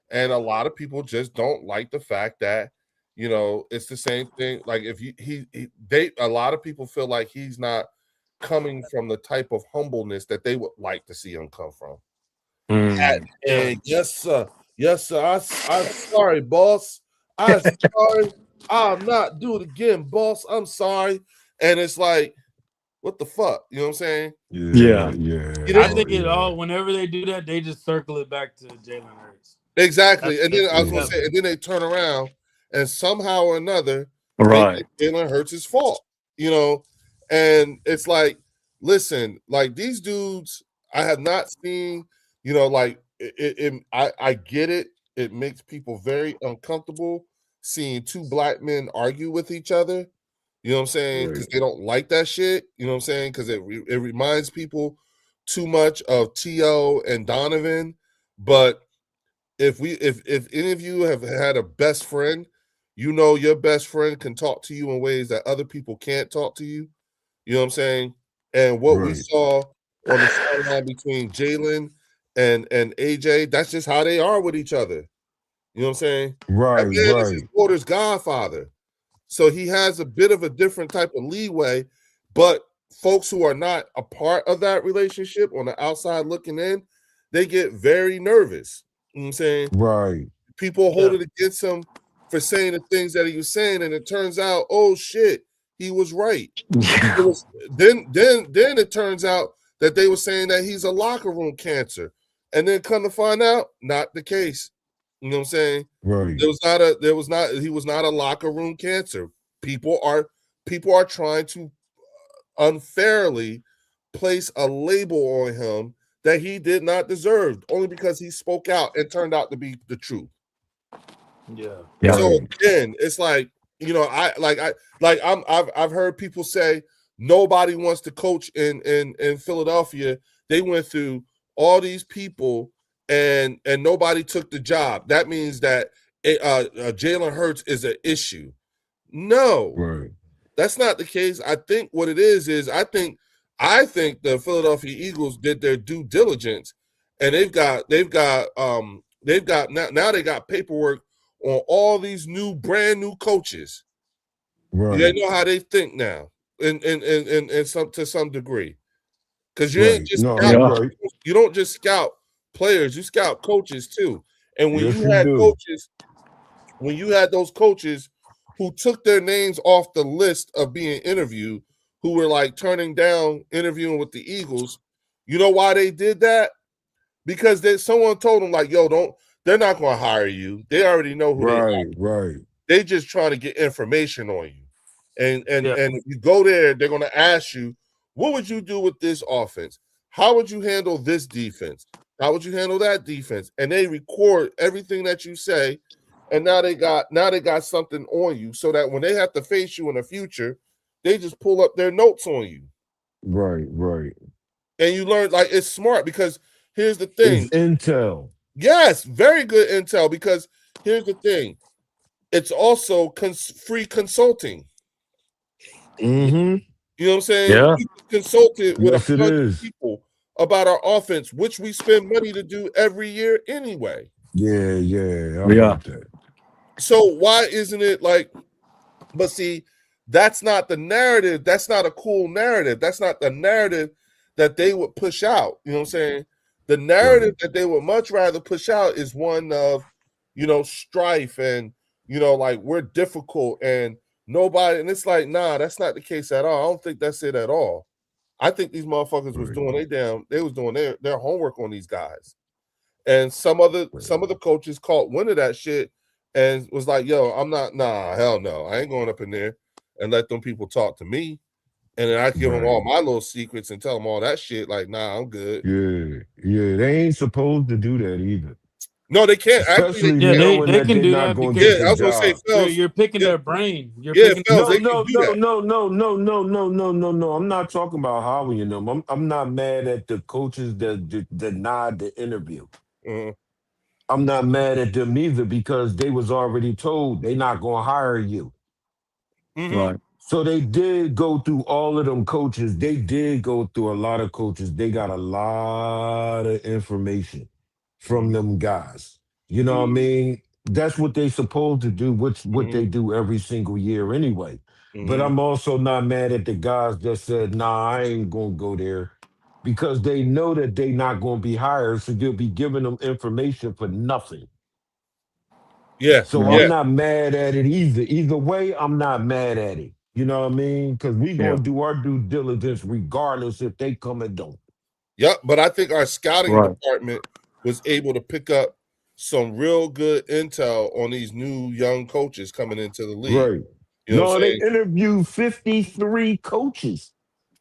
and a lot of people just don't like the fact that it's the same thing. Like if a lot of people feel like he's not coming from the type of humbleness that they would like to see him come from. And yes, sir. I'm sorry, boss. I'm sorry. I'll not do it again, boss. I'm sorry. And it's like, what the fuck? You know what I'm saying? Yeah. I think it all. Whenever they do that, they just circle it back to Jalen Hurts. Exactly. And then I was gonna say, and then they turn around and somehow or another, right, Jalen Hurts' his fault. And it's like, listen, like these dudes, I have not seen. Like I get it. It makes people very uncomfortable seeing two black men argue with each other. You know what I'm saying? Because they don't like that shit. You know what I'm saying? Because it reminds people too much of T.O. and Donovan. But if any of you have had a best friend, your best friend can talk to you in ways that other people can't talk to you. You know what I'm saying? And what we saw on the sideline between Jalen and AJ, that's just how they are with each other. You know what I'm saying? Right, that man is his daughter's godfather. So he has a bit of a different type of leeway, but folks who are not a part of that relationship on the outside looking in, they get very nervous. You know what I'm saying? Right. People hold it against him for saying the things that he was saying, and it turns out, oh shit, he was right. Then it turns out that they were saying that he's a locker room cancer. And then come to find out, not the case. You know what I'm saying? Right. He was not a locker room cancer. People are trying to unfairly place a label on him that he did not deserve only because he spoke out and turned out to be the truth. Yeah. So again, it's like, I've heard people say nobody wants to coach in Philadelphia. They went through all these people and nobody took the job. That means that Jalen Hurts is an issue. No, that's not the case. I think what it is I think the Philadelphia Eagles did their due diligence, and they've got now they got paperwork on all these brand new coaches. Right. They know how they think now, in some degree, because you ain't just you don't just scout players, you scout coaches too. And when you had those coaches who took their names off the list of being interviewed, who were like turning down interviewing with the Eagles, you know why they did that? Because someone told them like, yo, they're not going to hire you. They already know who they are. Right. They just trying to get information on you. And if you go there, they're going to ask you, what would you do with this offense? How would you handle this defense? How would you handle that defense? And they record everything that you say. And now they got something on you so that when they have to face you in the future, they just pull up their notes on you. Right. And you learn, like, it's smart because here's the thing. It's intel. Yes, very good intel, because here's the thing. It's also free consulting. Mm-hmm. You know what I'm saying? Yeah. We consulted with Yes, it 100 is. people about our offense, which we spend money to do every year anyway. Yeah. I Yeah. heard that. So why isn't it like? But see, that's not the narrative. That's not a cool narrative. That's not the narrative that they would push out. You know what I'm saying? The narrative that they would much rather push out is one of, strife and, like we're difficult and nobody. And it's like, nah, that's not the case at all. I don't think that's it at all. I think these motherfuckers was doing they was doing their homework on these guys. And some of the coaches caught wind of that shit and was like, yo, hell no. I ain't going up in there and let them people talk to me. And then I give them all my little secrets and tell them all that shit. Like, nah, I'm good. Yeah. They ain't supposed to do that either. No, they can't. Especially Actually, knowing they that can they're do not that going to because get the I was gonna say, job. Phelps, you're picking their brain. You're yeah, picking Phelps, No. they can do that. No. I'm not talking about Howie and them. I'm not mad at the coaches that denied the interview. Mhm. I'm not mad at them either because they was already told they not gonna hire you. Mhm. Right. So they did go through all of them coaches. They did go through a lot of coaches. They got a lot of information from them guys. You know what I mean? That's what they supposed to do, what they do every single year anyway. But I'm also not mad at the guys that said, nah, I ain't gonna go there because they know that they not gonna be hired, so you'll be giving them information for nothing. Yeah, So yeah, I'm not mad at it either. Either way, I'm not mad at it. You know what I mean? Because we gonna do our due diligence regardless if they come and don't. yep. But I think our scouting Right. department was able to pick up some real good intel on these new young coaches coming into the league. Right. You know what No, I'm they saying? interviewed 53 coaches.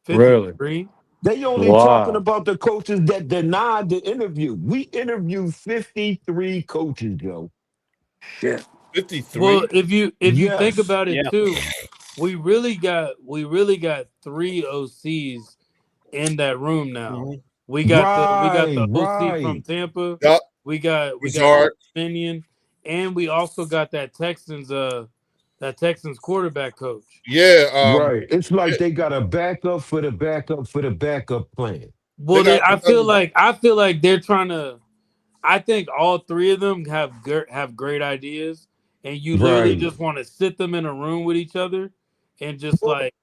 53. They only talking Wow. about the coaches that denied the interview. We interviewed 53 coaches, Joe. Shit. 53. Well, if you think Yes. about it Yeah. too, we really got 3 OCs in that room now. We got the OC from Right. Tampa. Yep. We got Bizarre. Minion, and we also got that Texans quarterback coach. Yeah. Right. It's like they got a backup for the backup for the backup plan. Well, got I feel like they're trying to. I think all 3 of them have great ideas, and you literally Right. just want to sit them in a room with each other, and just like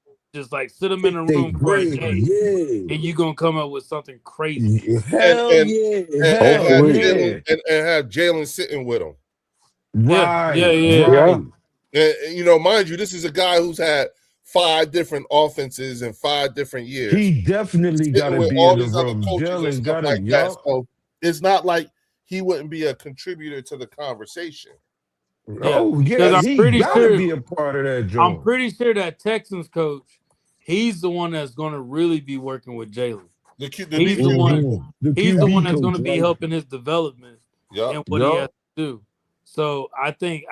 sit them in a They room for a great. day, Yeah. and you're gonna come up with something crazy. Hell and yeah. and Hell have Hopefully. Jalen yeah. and have Jalen sitting with him. Right. Yeah. Right. And mind you, this is a guy who's had 5 different offenses in 5 different years. He definitely got Sitting to with be all in the these other room. coaches and Jalen stuff got like it, that. y'all. So it's not like he wouldn't be a contributor to the conversation. Oh yeah, Because I'm he pretty gotta sure be a part of that I'm joint. pretty sure that Texans coach, he's the one that's gonna really be working with Jalen. The He's the one. The He's the QB one that's going coach, to be right? helping his development and what he has to do. So I think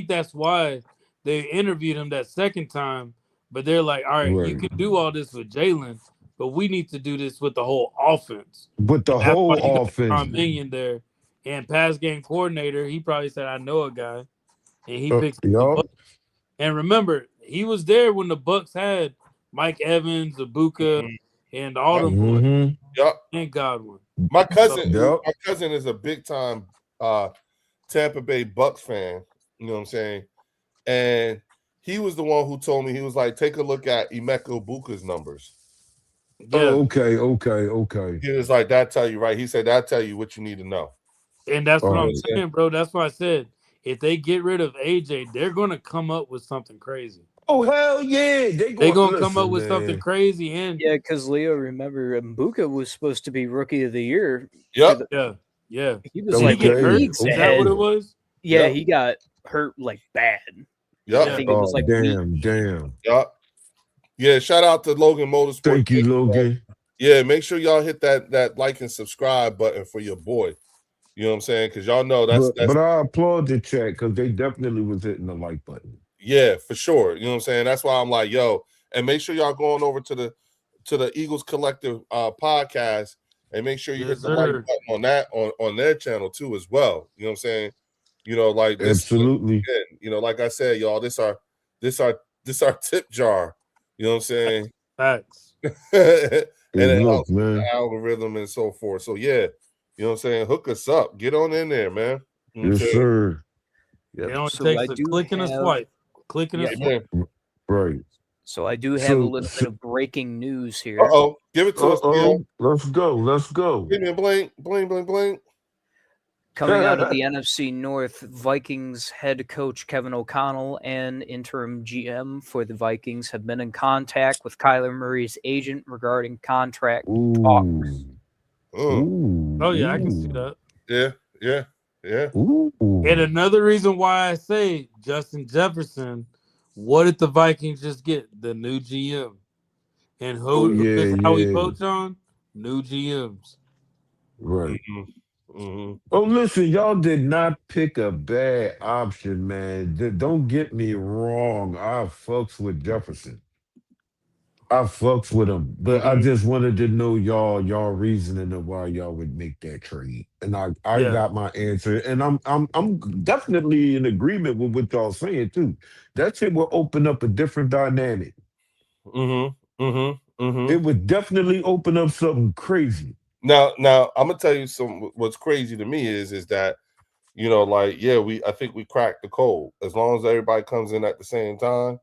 that's why they interviewed him that second time. But they're like, all right, you Right. can do all this with Jalen, but we need to do this with the whole offense. But the And that's why whole you got offense. Ron Minion there and pass game coordinator. He probably said, I know a guy, and he picks up the Yup. Bucs. And remember, he was there when the Bucs had Mike Evans, Ibuka, and all them boys, Mhm. Yep. and Godwin. My cousin, Yep. my cousin is a big time Tampa Bay Bucks fan. You know what I'm saying? And he was the one who told me, he was like, take a look at Emeka Buka's numbers. Yeah. Oh, okay. He was like, that tell you right. He said, that tell you what you need to know. And that's what I'm Right. saying, bro. That's why I said if they get rid of AJ, they're gonna come up with something crazy. Oh hell yeah, They're gonna come up with something crazy. And Yeah, because Leo, remember, Mbuka was supposed to be Rookie of the Year. Yep. yeah. He was Did like he get hurt? leagues Is that ahead. what it was? Yeah, Yep. he got hurt like bad. Yep. I think it was like damn. Yep. Yeah, shout out to Logan Motorsports. Thank you, Logan. Yeah, make sure y'all hit that like and subscribe button for your boy. You know what I'm saying? Because y'all know that's But I applaud the chat because they definitely was hitting the like button. yeah, for sure. You know what I'm saying? That's why I'm like, yo, and make sure y'all going over to the Eagles Collective podcast and make sure you hit the like button on that on their channel too as well. You know what I'm saying? You know, like this. Absolutely. You know, like I said, y'all, this our tip jar You know what I'm saying? Facts. And Hey, it look, helps with man. the algorithm and so forth. So yeah, you know what I'm saying? Hook us up. Get on in there, man. You know what I'm Yes, saying? sir. It only So takes I a do click and a have- swipe. Click and a Amen. swipe. Right. So I do have a So, little bit of breaking news here. Uh-oh. Give it to us, Leo. let's go. Let's go. Give me a bling, bling, bling, bling. Coming out of the NFC North, Vikings head coach Kevin O'Connell and interim GM for the Vikings have been in contact with Kyler Murray's agent regarding contract talks. Mm. Ooh. Oh yeah, I can see Ooh. that. Yeah. Ooh. And another reason why I say Justin Jefferson, what did the Vikings just get? The new GM. And who is how we coach on? New GMs. Right. Mm-hmm. Oh, listen, y'all did not pick a bad option, man. Don't get me wrong. I fucks with Jefferson. I fucks with him, but I Mhm. just wanted to know y'all reasoning of why y'all would make that trade, and I Yeah. got my answer, and I'm definitely in agreement with what y'all saying too. That shit will open up a different dynamic. It would definitely open up something crazy. Now I'm gonna tell you what's crazy to me is that, you know, like, yeah, I think we cracked the code. As long as everybody comes in at the same time,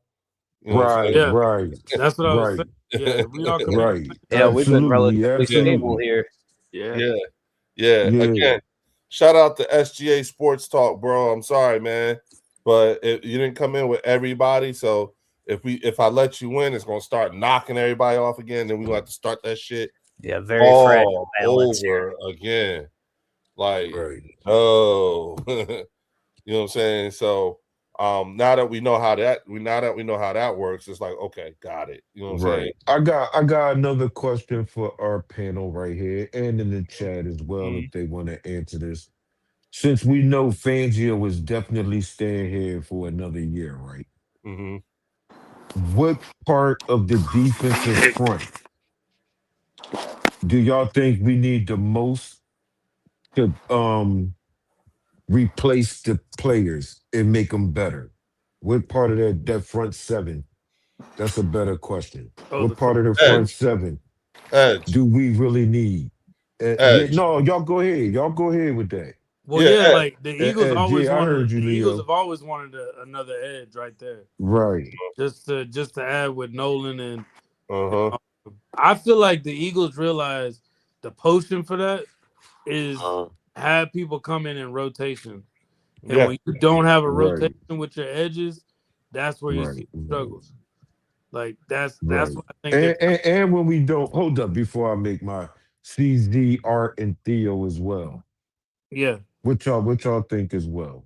you know what I'm Right, saying? Yeah. right, That's what I was right, saying. Yeah, if we all come right. in. Yeah, we've been Absolutely, relatively stable absolutely. here. Yeah. Yeah. Again, shout out to SGA Sports Talk, bro. I'm sorry, man, but you didn't come in with everybody. So if I let you win, it's gonna start knocking everybody off again. Then we gonna have to start that shit Yeah, very all fragile balance here. over again. Like, Right. oh, you know what I'm saying? So now that we know how that works, it's like, okay, got it. You know what I'm saying? Right. I got another question for our panel right here and in the chat as well if they want to answer this. Since we know Fangio was definitely staying here for another year, right? Mm-hmm. What part of the defensive front do y'all think we need the most to replace the players and make them better? What part of that front seven? That's a better question. Oh, What the part of the Edge. front seven Edge. do we really need? Yeah, Edge. no, y'all go ahead. Y'all go ahead with that. Well, Yeah, yeah, Edge. like the Eagles always I wanted. heard you, The Eagles Leo. have always wanted another edge right there, Right. just to add with Nolan and. Uh-huh. I feel like the Eagles realize the potion for that is have people come in rotation, and Yeah. when you don't have a Right. rotation with your edges, that's where you Right. see the struggles. Like that's Right. what I think. And when we don't hold up before I make my CZ, Art, and Theo as well. Yeah. What y'all think as well?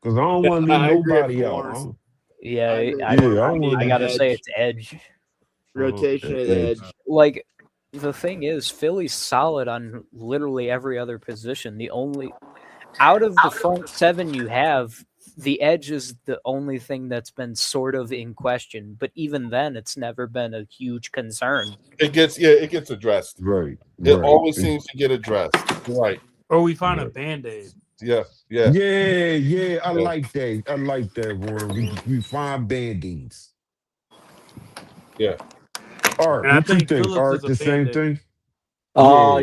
Because I don't want to leave I agree with nobody out. Lawrence. Yeah, I don't need want I gotta edge. say it's edge. Rotation and Edge. edge. Like the thing is, Philly's solid on literally every other position. The only out of the front seven you have, the edge is the only thing that's been sort of in question. But even then, it's never been a huge concern. It gets addressed. Right. It Right. always seems to get addressed. Right. Or we find a Right. band-aid. Yeah. Yeah. I like that. I like that, Warren. We find band-aids. Yeah. Art, And I what you think think? Phillips Art, is a the same band-aid. thing?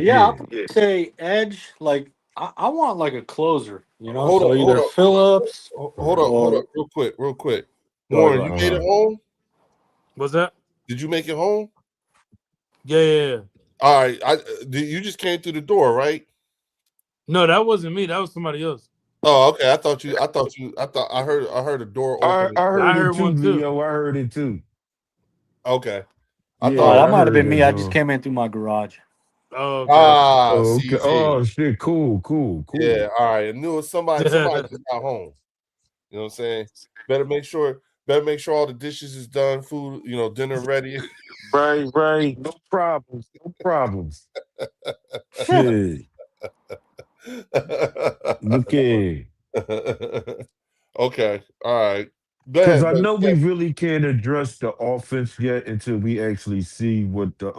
Yeah, I'd say edge. Like I want like a closer, you know. Hold so up, either hold up. Phillips. Hold up, real quick. Go Warren, ahead. you made it home? What's that? Did you make it home? Yeah. All right. You just came through the door, right? No, that wasn't me. That was somebody else. Oh, okay. I heard a door open. I heard I it heard too, one too. Leo. I heard it too. Okay. Yeah, that I might have heard been it, me. I just came in through my garage. Oh, okay. Oh, okay. CZ. Oh, shit. Cool. Yeah, all right. I knew it was somebody just got home. You know what I'm saying? Better make sure all the dishes is done, food, dinner ready. Right. No problems. Shit. Look at. Okay. All right. Go Because ahead. I know we really can't address the offense yet until we actually see what the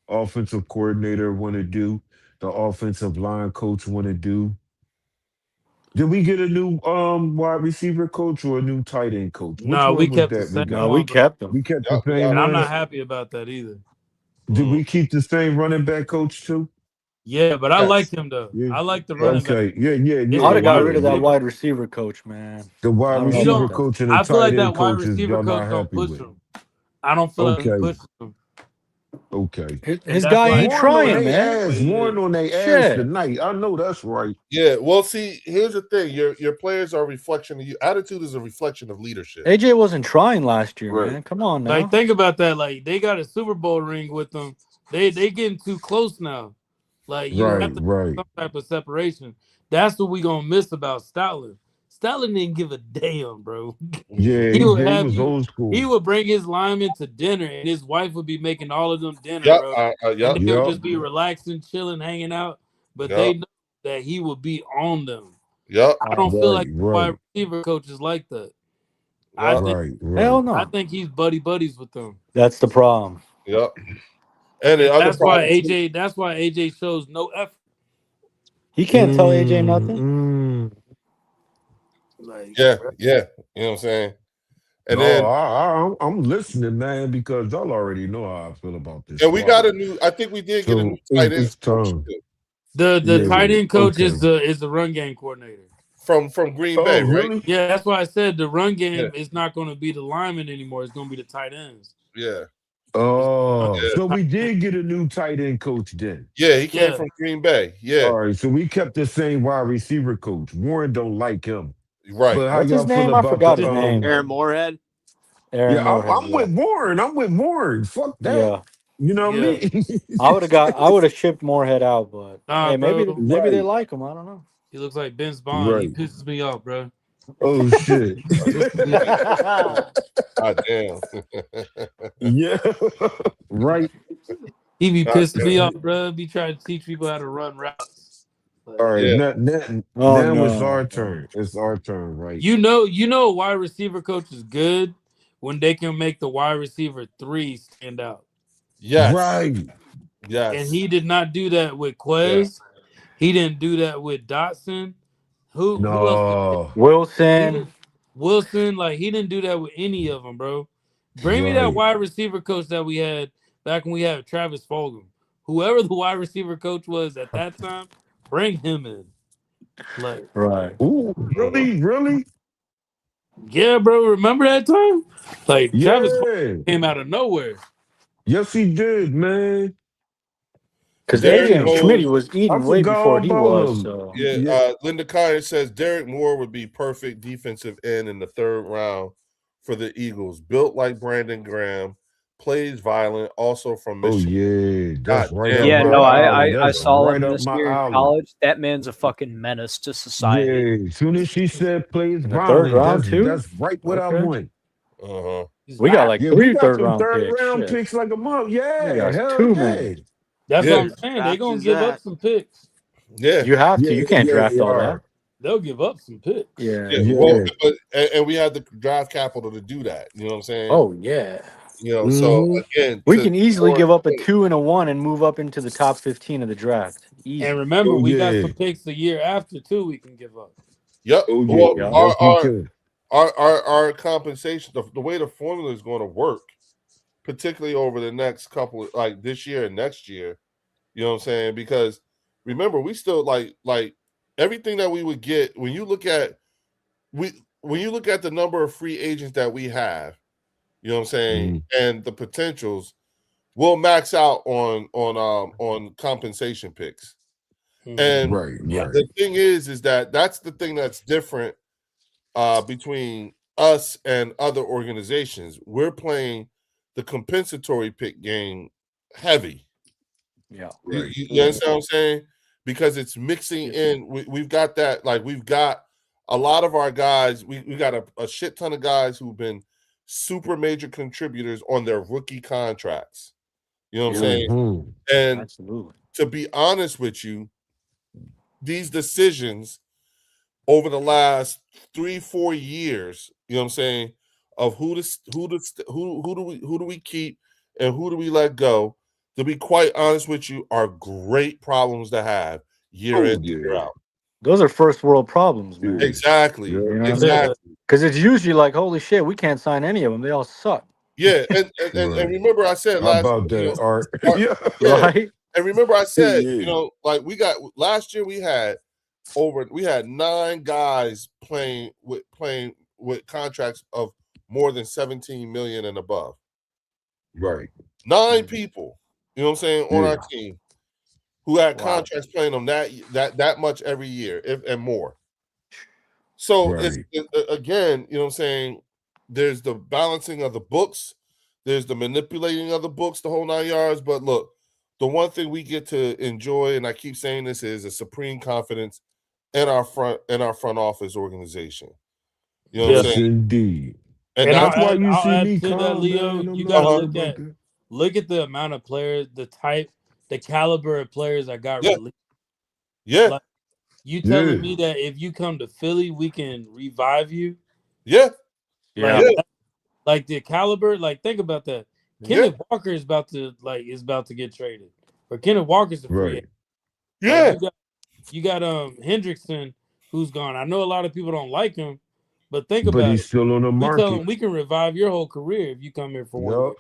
offensive coordinator want to do, the offensive line coach want to do. Did we get a new wide receiver coach or a new tight end coach? Which No, we one was kept the that we same got? No, we one, bro. kept them. We kept Yep, the we same And I'm not one. happy about that either. Did we keep the same running back coach too? Yeah, but I Yes. like him though. Yeah. I like the running back. Okay. Yeah. It's I would the have got wide rid of that receiver. wide receiver coach, man. The I wide don't know He receiver about don't. that. coach and the I feel tight like that end wide coaches, receiver y'all coach not don't happy push with. him. I don't feel like he Okay. pushes him. Okay. His And that's guy why ain't Warren on trying, they man. ass. he Warren is. on they ass Shit. tonight. I know that's right. Yeah. Well, see, here's the thing. Your players are a reflection of you. Attitude is a reflection of leadership. AJ wasn't trying last year, Right. man. Come on now. Like, think about that. Like, they got a Super Bowl ring with them. They getting too close now. Like, you have Right. to Right. have some type of separation. That's what we gonna miss about Stoutland. Stoutland didn't give a damn, bro. Yeah. He would He have was you. old school. He would bring his linemen to dinner, and his wife would be making all of them dinner, Yep. bro. Yep. And they would Yep. just be relaxing, chilling, hanging out. But Yep. they know that he would be on them. Yep. I don't feel like Right. wide receiver coaches like that. I Yep. think Hell I no. think he's buddies with them. That's the problem. Yep. And the other That's why problem, AJ. That's why AJ shows no effort. He can't tell AJ nothing. Like, yeah. You know what I'm saying? And No, then I'm listening, man, because y'all already know how I feel about this. and we squad. got a new. I think we did get a new So tight end it's coach time. too, the Yeah, tight end coach okay. is the run game coordinator. from Green Oh, Bay, right? really? Yeah, that's why I said the run game is not going to be the linemen anymore. It's going to be the tight ends. Yeah. Oh, Yeah. so we did get a new tight end coach then. Yeah, he came Yeah. from Green Bay. Yeah, All right, so we kept the same wide receiver coach. Warren don't like him. right. But how What's his y'all feel name? I about forgot the his name. Aaron Moorhead. Aaron Yeah, Moorhead, I'm with Warren. I'm with Warren. Fuck that. Yeah. You know what I mean? I would have shipped Moorhead out, but Nah, hey, maybe bro. they Right. like him. I don't know. He looks like Vince Vaughn. Right. He pisses me off, bro. Oh shit. God damn. Yeah. Right. He be God pissing damn. me off, bro. Be trying to teach people how to run routes. All right. Yeah. Now Oh, it's no. our turn. It's our turn, right? You know, a wide receiver coach is good when they can make the wide receiver 3 stand out. Yes. Right. Yes. And he did not do that with Quez. He didn't do that with Dotson. Who else? No. Wilson. Wilson, like he didn't do that with any of them, bro. Bring me that Right. wide receiver coach that we had back when we had Travis Fulgham. Whoever the wide receiver coach was at that time, bring him in. Like, Right. Ooh, really? yeah, bro. Remember that time? Like Travis Yeah. Fulgham came out of nowhere. Yes, he did, man. Because Derek AJ and Moore- Schmidt was I eating way forgot before all he about was. him. So Yeah. Linda Kiner says Derek Moore would be perfect defensive end in the 3rd round for the Eagles. Built like Brandon Graham, plays violent, also from Oh Michigan. yeah, that's God right. damn. Up Yeah, my no, alley. I That's saw right him up this my year in alley. college. That man's a fucking menace to society. Yeah, as soon as she said plays the 3rd violent, round too. that's right what I Okay. want. Uh-huh. We got like Yeah, 3 we got third some round 3rd picks. round Shit. picks like a month. Yeah, We got hell 2, yeah. man. That's Yeah. what I'm saying. They're gonna Draft give is up that. some picks. Yeah. You have to. Yeah, You can't yeah, draft they all are. that. They'll give up some picks. Yeah. Yeah. Yeah. Well, and we have the draft capital to do that. You know what I'm saying? Oh yeah. You know, so Mhm. again, We to can easily Warren's give up a point, 2 and a 1 and move up into the top 15 of the draft. Easy. And remember, Oh, we got yeah. some picks the year after too. We can give up. Yep. Oh yeah, Well, Yeah. yes, we could. our compensation, the way the formula is going to work, particularly over the next couple, like this year and next year, you know what I'm saying? Because remember, we still like everything that we would get when you look at the number of free agents that we have, you know what I'm saying, and the potentials, we'll max out on compensation picks. And Right. the thing is that that's the thing that's different between us and other organizations. We're playing the compensatory pick game heavy. Yeah. You understand what I'm saying? Because it's mixing in. We've got that. Like we've got a lot of our guys. We got a shit ton of guys who've been super major contributors on their rookie contracts. You know what I'm saying? Mhm. And Absolutely. to be honest with you, these decisions over the last 3-4 years, you know what I'm saying, of who do we keep and who do we let go, to be quite honest with you, are great problems to have year in, year out. Those are first world problems, man. Exactly. Yeah. You know? Exactly. Because it's usually like, holy shit, we can't sign any of them. They all suck. Yeah, and Right. remember I said How last about you know, that, Art? Art- Yeah. yeah. Right? And remember I said, Yeah. you know, like last year we had 9 guys playing with contracts of more than 17 million and above. Right. 9 people, you know what I'm saying, on Yeah. our team who had Wow. contracts playing them that much every year, if and more. So Right. again, you know what I'm saying, there's the balancing of the books, there's the manipulating of the books, the whole 9 yards. But look, the one thing we get to enjoy, and I keep saying this, is a supreme confidence in our front office organization. You know what I'm Yes, saying? indeed. And That's that's why you I'll see add me to that, calm, Leo. man. I'm You not gotta worried look at the amount of players, the caliber of players I got Yeah. released. yeah, Like, you telling Yeah. me that if you come to Philly, we can revive you? yeah, Yeah. Yeah. Like the caliber, like think about that. Kenneth Walker is about to get traded. Or Kenneth Walker's the free Right. agent. yeah. Like, you got Hendrickson, who's gone. I know a lot of people don't like him, but think But about he's it. still on the We tell market. him we can revive your whole career if you come here for 1 year. Yup.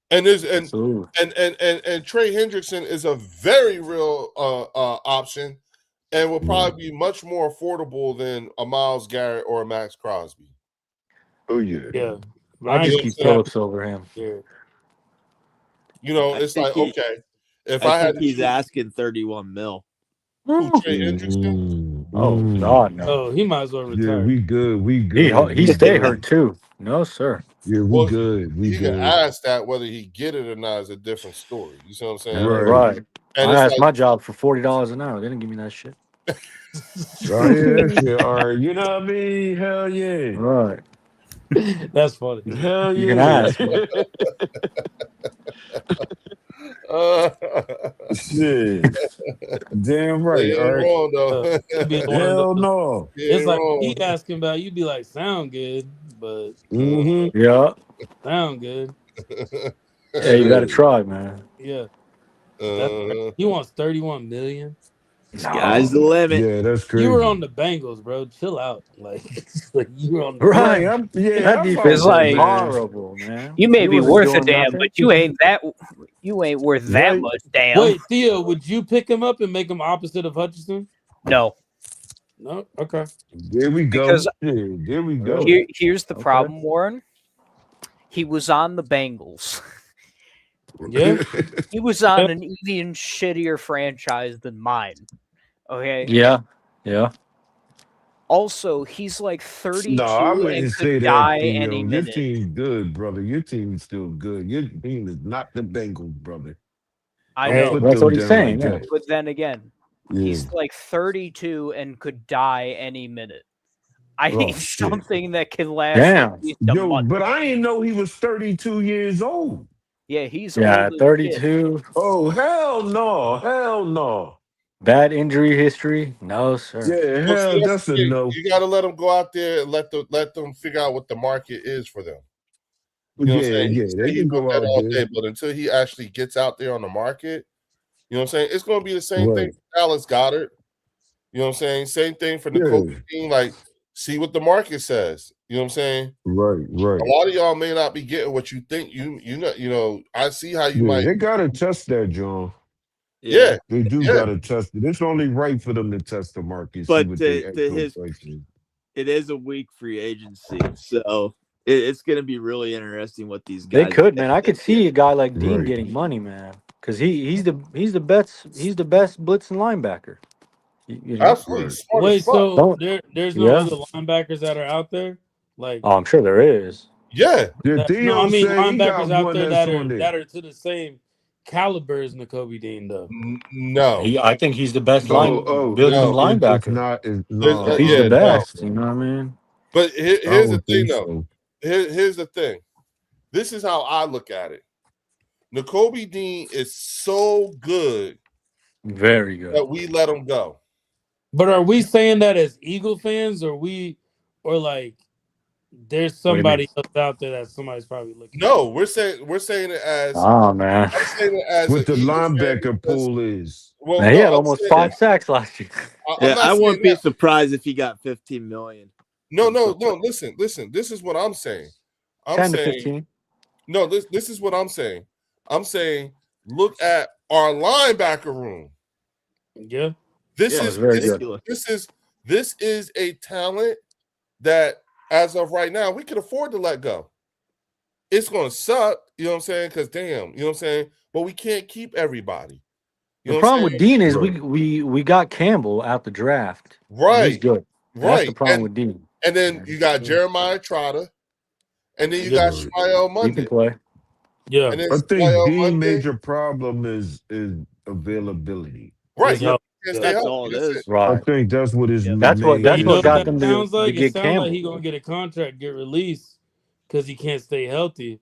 And there's Absolutely. and Trey Hendrickson is a very real option, and will probably be much more affordable than a Myles Garrett or a Max Crosby. Oh yeah. Yeah. I just Yeah. keep Phillips over him. Yeah. You know, I it's think like, okay, if I I had think to he's choose asking 31 mil. who, Trey Hendrickson, Oh God, no. Oh, he might as well Yeah, retire. we good. We He good. he we stay good. hurt too. No, sir. Yeah, we Well, good. We you can good. ask that. Whether he get it or not is a different story. You see what I'm saying? Right. Right. And I it's asked like, my job for $40 an hour. They didn't give me that shit. Oh yeah, that shit. All right. You know what I mean? Hell yeah. Right. That's funny. Hell You can yeah. ask. Shit. Damn right. They All ain't right. wrong though. It'd be one of Hell those- no. They It's ain't like wrong. he asking about, you'd be like, sound good, but Mm-hmm. Yeah. sound good. Hey, you got to try, man. Yeah. He wants 31 million. Sky's the limit. Yeah, that's crazy. You were on the Bengals, bro. Chill out. Like you were on the Right. I'm, That I'm defense is like- is horrible, man. You may He be wasn't worth a doing damn, nothing. but you ain't worth that Right. much damn. Wait, Theo, would you pick him up and make him opposite of Hutchinson? No. No? Okay. There we go. Because- Yeah, there we go. Here's the problem, Warren. He was on the Bengals. Yeah. He was on an even shittier franchise than mine. Okay. Yeah. Yeah. Also, he's like 32 No, I and wouldn't say could that. die Theo. any Your minute. team's good, brother. Your team's still good. Your team is not the Bengals, brother. I Don't know, put That's them what he's down saying, like yeah. that. but then again, Yeah. he's like 32 and could die any minute. I Oh, need shit. something that can last Damn. at least a Yo, month. but I didn't know he was 32 years old. Yeah, he's Yeah, old as 32. Oh, hell no. Hell no. Bad injury history. No, sir. Yeah, Well, hell, see, that's the a thing. no. You got to let them go out there and let them figure out what the market is for them. You know what I'm Yeah, saying? yeah, He say they he can want go that out all there. day, but until he actually gets out there on the market, you know what I'm saying? It's going to be the same thing Right. for Dallas Goddard. You know what I'm saying? Same thing for Nicole Yeah. Dean. Like, see what the market says. You know what I'm saying? Right, right. A lot of y'all may not be getting what you think. You know. I see how you Yeah, might. they gotta test that, John. Yeah, They do Yeah. gotta test it. It's only right for them to test the market, see But what to they his- price is. It is a weak free agency, so it's going to be really interesting what these They guys. could, man. I could see a guy like Dean Right. getting money, man, because he's the best blitzing linebacker. You know? absolutely. Right. Smart Wait, as fuck. so Don't- there's no Yeah. other linebackers that are out there? Like Oh, I'm sure there is. Yeah, Yeah, that, Theo no, I mean said he got linebackers out one there that's that on there. are to the same caliber as N'Kobe Dean though. No. I think he's the best Oh, building no, linebacker. It's not. It's, There's- no, He's yeah, the no. best. You know what I mean? But I here's the don't thing, think though. so. Here's the thing. This is how I look at it. N'Kobe Dean is so good Very good. that we let him go. But are we saying that as Eagle fans, or like There's What do you somebody mean? else out there that somebody's probably looking. No, we're saying it as Oh man, I'm saying it as What an the Eagles fan linebacker because, pool is. well, man, he no, had I'm almost saying 5 sacks last year. I'm Yeah, not I saying wouldn't be that. surprised if he got 15 million. No. Listen. This is what I'm saying. 10 to 15. No. This is what I'm saying. I'm saying look at our linebacker room. Yeah. This Yeah, is it's very this, good. this is a talent that, as of right now, we can afford to let go. It's going to suck, you know what I'm saying? Because damn, you know what I'm saying. But we can't keep everybody. You The know problem what I'm with saying? Dean is Right. we got Campbell at the draft. and he's Right, good. That's the problem with Dean. And then you got Jeremiah Trotter, and then you got Right. Shmael He Monday, can play. Yeah. and then I think Shmael the Monday. major problem is availability. Right, It's you help. can't Yeah. stay That's healthy. all it That's is. it. I Right. think that's what his Yeah. That's what main You know what got that them sounds to like? It get sounds Campbell. like he gonna get a contract, get released because he can't stay healthy.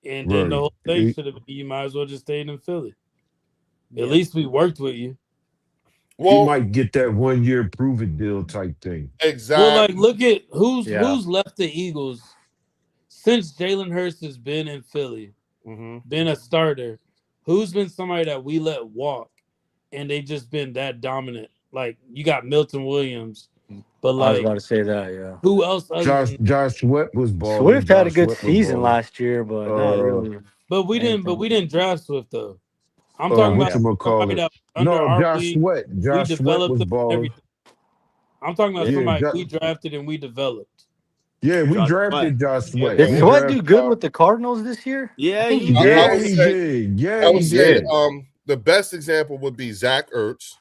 And then the Right. whole thing He- should have been you might as well just stay in Philly. Yeah. At least we worked with you. He Well, might get that 1 year prove it deal type thing. exactly. Well, like look at who's Yeah. left the Eagles since Jalen Hurts has been in Philly, Mhm. been a starter. Who's been somebody that we let walk and they just been that dominant? Like you got Milton Williams, but I was like about to say that, yeah. who else other than Josh Sweat was balling. Swift had a Josh good Sweat was season balling. last year, but not really. but we anything. didn't draft Swift though. I'm talking about somebody that was under No, our Josh league. Sweat. We Josh Sweat developed was them and balling. everything. I'm talking about Yeah, somebody Jo- we drafted and we developed. Yeah, we Josh drafted Sweat. Josh Sweat. Did We Sweat do drafted- good with the Cardinals this year? Yeah, I think he he I did. would he say- did. Yeah, I would he say did. the best example would be Zach Ertz.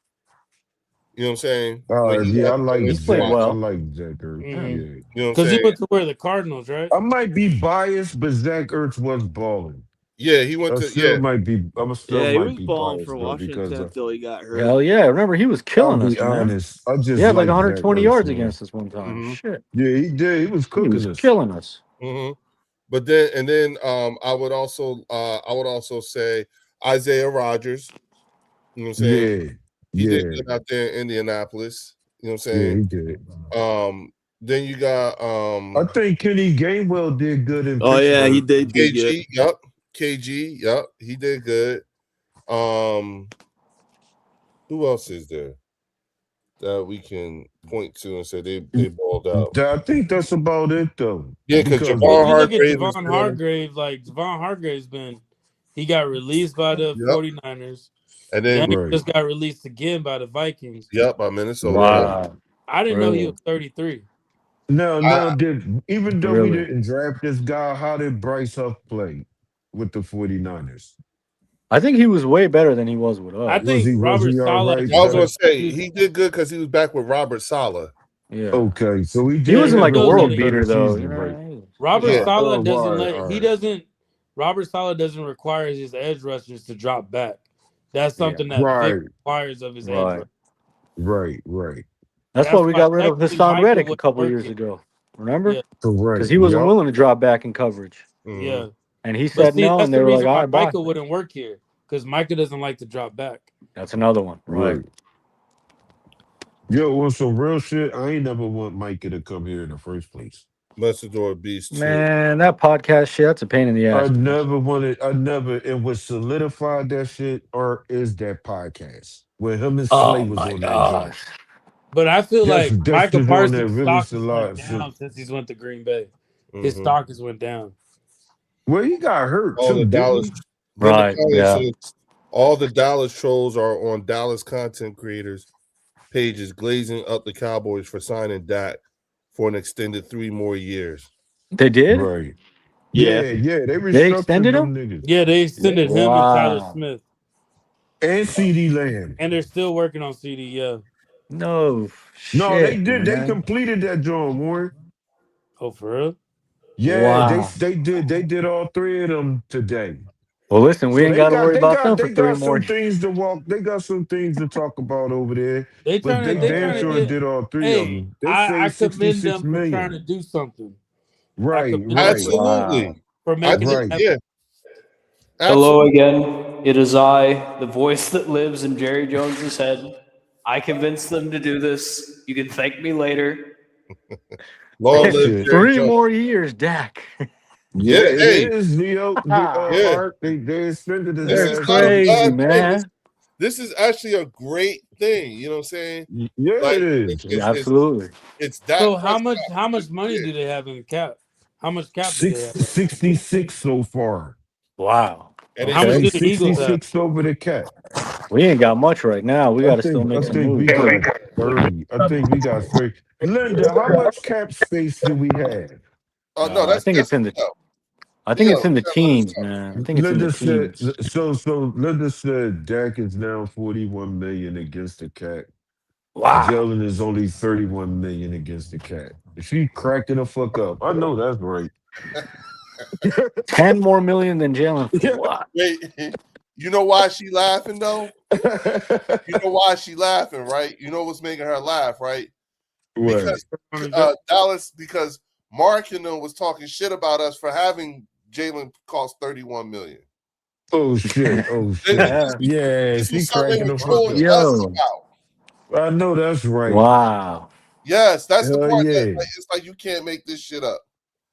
You know what I'm saying? When he Yeah, I left like Philly He's played Zach. to well. I like Zach Ertz. Mhm. Yeah. You know what I'm Because he saying? went to where the Cardinals, right? I might be biased, but Zach Ertz was balling. Yeah, he went I to still might be. I'm still Yeah, he might was be balling biased for though, because Washington until he got hurt. Hell yeah. Remember, he was I'll killing be us, man. honest. I just He had like like 120 Zach Ertz, yards man. against us one time. Mhm. Shit. Yeah, he did. He was He cooking was us. killing us. But then I would also say Isaiah Rodgers. You know what I'm saying? Yeah, He did yeah, good out there in Indianapolis. You know what I'm yeah. saying? He did. Then you got I think Kenny Gainwell did good in Oh yeah, he Pittsburgh. did do good. KG. Yep, KG. Yep, he did good. Who else is there that we can point to and say they balled out? I think that's about it though. Yeah, because Well, Javon if you look at Hargrave is Javon there. Hargrave, like Javon Hargrave's been, he got released by the 49ers. And Then then he just got released again by the Vikings. yep, by Minnesota. Wow. I didn't know he Really? was 33. Now, even though we Really? didn't draft this guy, how did Bryce Huff play with the 49ers? I think he was way better than he was with us. I think was Robert he all Saleh. right? I was gonna say he did good because he was back with Robert Saleh. Yeah. Okay, so he He wasn't have like a a world better beater though. season, You know? right? Robert Yeah. Saleh Oh, doesn't right, he right. doesn't. Robert Saleh doesn't require his edge rushers to drop back. That's something that Right. Vic requires of his edge Right. rushers. Right. That's why we got rid of technically Hassan Michael Reddick a wouldn't couple work years it. ago. Remember? Yeah. Correct. Because he wasn't Yup. willing to drop back in coverage. Yeah. And he But said see, no, that's and they the were like, reason all why right, bye. Michael wouldn't work here because Michael doesn't like to drop back. That's another one. Right. Right. Yo, on some real shit, I ain't never want Micah to come here in the first place. Messidor Beast too. Man, that podcast shit, that's a pain in the ass. And what solidified that shit or is that podcast where him and Oh Slay was my on that joint. gosh. But I feel That's like the Michael one Parsons' that really stock has solidified- went down since he's went to Green Bay. His Mhm. stock has went down. Well, he got hurt All too, the didn't Dallas, he? Right, yeah. all the Dallas trolls are on Dallas content creators pages glazing up the Cowboys for signing Dak for an extended 3 more years. They did? Right. Yeah. Yeah. They They restructured extended them him? niggas. Yeah, they extended him and Tyler Wow. Smith, And CD Lamb. and they're still working on CD. Yeah. No. No, they shit, did. They man. completed that joint, Warren. Oh, for real? Yeah, Wow. they did. They did all 3 of them today. Well, listen, we So ain't they got to worry about them they for 3 got more some things to walk. They got some things to talk about over there. They But trying they to. They damn trying sure to get. did all 3 of Hey, them. They I saved commend them 66 for trying to million. do something. Right, commend right. Absolutely. Wow. For making Right. it happen. Yeah. Hello Absolutely. again. It is I, the voice that lives in Jerry Jones's head. I convinced them to do this. You can thank me later. Long live Shit. Jerry 3 Jones. more years, Dak. Yeah, Yeah, it hey, is, Leo. yeah. Art, they extended his This They're is ass not a out. crazy, bad thing. man. This is actually a great thing. You know what I'm saying? Yeah, Like it is. Absolutely. it's Dak So how Prescott. much money do they have in the cap? How much cap do they have? 66 so far. Wow. And How much Okay. do the Eagles have? 66 over the cap. We ain't got much right now. We got to still make I some think we moves. got 30. I think we got 30. Linda, how much cap space do we have? no, I think it's in the. Leo. I think Leo, it's in the Leo, let us teens, know. man. I think it's in the Linda said teens. so Linda said Dak is now 41 million against the cap. Wow. Jalen is only 31 million against the cap. She cracking the fuck up. I know that's right. 10 more million than Jalen for Yeah. what? Wait, you know why she laughing though? You know why she laughing, right? You know what's making her laugh, right? What? Because Dallas, because Mark and them was talking shit about us for having Jalen cost 31 million. Oh shit! Oh shit! Yeah, This she was something cracking they the were fuck trolling up. us Yo. about. I know that's right. Wow. Yes, that's the Hell part. yeah. That, it's like you can't make this shit up.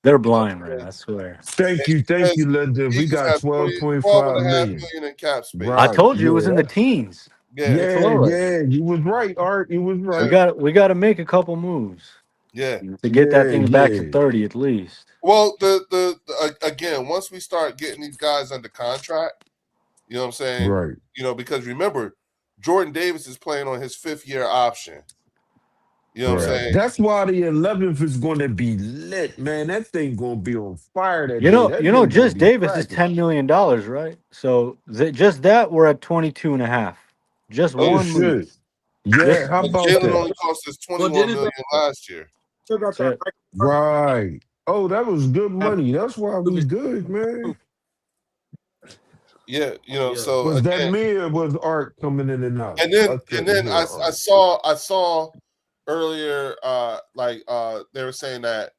They're blind, man. I swear. Thank you, Linda. We Eagles got have 12.5 12.5 million. million in cap space. I Right. told you it was yeah. in the teens. Yeah, Yeah, you was right, Art. You was right. We got to make a couple moves yeah. to get that thing back to yeah. 30 at least. Well, again, once we start getting these guys under contract, you know what I'm saying? Right. You know, because remember, Jordan Davis is playing on his 5th-year option. You know what I'm saying? That's why the 11th is going to be lit, man. That thing going to be on fire that You day. know, That you know, thing gonna just be Davis is cracking. $10 million, right? So just that we're at 22 and a half. Just Oh one move. shit! Yeah, how But about Jalen that? only cost us 21 million last year. Right. Oh, that was good money. That's why we good, man. Yeah, you know, so Was that again, me or was Art coming in and out? and then I couldn't hear I Art. saw earlier they were saying that,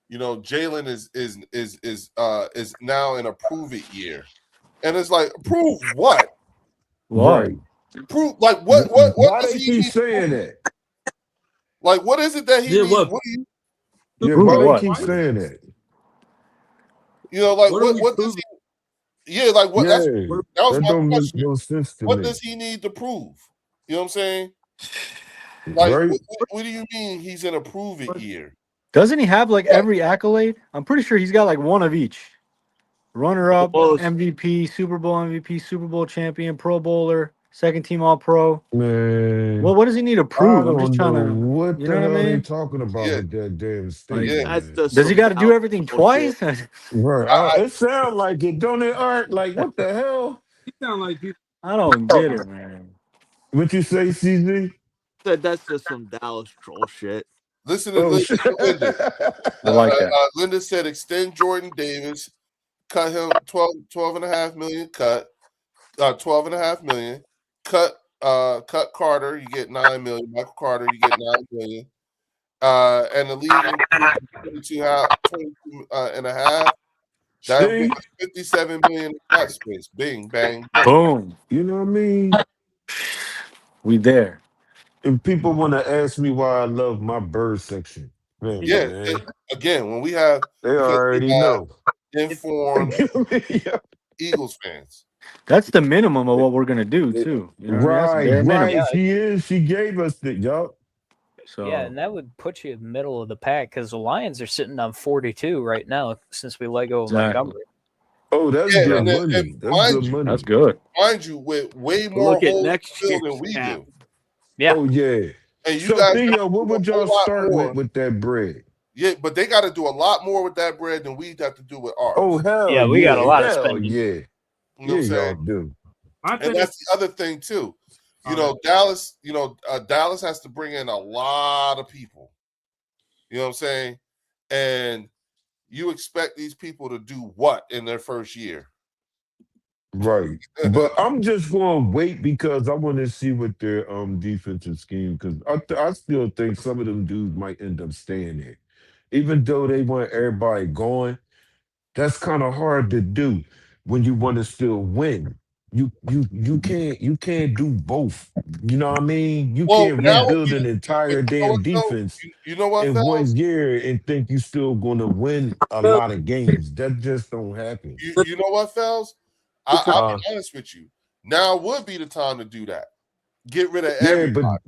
you know, Jalen is now in a prove it year. And it's like, prove what? Right. Prove like what Why does they he keep need to saying prove? that? Like what is it that he Yeah, needs? what? What do you Yeah, Prove why they what? keep saying that? you know, like What are we what does he like what Yeah, that was that my don't make question. no sense to What me. does he need to prove? You know what I'm saying? Like Right? what do you mean he's in a prove it year? Doesn't he have like every accolade? I'm pretty sure he's got like one of each. Runner up, MVP, Super Bowl MVP, Super Bowl champion, Pro Bowler, second team All Pro. Man. Well, what does he need to I prove? I'm just don't trying know to, what you the know what I hell they mean? talking about Yeah. with that damn Like, statement. That's man. just does he some got to do Dallas everything bullshit. twice? Right. It sound like it, don't it, Art? Like, what the hell? You sound like you. I don't get it, man. What you say, CZ? Said that's just some Dallas troll shit. Listen to Oh, Linda. shit. I like that. Linda said extend Jordan Davis, cut him 12 and a half million cut, 12 and a half million. Cut Carter, you get 9 million. Michael Carter, you get 9 million. And the league 22 and a half. That would See? give us 57 million in cap space. Bing, bang, bang. Boom. You know what I mean? We there. And people want to ask me why I love my bird section. Man, Yeah, man. again, when we have They already know. informed Eagles fans. That's the minimum of what we're gonna do too. You know what I mean? That's Right, bare minimum. right. She is. She gave us the yup. So Yeah, and that would put you in the middle of the pack because the Lions are sitting on 42 right now since we let go of Exactly. Montgomery. Oh, that's Yeah, good and money. That's mind good you- money. that's good. Mind you, with way more Look at holes next filled year's than we cap. do. Yeah. Oh yeah. And you So guys Theo, gotta what do would a whole y'all lot start more. with that bread? Yeah, but they got to do a lot more with that bread than we have to do with ours. Oh hell Yeah, we got a lot of hell spending. Yeah. You know what I'm Yeah, saying? y'all do. I And think that's the other thing too. You know, Dallas. You know, Dallas has to bring in a lot of people. You know what I'm saying? And you expect these people to do what in their first year? Right. But I'm just going to wait because I want to see what their defensive scheme, because I still think some of them dudes might end up staying there. Even though they want everybody going, that's kind of hard to do when you want to still win. you can't do both. You know what I mean? You Well, can't now rebuild an but entire you know what damn though? defense You know what, in one Fells? year and think you still gonna win a lot of games. That just don't happen. You know what, Fells? I'll be Uh, honest with you. Now would be the time to do that. Get rid of yeah, everybody. but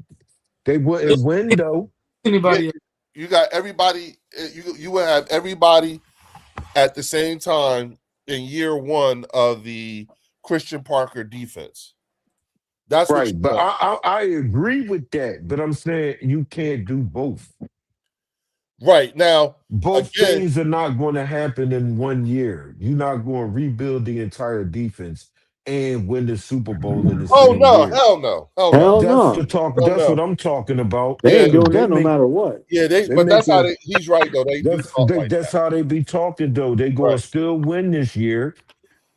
they wouldn't win though. Anybody? You got everybody. You would have everybody at the same time in year one of the Christian Parker defense. That's what you Right, but want. I agree with that. But I'm saying you can't do both. Right now, Both again, things are not going to happen in one year. You're not going to rebuild the entire defense and win the Super Bowl in the oh same no, year. hell no, hell no, Hell That's no. the talk. hell That's no. what I'm talking about. They Yeah, ain't doing They that no make matter what. yeah. they But that's how making he's right though. They do talk like that's that. how they be talking though. They going Right. to still win this year.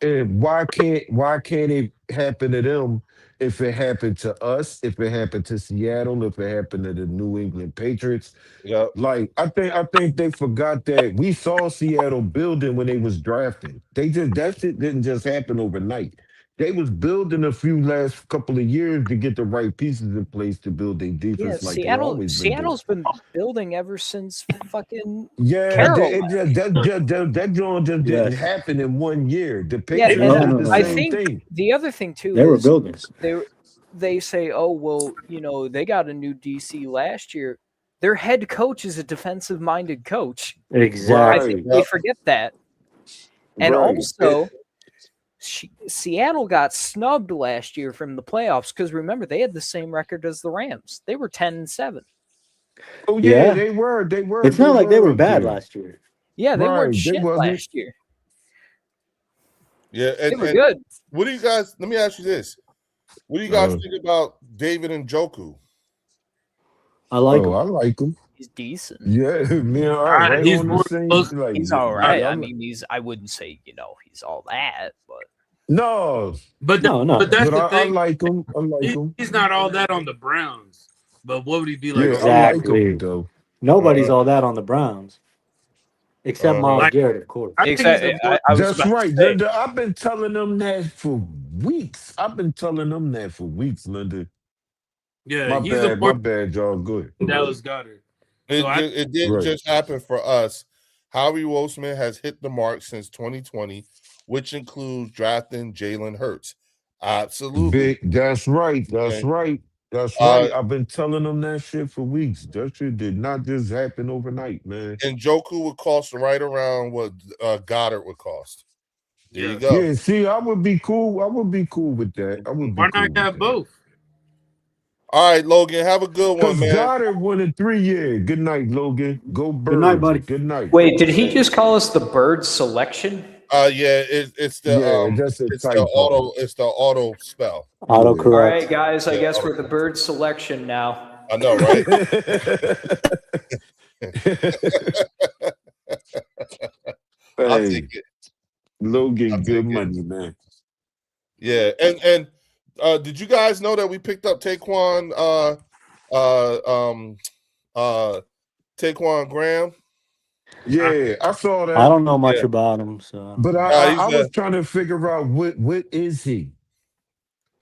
And why can't it happen to them if it happened to us, if it happened to Seattle, if it happened to the New England Patriots? Yep. Like I think they forgot that we saw Seattle building when they was drafting. They just that shit didn't just happen overnight. They was building a few last couple of years to get the right pieces in place to build their Yeah, defense like they always been doing. Seattle's been building ever since fucking Yeah, Carroll. that joint just didn't Yes. happen in one year. The Yeah, Patriots and did the I same think thing. the other thing too They were is building. they say, oh well, you know, they got a new DC last year. Their head coach is a defensive minded coach. I Exactly. think they Yep. forget that. And Right. also, Seattle got snubbed last year from the playoffs because remember they had the same record as the Rams. They were 10-7. Oh yeah, Yeah. they were. It's not like they were up bad there. last year. Yeah, they weren't Right, they shit wasn't. last year. Yeah, They and were good. what do you guys? Let me ask you this: what do you guys Uh, think about David and Njoku? I like Oh, him. I like him. He's decent. Yeah, man, I right He's on the more same. close. Like, He's all right. yeah, I mean, I wouldn't say, you know, he's all that, but no, But No, no. but that's but the I thing. like him. I like him. He's not all that on the Browns. But what would he be like? Yeah, on- I like Exactly. him though. Nobody's all that on the Browns, except Miles Like- Garrett, of course. I think he's exactly. a more- I was That's about to right, say, Linda. I've been telling them that for weeks. Linda. yeah, My he's a bad, more my bad, y'all. Good. Dallas Goddard. It, So I- it didn't Right. just happen for us. Howie Roseman has hit the mark since 2020, which includes drafting Jalen Hurts. Absolutely. Big. That's right. That's Okay. right. That's Uh, right. I've been telling them that shit for weeks. That shit did not just happen overnight, man. And Njoku would cost right around what Goddard would cost. There Yeah. you go. Yeah, see, I would be cool. I would be cool with that. I would be Why cool not with have that. both? All right, Logan, have a good one, Because man. Goddard won in 3 years. Good night, Logan. Go Birds. Good night, buddy. Good night. Wait, did he just call us the bird selection? Yeah, it's the Yeah, that's a it's the typo. auto spell. All Autocorrect. right, guys, I Yeah, guess we're the bird selection now. I know, right? I'll Hey, take it. Logan, I'll good take it. money, man. Yeah, and did you guys know that we picked up Taquan Graham? Yeah, I saw that. I don't know much Yeah. about him, so But he's I a- was trying to figure out what is he?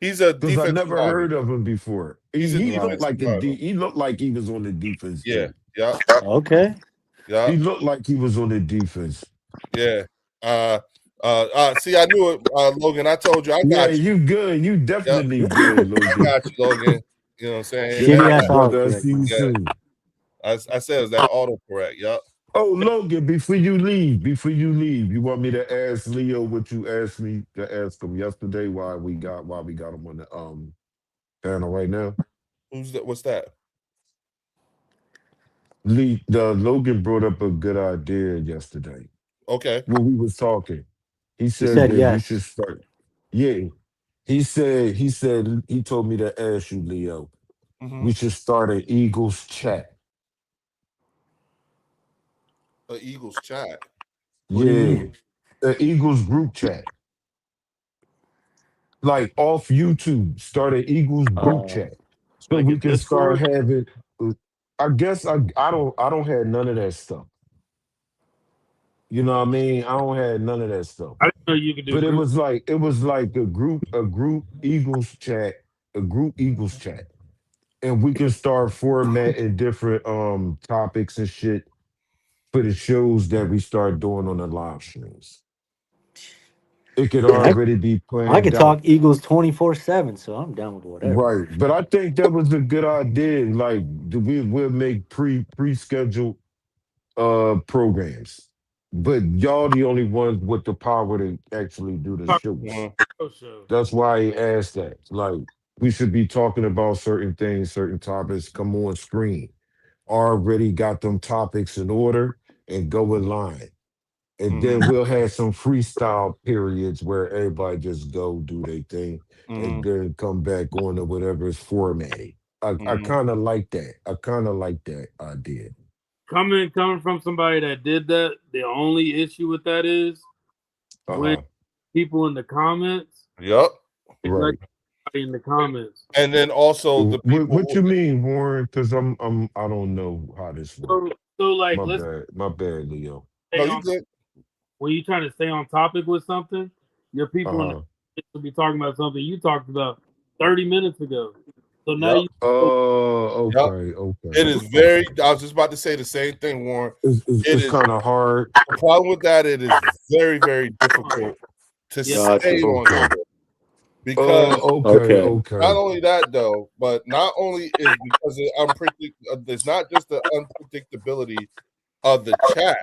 He's a Because I defensive never lineman. heard of him before. He's a He looked defensive like lineman. he looked like he was on the defense. Yeah, team. yeah, okay. yeah, He looked like he was on the defense. yeah. See, I knew it, Logan. I told you, I Yeah, got you. you good. You definitely good, I Logan. got you, Logan. You know what I'm saying? Shitty Good ass night, brother. I autocorrect, see you man. Yeah. soon. I said it was that autocorrect. Yep. Oh, Logan, before you leave, you want me to ask Leo what you asked me to ask him yesterday? Why we got him on the panel right now? Who's that? What's that? Logan brought up a good idea yesterday Okay. when we was talking. He said said that we yes. should start. Yeah, he told me to ask you, Leo. Mhm. We should start an Eagles chat. The Eagles chat. What do you Yeah, mean? the Eagles group chat. Like off YouTube, start an Eagles group chat so like we a can start Discord? having. I guess I don't have none of that stuff. You know what I mean? I don't have none of that stuff. I didn't know you could do But it group. was like a group Eagles chat, and we can start formatting different topics and shit for the shows that we start doing on the live streams. It could Yeah, already be I planned could out. talk Eagles 24/7, so I'm down with whatever. Right, but I think that was a good idea. Like we'll make pre-scheduled programs, but y'all the only ones with the power to actually do the shows. Mhm. That's why I asked that. Like we should be talking about certain things, certain topics. Come on screen. Already got them topics in order and go in line. And then Mhm. we'll have some freestyle periods where everybody just go do their thing and Mhm. then come back on to whatever is formatted. I Mhm. kind of like that. I kind of like that idea. Coming from somebody that did that, the only issue with that is when Uh-huh. people in the comments, Yep. they let Right. everybody in the comments. And then also the people. What you mean, Warren? Because I don't know how this works. So like, My let's bad. My bad, Leo. stay No, you on good. when you're trying to stay on topic with something, your people in the Uh-huh. comments will be talking about something you talked about 30 minutes ago. So now Yep. you Oh, Yep. okay. It is very. I was just about to say the same thing, Warren. It It's is kind of hard. the problem with that. It is very, very difficult to Yeah. stay on Okay. topic because Okay. not only that though, but not only is because of there's not just the unpredictability of the chat,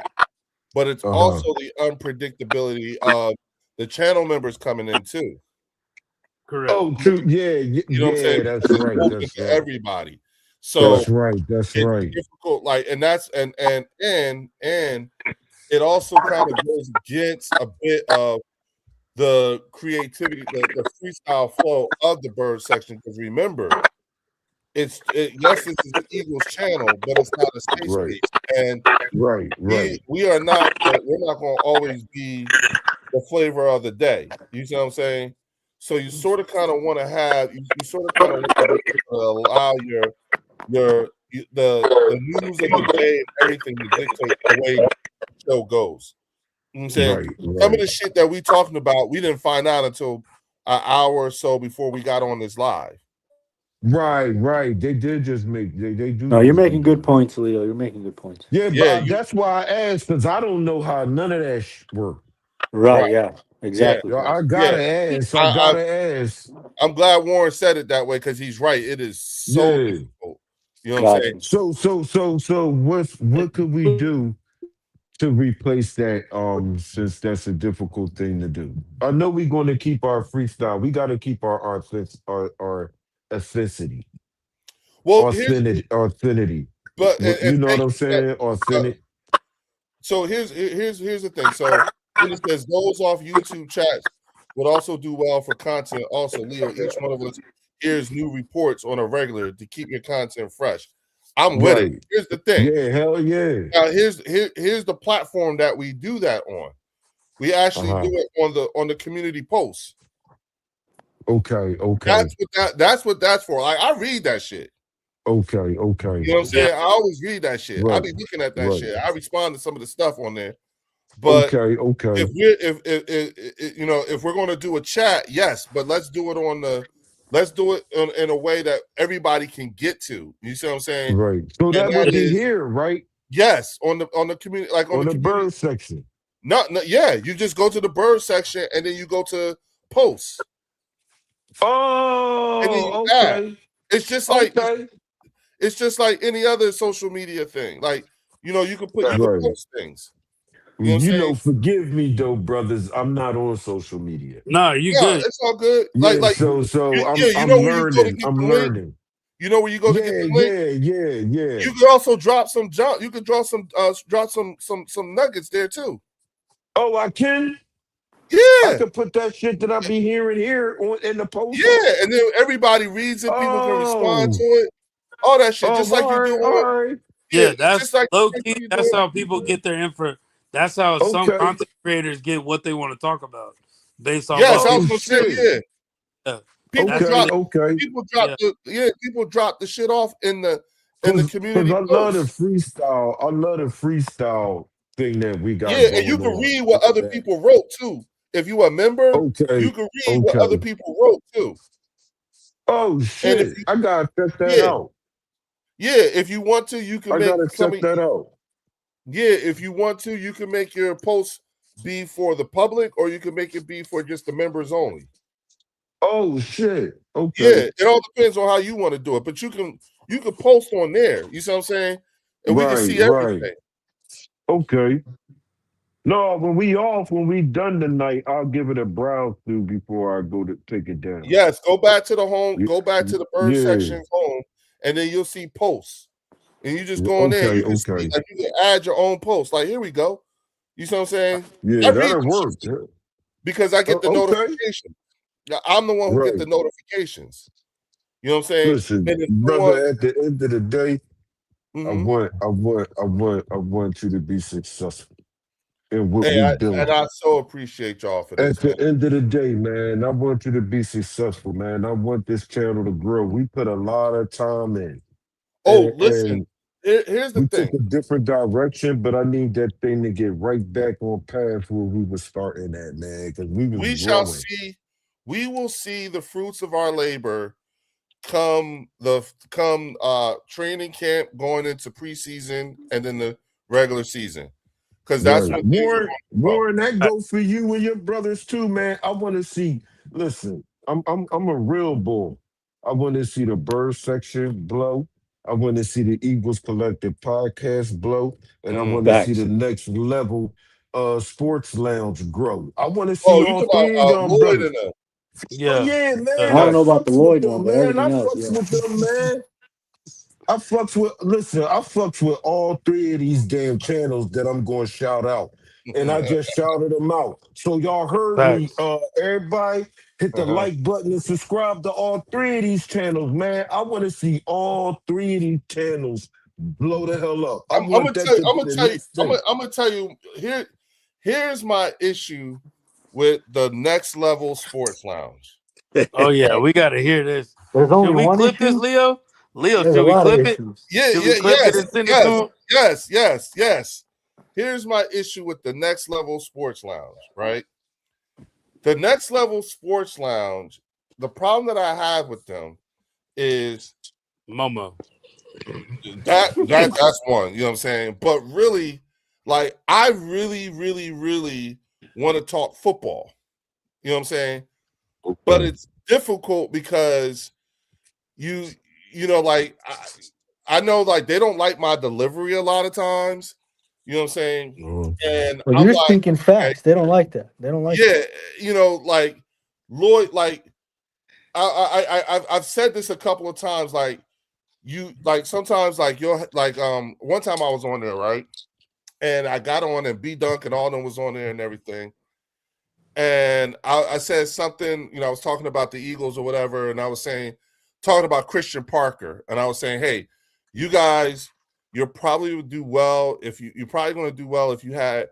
but it's Uh-huh. also the unpredictability of the channel members coming in too. correct. Oh, true. Yeah, You know what I'm saying? that's Because it's right. open That's to right. everybody. So That's right. That's it's right. difficult, like, and that's and it also kind of goes against a bit of the creativity, the freestyle flow of the bird section. Because remember, yes, this is the Eagles channel, but it's not a safe Right. space, and Right. we are not. We're not going to always be the flavor of the day. You see what I'm saying? So you sort of kind of want to have you sort of kind of want to be able to allow the news of the day and everything to dictate the way the show goes. You know what I'm saying? Some of the shit that we talking about, we didn't find out until an hour or so before we got on this live. Right. They did just make they do. No, you're just do making good that. points, Leo. You're making good points. Yeah, Yeah, but that's why I asked because I don't know how none of that work. Right, right. yeah. Yeah. Exactly. Yo, I Yeah. gotta ask. I, ask. I'm glad Warren said it that way because he's right. It is so Yeah. difficult. You know what I'm saying? Gotcha. So what could we do to replace that? Since that's a difficult thing to do. I know we're going to keep our freestyle. We got to keep our authenticity, Well, authenticity. but You and know what thank I'm you for that. saying? Authentic. So here's the thing. So it says those off YouTube chats would also do well for content. Also, Leo, each one of us hears new reports on a regular to keep your content fresh. I'm with it. Right. Here's the thing. Yeah. Hell yeah. Now here's the platform that we do that on. We actually do it on the community posts. Okay. That's what that's for. Like I read that shit. Okay. You know what I'm saying? I always read that shit. I Right. be looking at that Right. shit. I respond to some of the stuff on there. But Okay. if you know if we're going to do a chat, yes, but let's do it in a way that everybody can get to. You see what I'm saying? Right. So And that that would be is here, right? yes on the community, like On the the community. bird section. No, yeah, you just go to the bird section and then you go to posts. And then you add. Okay. It's just like it's just like any other social media thing. Like, you know, you can Right. post things. You know what I'm You saying? know, forgive me though, brothers. I'm not on social media. No, you Yeah, good. it's all good. Yeah, Like so you I'm know where you go to learning. get I'm the link? learning. You know where you go to get the link? Yeah. You could also drop some you could drop some nuggets there too. Oh, I can? I Yeah. could put that shit that I be hearing here in the post. Yeah, and then everybody reads it, people can respond to it. All that shit, just like you do all on right. Yeah, it's that's just like low you key. do That's it. how people get their info. That's how some Okay. content creators get what they want to talk about based off. Yes, I Oh was gonna say, shit. yeah. Yeah. People That's drop Okay. people drop the shit off in the Cause community I love the post. freestyle. I love the freestyle thing that we got Yeah, going and you can on. read what other people wrote too. If you a member, Okay. you can read what other people wrote too. Oh And shit! if you, I gotta check that yeah, out. yeah, if you want to, you can I make gotta some. check that out. Yeah, if you want to, you can make your post be for the public, or you can make it be for just the members only. Oh shit! Yeah, Okay. it all depends on how you want to do it, but you can post on there. You see what I'm saying? And we can see everything. Okay. No, when we done tonight, I'll give it a browse through before I go to take it down. Yes, go back to the home, go back to the bird Yeah. section home, and then you'll see posts. And you just go in there, you can see, like, you can add your own post. Like, here we go. You see what I'm saying? Yeah, that'll work. Because I get the Okay. notification. I'm the one who get the notifications. You know what I'm saying? Listen, And if brother, at the end of the day, Mhm. I want you to be successful in what Hey, we build. and I so appreciate y'all for At this, the man. end of the day, man, I want you to be successful, man. I want this channel to grow. We put a lot of time in. Oh, And- listen, and here's the we thing. took a different direction, but I need that thing to get right back on path where we were starting at, man, because we was growing. We will see the fruits of our labor come training camp, going into preseason, and then the regular season. Because that's Right. what Warren, that go for you and your brothers too, man. I want to see. Listen, I'm a real bull. I want to see the bird section blow. I want to see the Eagles Collective podcast blow, and I want to see the next level sports lounge grow. I want to see you all talking three of about y'all Lloyd brothers. and them. Yeah, man. I don't know about the fucks Lloyd with one, them, but man. I everything else, fucks yeah. with them, man. I fucks with all three of these damn channels that I'm going to shout out. And I just shouted them out. So y'all heard me. Everybody hit the like button and subscribe to all three of these channels, man. I want to see all three of these channels blow the hell up. I'm gonna tell you here's my issue with the Next Level Sports Lounge. Oh yeah, we gotta hear this. There's only Should we one clip issue? this, Leo? Leo, There's should a we lot of clip it? issues. Should we clip it and send it to him? Yes. Here's my issue with the Next Level Sports Lounge, right? The Next Level Sports Lounge, the problem that I have with them is Momo. That's one, you know what I'm saying? But really, like, I really want to talk football. You know what I'm saying? But it's difficult because you know, like, I know, like, they don't like my delivery a lot of times. You know what I'm saying? And Well, I'm you're like, speaking facts. They don't like that. They don't like that. you know, like, Lloyd, like, I've said this a couple of times, like, you, like, sometimes, like, you're like, one time I was on there, right? And I got on, and B Dunk and all them was on there and everything. And I said something, you know, I was talking about the Eagles or whatever, and I was talking about Christian Parker, and I was saying, hey, you guys, you're probably would do well if you're probably going to do well if you had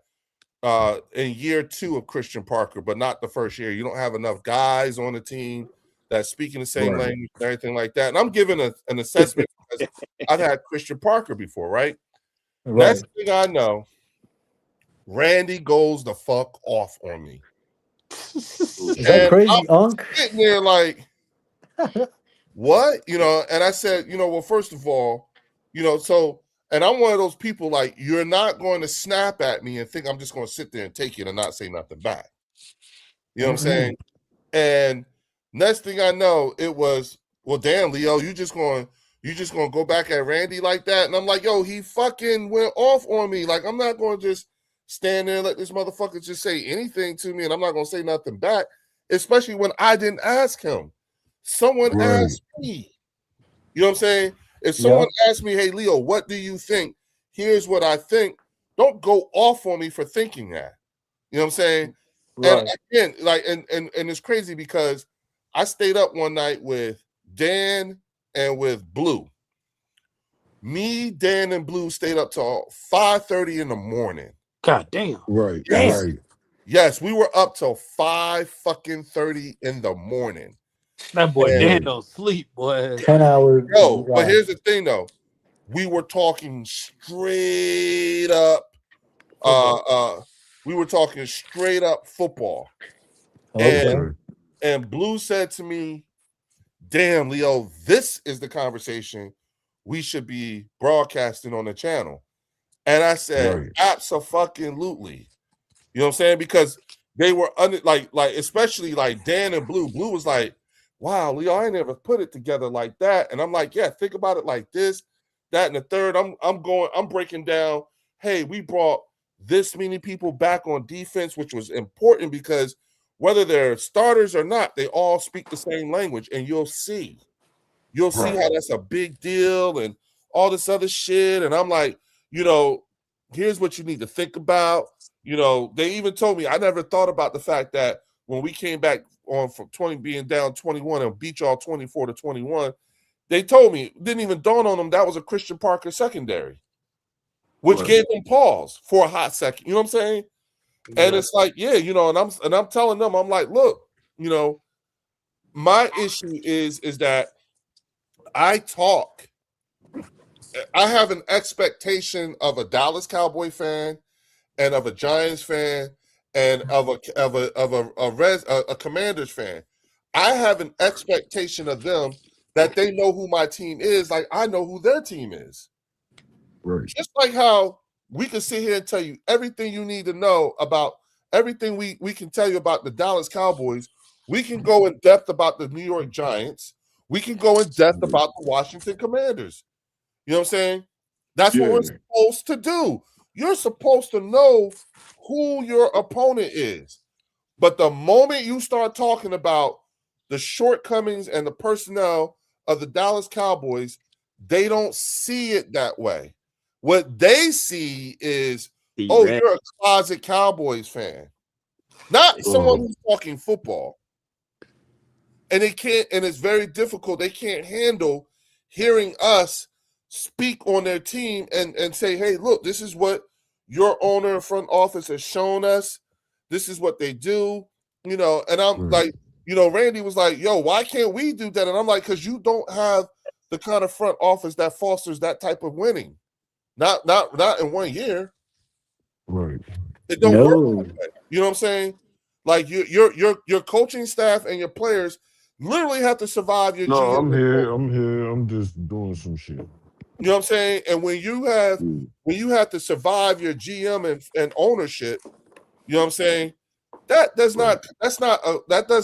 in year 2 of Christian Parker, but not the first year. You don't have enough guys on the team that's speaking the same language and everything like that. And I'm giving an assessment because I've had Christian Parker before, right? Next thing I know, Randy goes the fuck off on me. Is that crazy, Unc? Sitting there like, what? You know, and I said, you know, well, first of all, you know, so, and I'm one of those people, like, you're not going to snap at me and think I'm just going to sit there and take it and not say nothing back. You know what I'm saying? And next thing I know, it was, well, damn, Leo, you just going to go back at Randy like that? And I'm like, yo, he fucking went off on me. Like, I'm not going to just stand there and let this motherfucker just say anything to me, and I'm not going to say nothing back, especially when I didn't ask him. Someone asked me. You know what I'm saying? If someone asked me, hey, Leo, what do you think? Here's what I think. Don't go off on me for thinking that. You know what I'm saying? And again, like, and it's crazy because I stayed up one night with Dan and with Blue. Me, Dan, and Blue stayed up till 5:30 in the morning. God damn. Right. Yes, we were up till 5:30 in the morning. That boy Dan don't sleep, boy. 10 hours. Yo, but here's the thing though. We were talking straight up We were talking straight up football. Okay. And Blue said to me, damn, Leo, this is the conversation we should be broadcasting on the channel. And I said, abso-fucking-lutely. You know what I'm saying? Because they were like especially like Dan and Blue. Blue was like, wow, Leo, I ain't never put it together like that. And I'm like, yeah, think about it like this, that, and the third. I'm breaking down, hey, we brought this many people back on defense, which was important because whether they're starters or not, they all speak the same language, and you'll see how that's a big deal and all this other shit. And I'm like, you know, here's what you need to think about. You know, they even told me, I never thought about the fact that when we came back on from 20 being down 21 and beat y'all 24-21, they told me, it didn't even dawn on them that was a Christian Parker secondary, which gave them pause for a hot second. You know what I'm saying? Yeah. And it's like, yeah, you know, and I'm telling them, I'm like, look, you know, my issue is that I have an expectation of a Dallas Cowboy fan and of a Giants fan and of a Commanders fan. I have an expectation of them that they know who my team is, like I know who their team is. Right. Just like how we can sit here and tell you everything you need to know about everything we can tell you about the Dallas Cowboys. We can go in depth about the New York Giants. We can go in depth about the Washington Commanders. You know what I'm saying? That's what we're supposed to do. You're supposed to know who your opponent is. But the moment you start talking about the shortcomings and the personnel of the Dallas Cowboys, they don't see it that way. What they see is, oh, you're a closet Cowboys fan, not someone who's talking football. And they can't, and it's very difficult. They can't handle hearing us speak on their team and say, hey, look, this is what your owner and front office has shown us. This is what they do, you know. And I'm like, you know, Randy was like, yo, why can't we do that? And I'm like, because you don't have the kind of front office that fosters that type of winning. Not in 1 year. Right. It don't work like that. You know what I'm saying? Like your coaching staff and your players literally have to survive your GM. I'm here. I'm just doing some shit. You know what I'm saying? And when you have to survive your GM and ownership, you know what I'm saying? That does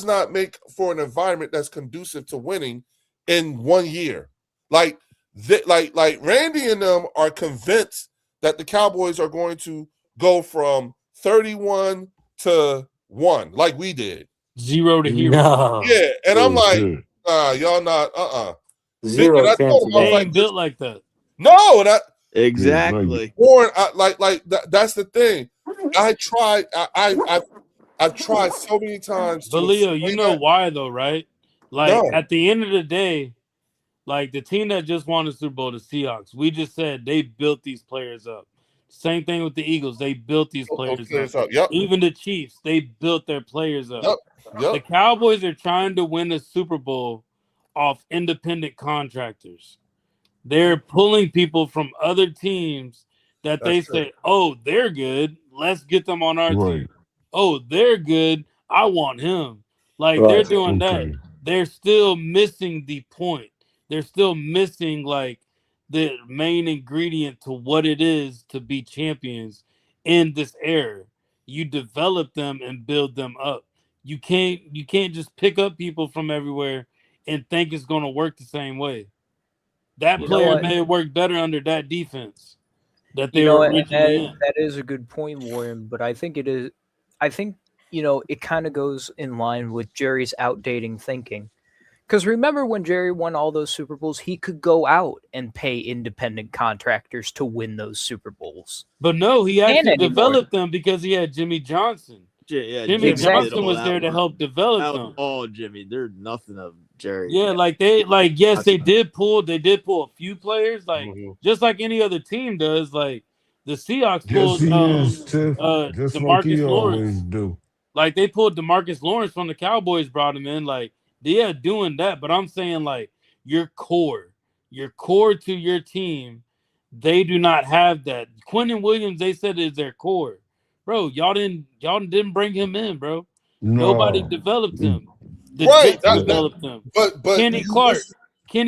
not make for an environment that's conducive to winning in 1 year. Like Randy and them are convinced that the Cowboys are going to go from 31 to 1, like we did. 0 to hero. No. Yeah, and I'm like, y'all not, 0 chance. They ain't built like that. No, that exactly. Warren, that's the thing. I've tried so many times. But Leo, you know why though, right? Like at the end of the day, like the team that just won the Super Bowl, the Seahawks, we just said they built these players up. Same thing with the Eagles. They built these players up. Yep. Even the Chiefs, they built their players up. Yep. The Cowboys are trying to win the Super Bowl off independent contractors. They're pulling people from other teams that they say, oh, they're good. Let's get them on our team. Oh, they're good. I want him. Like they're doing that. They're still missing the point. They're still missing like the main ingredient to what it is to be champions in this era. You develop them and build them up. You can't just pick up people from everywhere and think it's going to work the same way. That player may have worked better under that defense that they were originally in. That is a good point, Warren, but I think it is. I think, you know, it kind of goes in line with Jerry's outdating thinking. Because remember when Jerry won all those Super Bowls, he could go out and pay independent contractors to win those Super Bowls. But no, he actually developed them because he had Jimmy Johnson. Jimmy Johnson was there to help develop them. Oh, Jimmy, there's nothing of Jerry. Yeah, yes, they did pull a few players, like just like any other team does. Like the Seahawks pulled DeMarcus Lawrence. Do. Like they pulled DeMarcus Lawrence from the Cowboys, brought him in. Like doing that, but I'm saying like your core to your team They do not have that. Quentin Williams, they said, is their core. Bro, y'all didn't bring him in, bro. Nobody developed him. The Right, Jets developed him. But Kenny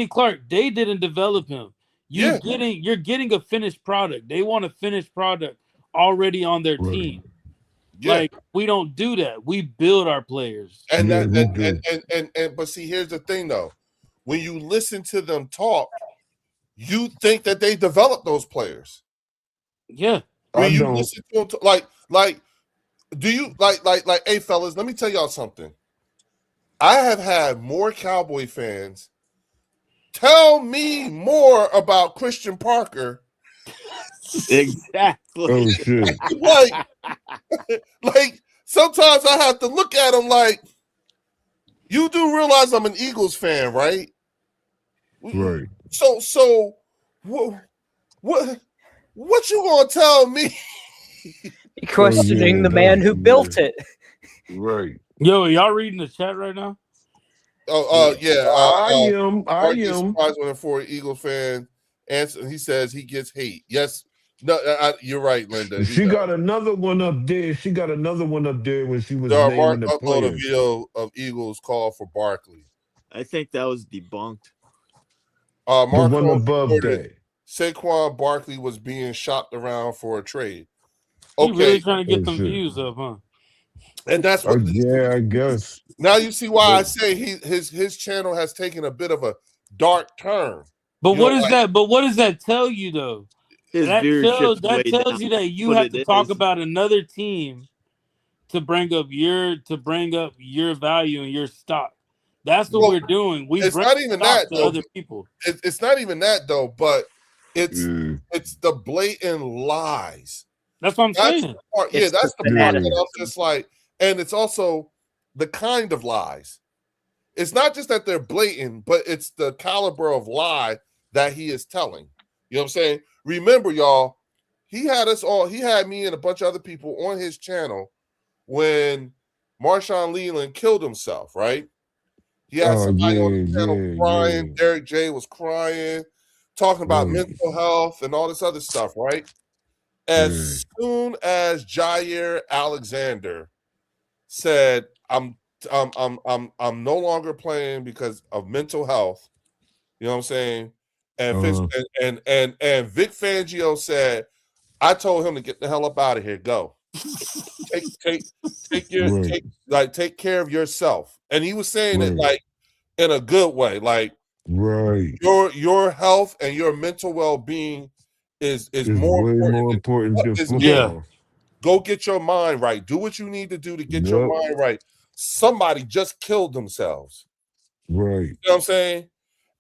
Clark, they didn't develop him. Yeah. You're getting a finished product. They want a finished product already on their team. Yeah. Like, we don't do that. We build our players. And Yeah, that we do. and but see, here's the thing though. When you listen to them talk, you think that they develop those players. Yeah. When I you don't. listen to them like do you like hey fellas, let me tell y'all something. I have had more Cowboy fans tell me more about Christian Parker. Exactly. Oh shit. like sometimes I have to look at them like, you do realize I'm an Eagles fan, right? Right. So what you gonna tell me? Questioning the man who built it. Right. Yo, are y'all reading the chat right now? Yeah. I am. Mark is surprised when a former Eagles fan answer. He says he gets hate. Yes. No, you're right, Linda. She got another one up there. She got another one up there when she was Mark naming the upload a players. video of Eagles call for Barkley. I think that was debunked. The Mark one above that. Saquon Barkley was being shopped around for a trade. He really Okay, trying to get Oh, them shit. views up, huh? and that's what. Yeah, I guess. Now you see why I say his channel has taken a bit of a dark turn. But You what know, is like- that? But what does that tell you though? His That viewership's way tells down. you that you But have it to talk is. about another team to bring up your value and your stock. That's what Well, we're doing. We it's bring not even stock that, to though. other people. It's not even that though, but it's Yeah. it's the blatant lies. That's what I'm That's saying. the part, It's that's the the part fanatic. that I'm just like, and it's also the kind of lies. It's not just that they're blatant, but it's the caliber of lie that he is telling. You know what I'm saying? Remember, y'all, he had me and a bunch of other people on his channel when Marshawn Leland killed himself, right? He had somebody on the channel crying. yeah. Derek J was crying, talking about Right. mental health and all this other stuff, right? As soon as Jair Alexander said, I'm no longer playing because of mental health. You know what I'm saying? And and Vic Fangio said, I told him to get the hell up out of here. Go. take care of yourself. And he was saying it like in a good way, like your health and your mental well-being is more important than football. Yeah. Go get your mind right. Do what you need to do to get your mind right. Somebody just killed themselves. Right. You know what I'm saying?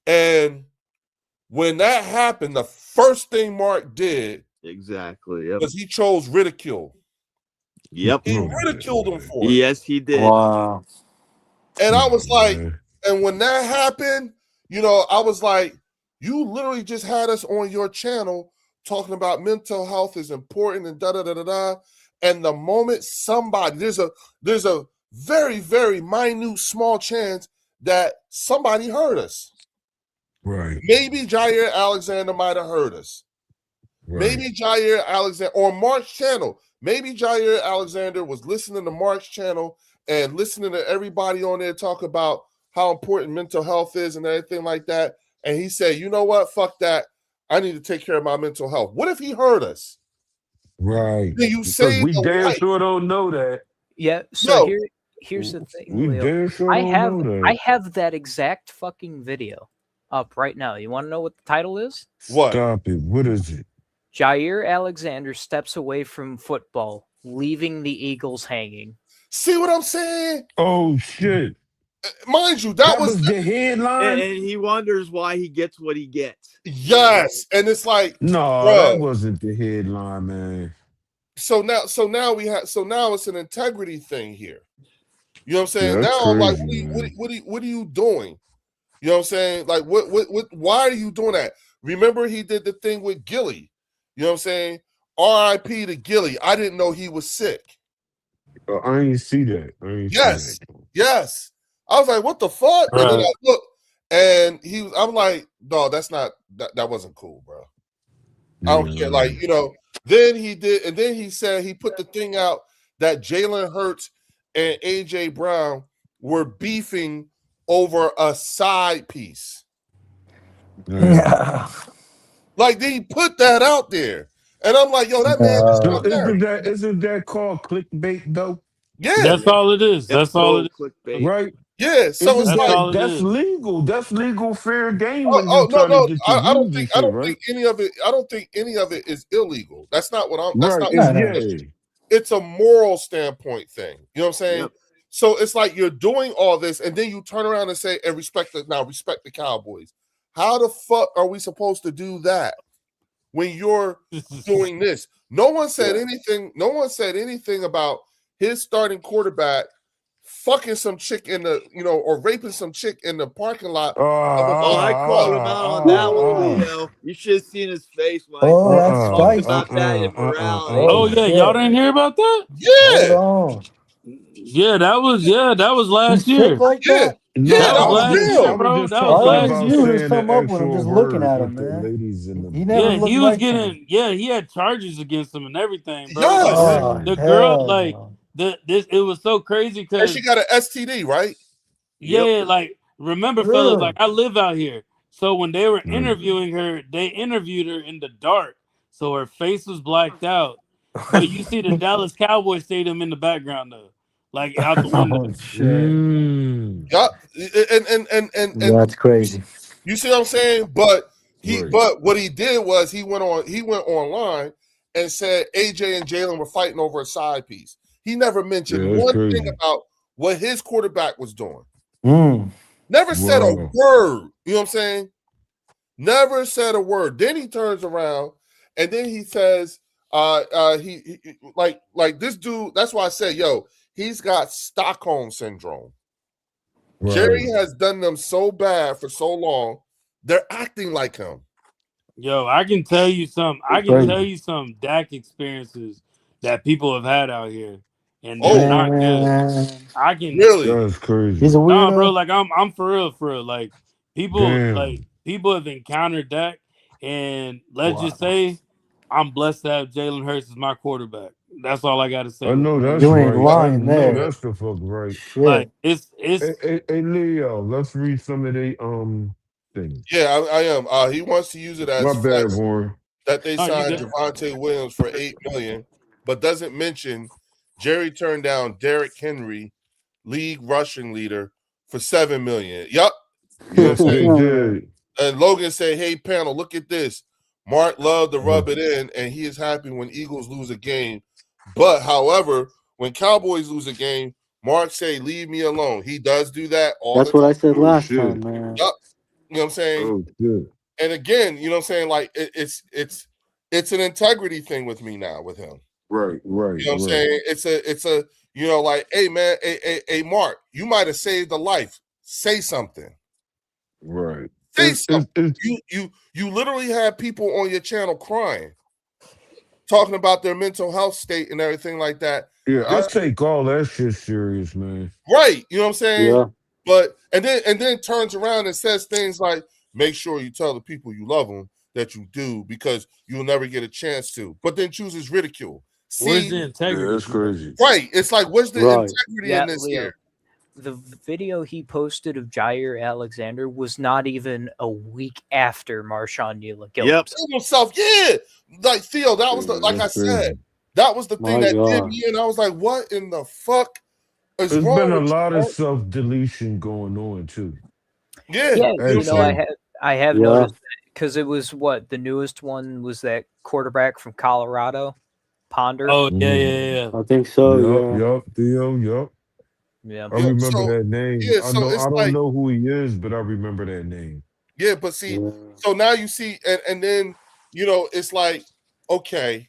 And when that happened, the first thing Mark did Exactly. was he chose ridicule. Yep. He ridiculed him for it. Yes, he did. Wow. And I was like, and when that happened, you know, I was like, you literally just had us on your channel talking about mental health is important and da-da-da-da-da. And the moment somebody, there's a very, very minute, small chance that somebody heard us. Right. Maybe Jair Alexander might have heard us. Right. Maybe Jair Alexander or Mark's channel. Maybe Jair Alexander was listening to Mark's channel and listening to everybody on there talk about how important mental health is and everything like that. And he said, you know what? Fuck that. I need to take care of my mental health. What if he heard us? Right. Then you Because say we damn sure don't know that. Yeah. So No. here's the thing, We Leo. damn sure I don't know that. have that exact fucking video up right now. You want to know what the title is? What? Stop it. What is it? Jair Alexander steps away from football, leaving the Eagles hanging. See what I'm saying? Oh shit. Mind you, that was the headline. And he wonders why he gets what he gets. yes. And it's like, No, bruh. that wasn't the headline, man. So now it's an integrity thing here. You know what I'm saying? Yeah, that's now I'm like, crazy, what are you doing? You know what I'm saying? Like, what why are you doing that? Remember, he did the thing with Gilly. You know what I'm saying? R.I.P. to Gilly. I didn't know he was sick. I ain't see that. Yes. Yes. I was like, what the fuck? And then I look, and I'm like, no, that's not that wasn't cool, bro. I don't care. Like, you know, then he did, and then he said he put the thing out that Jalen Hurts and AJ Brown were beefing over a side piece. Yeah. Like, they put that out there. And I'm like, yo, that man just So got married. isn't that called clickbait though? Yeah. That's all it is. That's all it is. Clickbait. Right? Yeah. So it's Isn't like, all it that's is. legal. That's legal fair game when oh you no, try no, to get I don't the views think and shit, right? I don't think any of it is illegal. That's not what I'm that's Right. not No, what no. Yeah. it's a moral standpoint thing. You know what I'm saying? Yep. So it's like you're doing all this, and then you turn around and say, and respect the Cowboys. How the fuck are we supposed to do that when you're doing this? No one said anything. No one said anything about his starting quarterback fucking some chick in the, you know, or raping some chick in the parking lot. Oh, I called him out on that one, Leo. You should have seen his face when Oh, I that's talked spicy. about that immorality. Oh yeah, y'all shit. didn't hear about that? Hold Yeah, on. Yeah, that was He last sick year. like yeah, that? yeah. That That was was last real. year, bro. That I was always last knew year. there was something up with him just looking at him, with the man. ladies in the He never Yeah, looked he was like getting. him. Yeah, he had charges against him and everything, bro. Yes. Like Oh, the girl, hell like no. it was so crazy And because she got an STD, right? yeah, like remember, fellas, like Yeah. I live out here, so when they were Mm. interviewing her, they interviewed her in the dark, so her face was blacked out, but you see the Dallas Cowboys stadium in the background though, like out the window. Oh shit. Mm. Yup. And That's crazy. you see what I'm saying? But Right. but what he did was he went online and said AJ and Jalen were fighting over a side piece. He never mentioned Yeah, that's one crazy. thing about what his quarterback was doing. Mm. Never said a Wow. word. You know what I'm saying? Never said a word. Then he turns around and then he says, he like this dude. That's why I said, yo, he's got Stockholm syndrome. Right. Jerry has done them so bad for so long, they're acting like him. Yo, I can tell you some. I can Crazy. tell you some DAC experiences that people have had out here, and Oh, they're not good. Man. I can Really? That's crazy. He's a Nah, bro. weirdo. Like I'm for real. Like people, Damn. people have encountered that, and let's Wow. just say, I'm blessed to have Jalen Hurts as my quarterback. That's all I got to say. I know that's You ain't right. lying I know there. that's the fuck right. Shit. Like it's Hey, Leo, let's read some of the things. Yeah, I am. He wants to use it as My bad, flex Warren. that they No, you signed good. Javonte Williams for $8 million, but doesn't mention Jerry turned down Derrick Henry, league rushing leader, for $7 million. Yup. You know what I'm Yes, they saying? did. And Logan said, hey, panel, look at this. Mark loved to rub it in, and he is happy when Eagles lose a game. But, however, when Cowboys lose a game, Mark say, leave me alone. He does do that all That's the what time. I said Oh, last shit. time, man. Yup. You know what I'm saying? Oh shit. And again, you know what I'm saying? Like it's an integrity thing with me now with him. Right. You know what I'm Right. saying? It's a you know, like, hey man, hey Mark, you might have saved a life. Say something. Right. Say It's- something. it's- You literally have people on your channel crying, talking about their mental health state and everything like that. Yeah, I Just- take all that shit serious, man. Right. You know what I'm saying? Yeah. But and then turns around and says things like, make sure you tell the people you love them that you do, because you'll never get a chance to. But then chooses ridicule. Where's See, the integrity? Yeah, that's crazy. right. It's like, where's the Right. integrity Yeah, in this Leo. here? The video he posted of Jair Alexander was not even a week after Marshawn Yula killed Yep. himself. Himself, yeah. Like Theo, that was the, Yeah, like I that's said, crazy. that was the thing My that did God. me, and I was like, what in the fuck is There's wrong been a with you, lot of bro? self-deletion going on too. Yeah. Yeah, You know what I'm you know, saying? I have Yeah. noticed because it was what the newest one was, that quarterback from Colorado, Ponder. Oh yeah. I think so, Yup, Theo, yup. Yeah. I Yeah, remember so that name. yeah, I so know it's I don't like, know who he is, but I remember that name. yeah, but see, yeah. so now you see, and then you know, it's like, okay,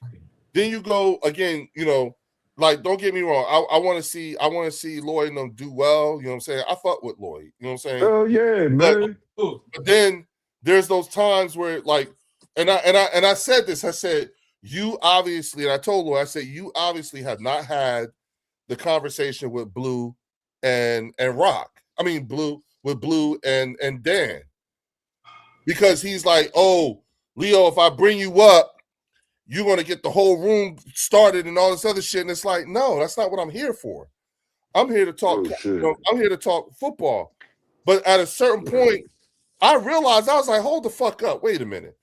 then you go again, you know, like, don't get me wrong, I want to see Lloyd and them do well. You know what I'm saying? I fuck with Lloyd. You know what I'm saying? Oh yeah, man. But then there's those times where, like, and I said this. I said, you obviously, and I told Lloyd, I said, you obviously have not had the conversation with Blue and Rock. I mean, Blue and Dan, because he's like, oh, Leo, if I bring you up, you're going to get the whole room started and all this other shit. And it's like, no, that's not what I'm here for. I'm here to talk. I'm here to talk football. But at a certain point, I realized, I was like, hold the fuck up. Wait a minute.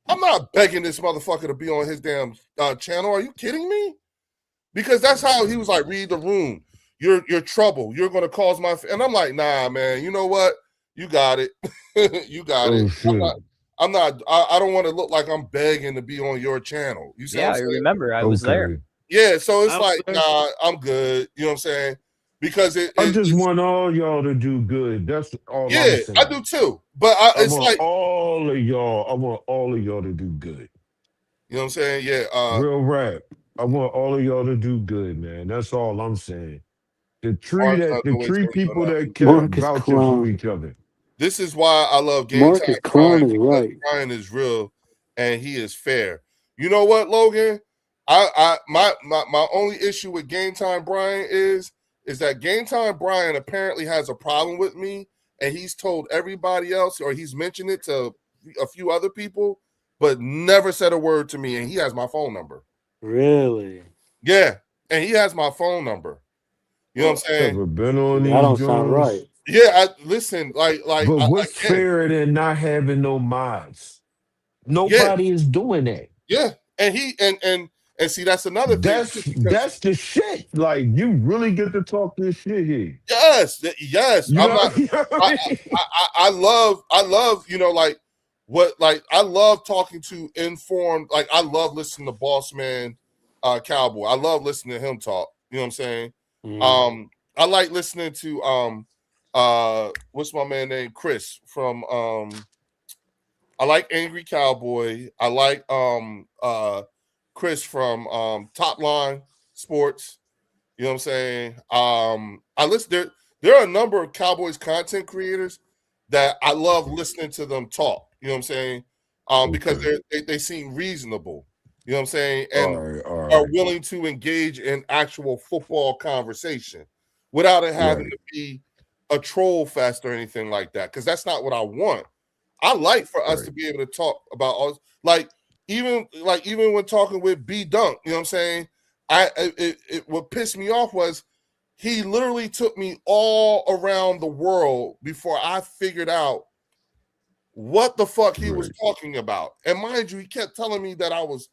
I'm not begging this motherfucker to be on his damn channel. Are you kidding me? Because that's how he was like, read the room. You're trouble. You're going to cause my... And I'm like, nah, man, you know what? You got it. You got it. I don't want to look like I'm begging to be on your channel. You see what I'm saying? I remember. I was there. Yeah, so it's like, nah, I'm good. You know what I'm saying? Because I just want all y'all to do good. That's all I'm saying. I do too. But it's like all of y'all. I want all of y'all to do good. You know what I'm saying? Yeah. Real rap. I want all of y'all to do good, man. That's all I'm saying. The three people that care vouching for each other. This is why I love Game Marcus Time Clown Brian, is because right. Brian is real and he is fair. You know what, Logan? My only issue with Game Time Brian is that Game Time Brian apparently has a problem with me, and he's told everybody else, or he's mentioned it to a few other people, but never said a word to me, and he has my phone number. Really? Yeah, and he has my phone number. You know what I'm saying? Ever been on these That don't sound joints? right. Yeah, listen, like. But what's fairer than not having no mods? Nobody is doing that. Yeah, and he and see, that's another thing. That's the shit. Like, you really get to talk this shit here. Yes. You I'm know, not. you know what I mean? I love. You know, like what? Like I love talking to informed. Like I love listening to Boss Man, Cowboy. I love listening to him talk. You know what I'm saying? I like listening to what's my man name? Chris from I like Angry Cowboy. I like Chris from Top Line Sports. You know what I'm saying? I listen there are a number of Cowboys content creators that I love listening to them talk. You know what I'm saying? Because they seem reasonable. You know what I'm saying? And are willing to engage in actual football conversation without it having to be a troll fest or anything like that. Because that's not what I want. I like for us to be able to talk about all, even when talking with B Dunk, you know what I'm saying? What pissed me off was he literally took me all around the world before I figured out what the fuck he was talking about. And mind you, he kept telling me that I was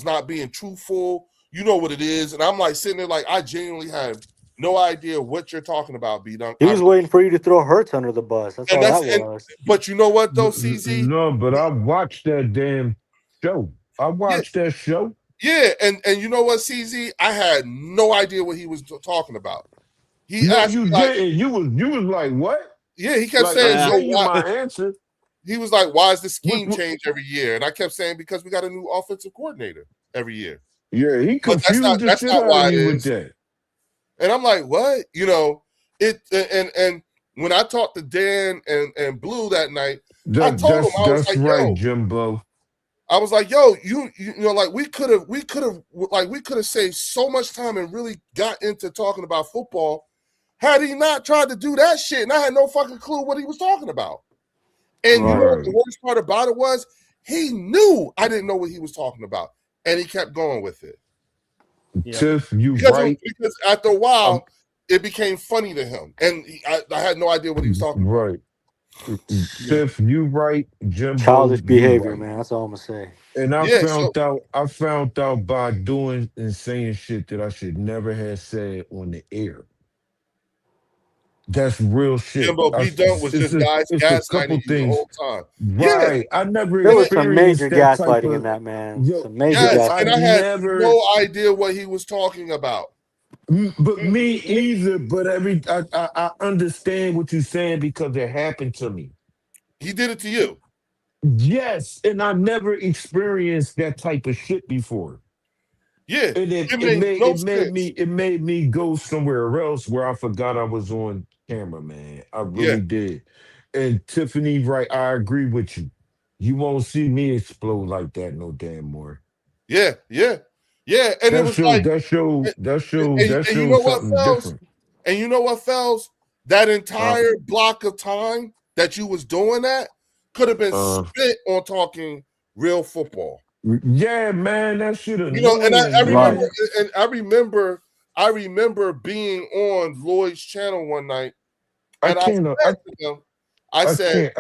not being truthful. You know what it is. And I'm like sitting there like I genuinely have no idea what you're talking about, B Dunk. He was waiting for you to throw Hurts under the bus. That's all that was. But you know what though, CZ? No, but I watched that damn show. I watched that show. Yeah, and you know what, CZ? I had no idea what he was talking about. He asked you me, didn't. You was like, what? Yeah, he kept like, saying, so my answer. He was like, why is the scheme change every year? And I kept saying, because we got a new offensive coordinator every year. Yeah, he confused the shit out of you with that. And I'm like, what? You know, and when I talked to Dan and Blue that night, I told him, I was like, right, yo, Jimbo. I was like, yo, you know, like we could have saved so much time and really got into talking about football had he not tried to do that shit. And I had no fucking clue what he was talking about. And you know what the worst part about it was? He knew I didn't know what he was talking about. And he kept going with it. Tiff, because after a while, it became funny to him. And I had no idea what he was talking about. Right. Tiff, you right, Jimbo. Childish behavior, man. That's all I'm gonna say. And I found out by doing and saying shit that I should never have said on the air. That's real shit. Jimbo B Dunk was just gaslighting you the whole time. Right. I never There was some major that gaslighting in that, man. Some major gaslighting. And I had no idea what he was talking about. But me either. But I understand what you're saying because it happened to me. He did it to you. Yes, and I never experienced that type of shit before. Yeah, and it made me go somewhere else where I forgot I was on camera, man. I really did. And Tiffany, right? I agree with you. You won't see me explode like that no damn more. Yeah. And it was like that show you know what, something Fells? different. And you know what, Fells? That entire block of time that you was doing that could have been spent on talking real football. Yeah, man, that shit annoying. You know, and I man. remember being on Lloyd's channel one night, and I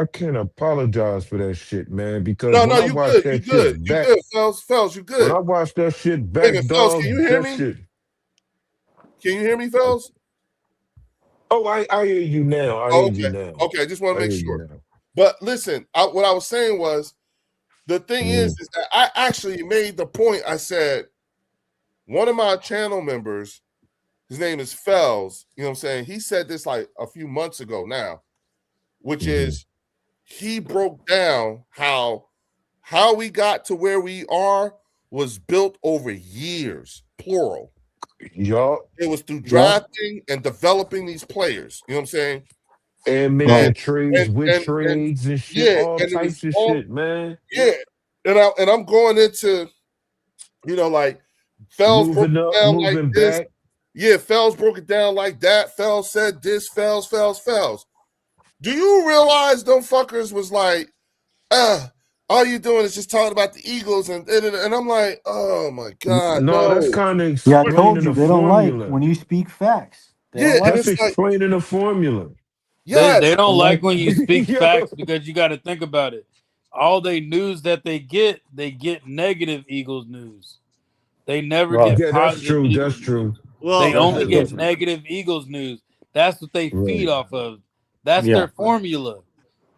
can't apologize for that shit, man. Because no, when I you watch good, that you good, shit you back, good, Fells, you good. when I watch that shit Wait a back, minute, Fells, dog, can you hear that me? shit. Can you hear me, Fells? Oh, I hear you now. I hear you now. Okay, I just want to I make hear you sure. now. But listen, what I was saying was, the thing is that I actually made the point. I said, one of my channel members, his name is Fells, you know what I'm saying? He said this like a few months ago now, which is he broke down how we got to where we are was built over years, plural. Yup. It was through drafting and developing these players, you know what I'm saying? And making trades with trades and shit, yeah, all and it types was of shit, man. Yeah. And I'm going into, you know, like Fells broke Moving it up, down moving like this. back. Yeah, Fells broke it down like that. Fells said this, Fells. Do you realize them fuckers was like, all you doing is just talking about the Eagles and I'm like, oh my God. No, that's kind of Yeah, I explaining told you the they don't like formula. when you speak facts. They Yeah, don't like That's it's like, explaining the formula. yes. They don't like like when you speak Yo. facts because you got to think about it. All they news that they get negative Eagles news. They never Right. get Yeah, that's positive true. Eagles That's true. news. Well, They That's only true. get negative Eagles news. That's what they feed Right. off of. That's Yeah. their formula.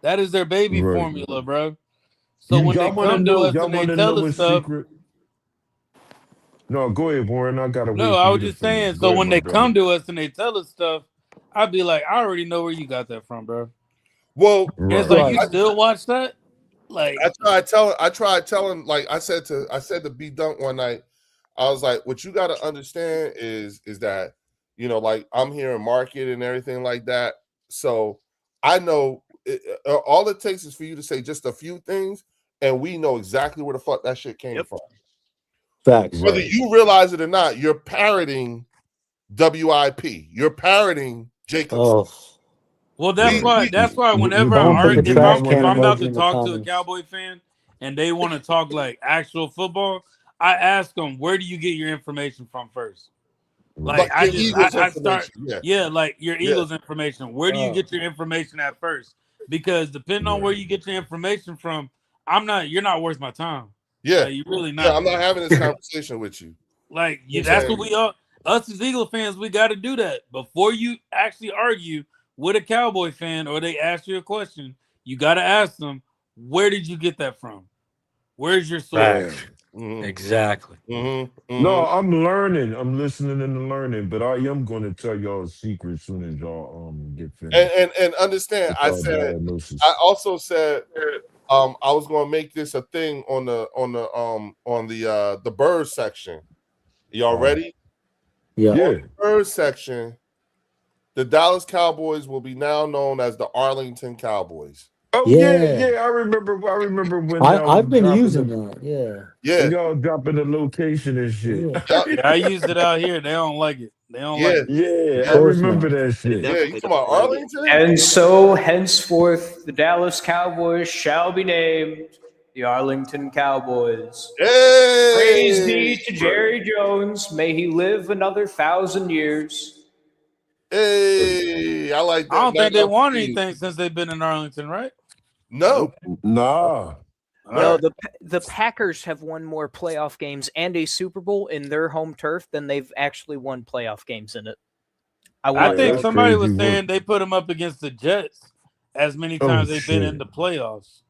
That is their baby Right. formula, bro. So when Y'all they want to come to know? us Y'all and they want to tell know us a stuff, secret? No, go ahead, Warren. I gotta no, wait for I you was to just finish. saying. Go So ahead, when my they brother. come to us and they tell us stuff, I'd be like, I already know where you got that from, bro. Well, And it's Right. like you still watch that? Like I tried telling, like I said to B Dunk one night, I was like, what you got to understand is that, you know, like I'm here in market and everything like that. So I know all it takes is for you to say just a few things, and we know exactly where the fuck that shit came from. Facts. Whether you realize it or not, you're parroting WIP. You're parroting Jacobs. Oh. well, that's why whenever Someone put the if trash I'm can about emoji to in the talk to a comments. Cowboy fan and they want to talk like actual football, I ask them, where do you get your information from first? Like Like your Eagles I start information, like your Eagles information. Where do you get your information at first? Because depending on where you get your information from, you're not worth my time. Yeah. Like, you really not. Yeah, I'm not having this conversation with you. Like that's what we are. Us as Eagle fans, we got to do that before you actually argue with a Cowboy fan or they ask you a question. You got to ask them, where did you get that from? Where's your source? Exactly. No, I'm learning. I'm listening and learning, but I am going to tell y'all a secret as soon as y'all get finished. And understand, I also said I was going to make this a thing on the bird section. Y'all ready? Yeah. On the bird section, the Dallas Cowboys will be now known as the Arlington Cowboys. Oh yeah. I remember when I've been using that. Yeah. When y'all dropping the location and shit. Yeah, I used it out here. They don't like it. They don't like it. Yeah, I remember that shit. Yeah, you talking about Arlington? And so henceforth the Dallas Cowboys shall be named the Arlington Cowboys. Hey! Praise be to Jerry Jones. May he live another 1,000 years. Hey, I like that. I don't think they won anything since they've been in Arlington, right? No. Nah. No, the Packers have won more playoff games and a Super Bowl in their home turf than they've actually won playoff games in it. I think somebody was saying they put them up against the Jets as many times they've been in the playoffs.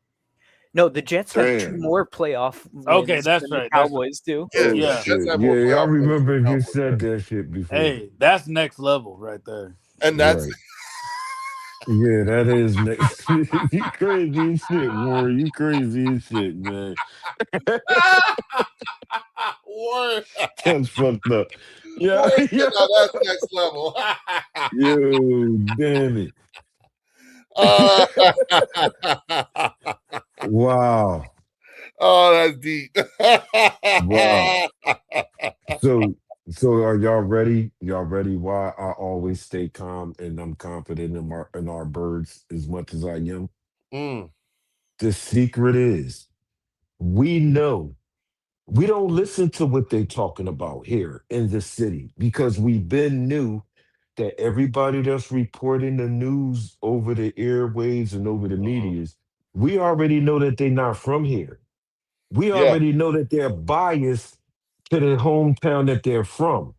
No, the Jets have 2 more playoff wins Okay, that's than right. the Cowboys do. Yeah. I remember you said that shit before. Hey, that's next level right there. And that's yeah, that is next. You crazy as shit, Warren. You crazy as shit, man. Warren. That's fucked up. Yeah, Warren, that's next level. Yo, damn it. Wow. Oh, that's deep. Wow. So are y'all ready? Y'all ready? Why I always stay calm and I'm confident in our birds as much as I am? The secret is we know. We don't listen to what they're talking about here in the city because we've been knew that everybody that's reporting the news over the airwaves and over the medias, we already know that they're not from here. We Yeah. already know that they're biased to the hometown that they're from.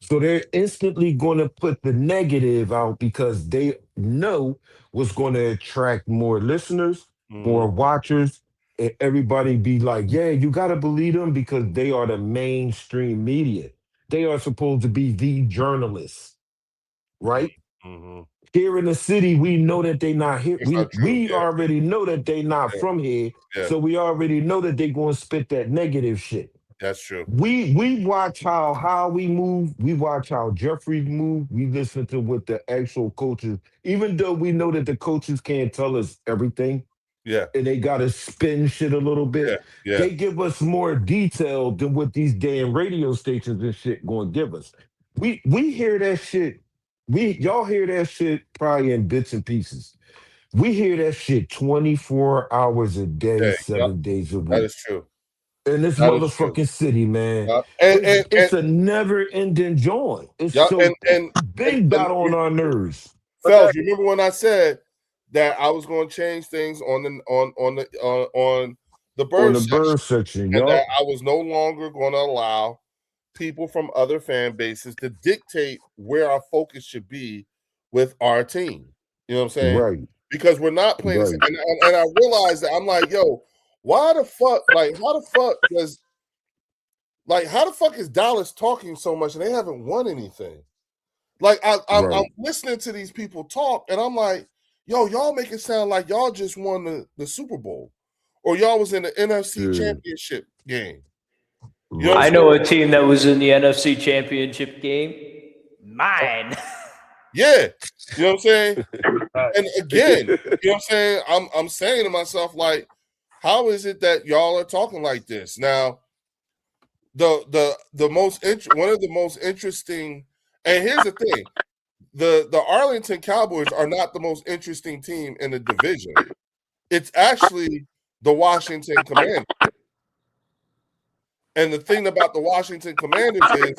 So they're instantly going to put the negative out because they know what's going to attract more listeners, more watchers, and everybody be like, yeah, you got to believe them because they are the mainstream media. They are supposed to be the journalists, right? Mm-hmm. Here in the city, we know that they not here. It's not true. We Yeah. already know that they not Yeah. from here. Yeah. So we already know that they going to spit that negative shit. That's true. We watch how Howie move. We watch how Jeffrey move. We listen to what the actual coaches, even though we know that the coaches can't tell us everything. Yeah. And they gotta spin shit a little bit. Yeah. Yeah. They give us more detail than what these damn radio stations and shit gonna give us. We hear that shit. Y'all hear that shit probably in bits and pieces. We hear that shit 24 hours a day, Yeah, 7 days a week. That is true. In this That is true. motherfucking city, man. And It's a never-ending joint. It's yeah, so big got on our nerves. Fells, you remember when I said that I was going to change things on the bird section, and that I was no longer going to allow people from other fan bases to dictate where our focus should be with our team. You know what I'm saying? Right. Because we're not playing Right. and I realized that I'm like, yo, why the fuck? Like, how the fuck is Dallas talking so much and they haven't won anything? Like, I'm listening to these people talk, and I'm like, yo, y'all make it sound like y'all just won the Super Bowl, or y'all was in the NFC Championship game. You know I know a team that was in the NFC Championship game. Mine. Yeah, you know what I'm saying. And again, you know what I'm saying. I'm saying to myself, like, how is it that y'all are talking like this now? One of the most interesting, and here's the thing: the Arlington Cowboys are not the most interesting team in the division. It's actually the Washington Commanders. And the thing about the Washington Commanders is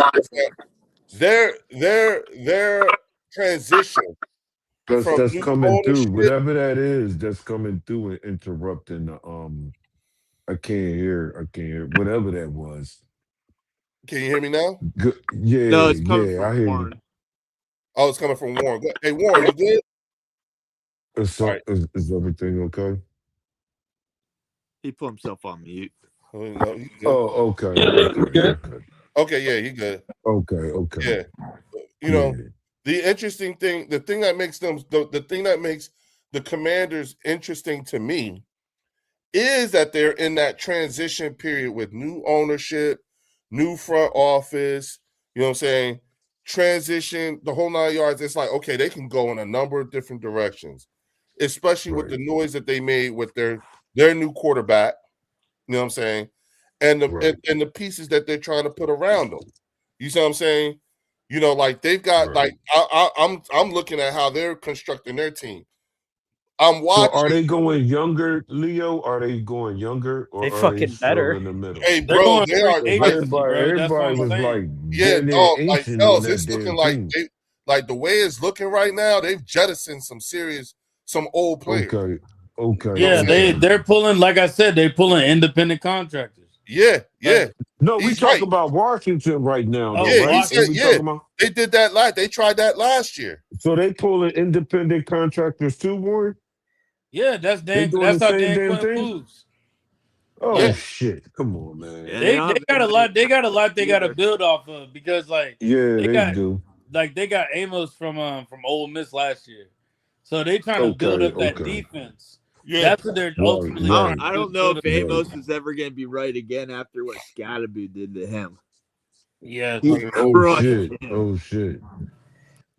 that their transition that's coming through. Whatever that is, that's coming through and interrupting the I can't hear whatever that was. Can you hear me now? Good. Yeah, No, it's coming I from hear Warren. you. Oh, it's coming from Warren. Hey, Warren, you good? Is everything okay? He put himself on mute. Oh, okay. Okay, yeah, he good. Okay. Yeah. You know, the interesting thing, the thing that makes the Commanders interesting to me is that they're in that transition period with new ownership, new front office, you know what I'm saying? Transition, the whole 9 yards. It's like, okay, they can go in a number of different directions, especially with the noise that they made with their new quarterback, you know what I'm saying? And the pieces that they're trying to put around them. You see what I'm saying? You know, like they've got like I'm looking at how they're constructing their team. I'm watching. So are they going younger, Leo? Are they going younger, or They are fucking they still better. in the middle? Hey, bro, they are. Everybody was like, yeah, no, like Fells, it's looking like the way it's looking right now. They've jettisoned some old players. Okay. Yeah, they're pulling, like I said, they're pulling independent contractors. Yeah. No, we talking about Washington right now. Oh, though, right? He said, they did that. They tried that last year. So they pulling independent contractors too, Warren? Yeah, that's They Dan. doing That's the how same Dan damn Quinn thing? moves. Oh shit! Come on, man. Yeah, They got a lot. They got a lot. They got to build off of because, like, they do. Like they got Amos from Ole Miss last year, so they trying to build up that defense. Yeah, that's what they're ultimately trying to I don't do. know if Amos is ever going to be right again after what Scatterby did to him. Yeah. Oh shit.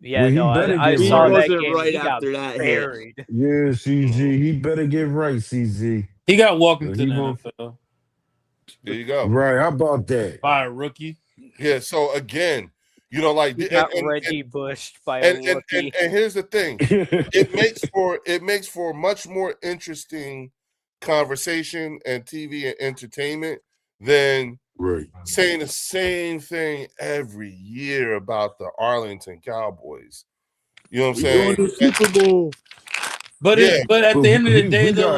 Yeah, Well, no, I He saw that wasn't game. right He got after that buried. hit. Yeah, CZ. He better get right, CZ. He got walked into He the won't- NFL There you go. Right, how about that? by a rookie. Yeah. So again, you know, like He got Reggie Bushed by a and rookie. here's the thing. It makes for much more interesting conversation and TV and entertainment than Right. saying the same thing every year about the Arlington Cowboys. You know what I'm saying? Going to Super Bowl. But Yeah. but at the end of the We day, though,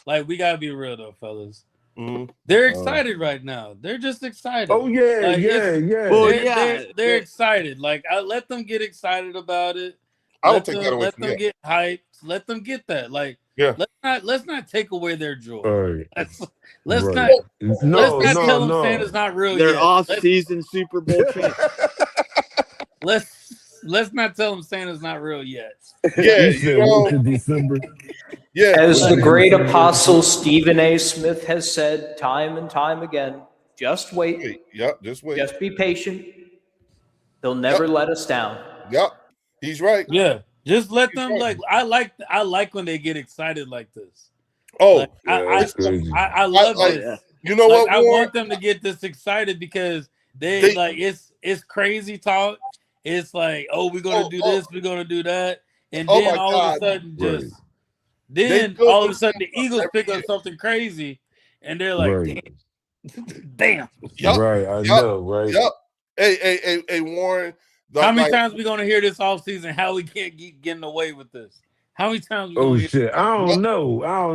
got- we gotta be real though, fellas. Mhm. They're excited right now. They're just excited. Oh yeah, Like, yeah. Well, They're excited. Like I let them get excited about it. I don't Let take them, that away let from them you. get hyped. Let them get that. Like Yeah. let's not take away their joy. Right. Let's Right. not No, let's not tell them no. Santa's not real Their yet. off-season Super Bowl champ. Let's not tell them Santa's not real yet. Yeah, You you said know, wait till December. yeah. As the great apostle Stephen A. Smith has said time and time again, just wait, Yep, just wait. just be patient. They'll never let us down. Yep, he's right. Yeah. Just let He's them right. I like when they get excited like this. Oh, Like, that's crazy. I love I- this. you know Like, what, I Warren? want them to get this excited because They- like it's crazy talk. It's like, oh, we're gonna do this, we're gonna do that, and Oh then my all of a God. sudden, Right. then build all of a this sudden the Eagles every pick year. up something crazy, and they're like, Right. damn. Yup, Right, I yup, know, right? Yep. Hey, Warren. How many like, times we gonna hear this offseason how we can't keep getting away with this? How many times we Oh gonna hear shit, I don't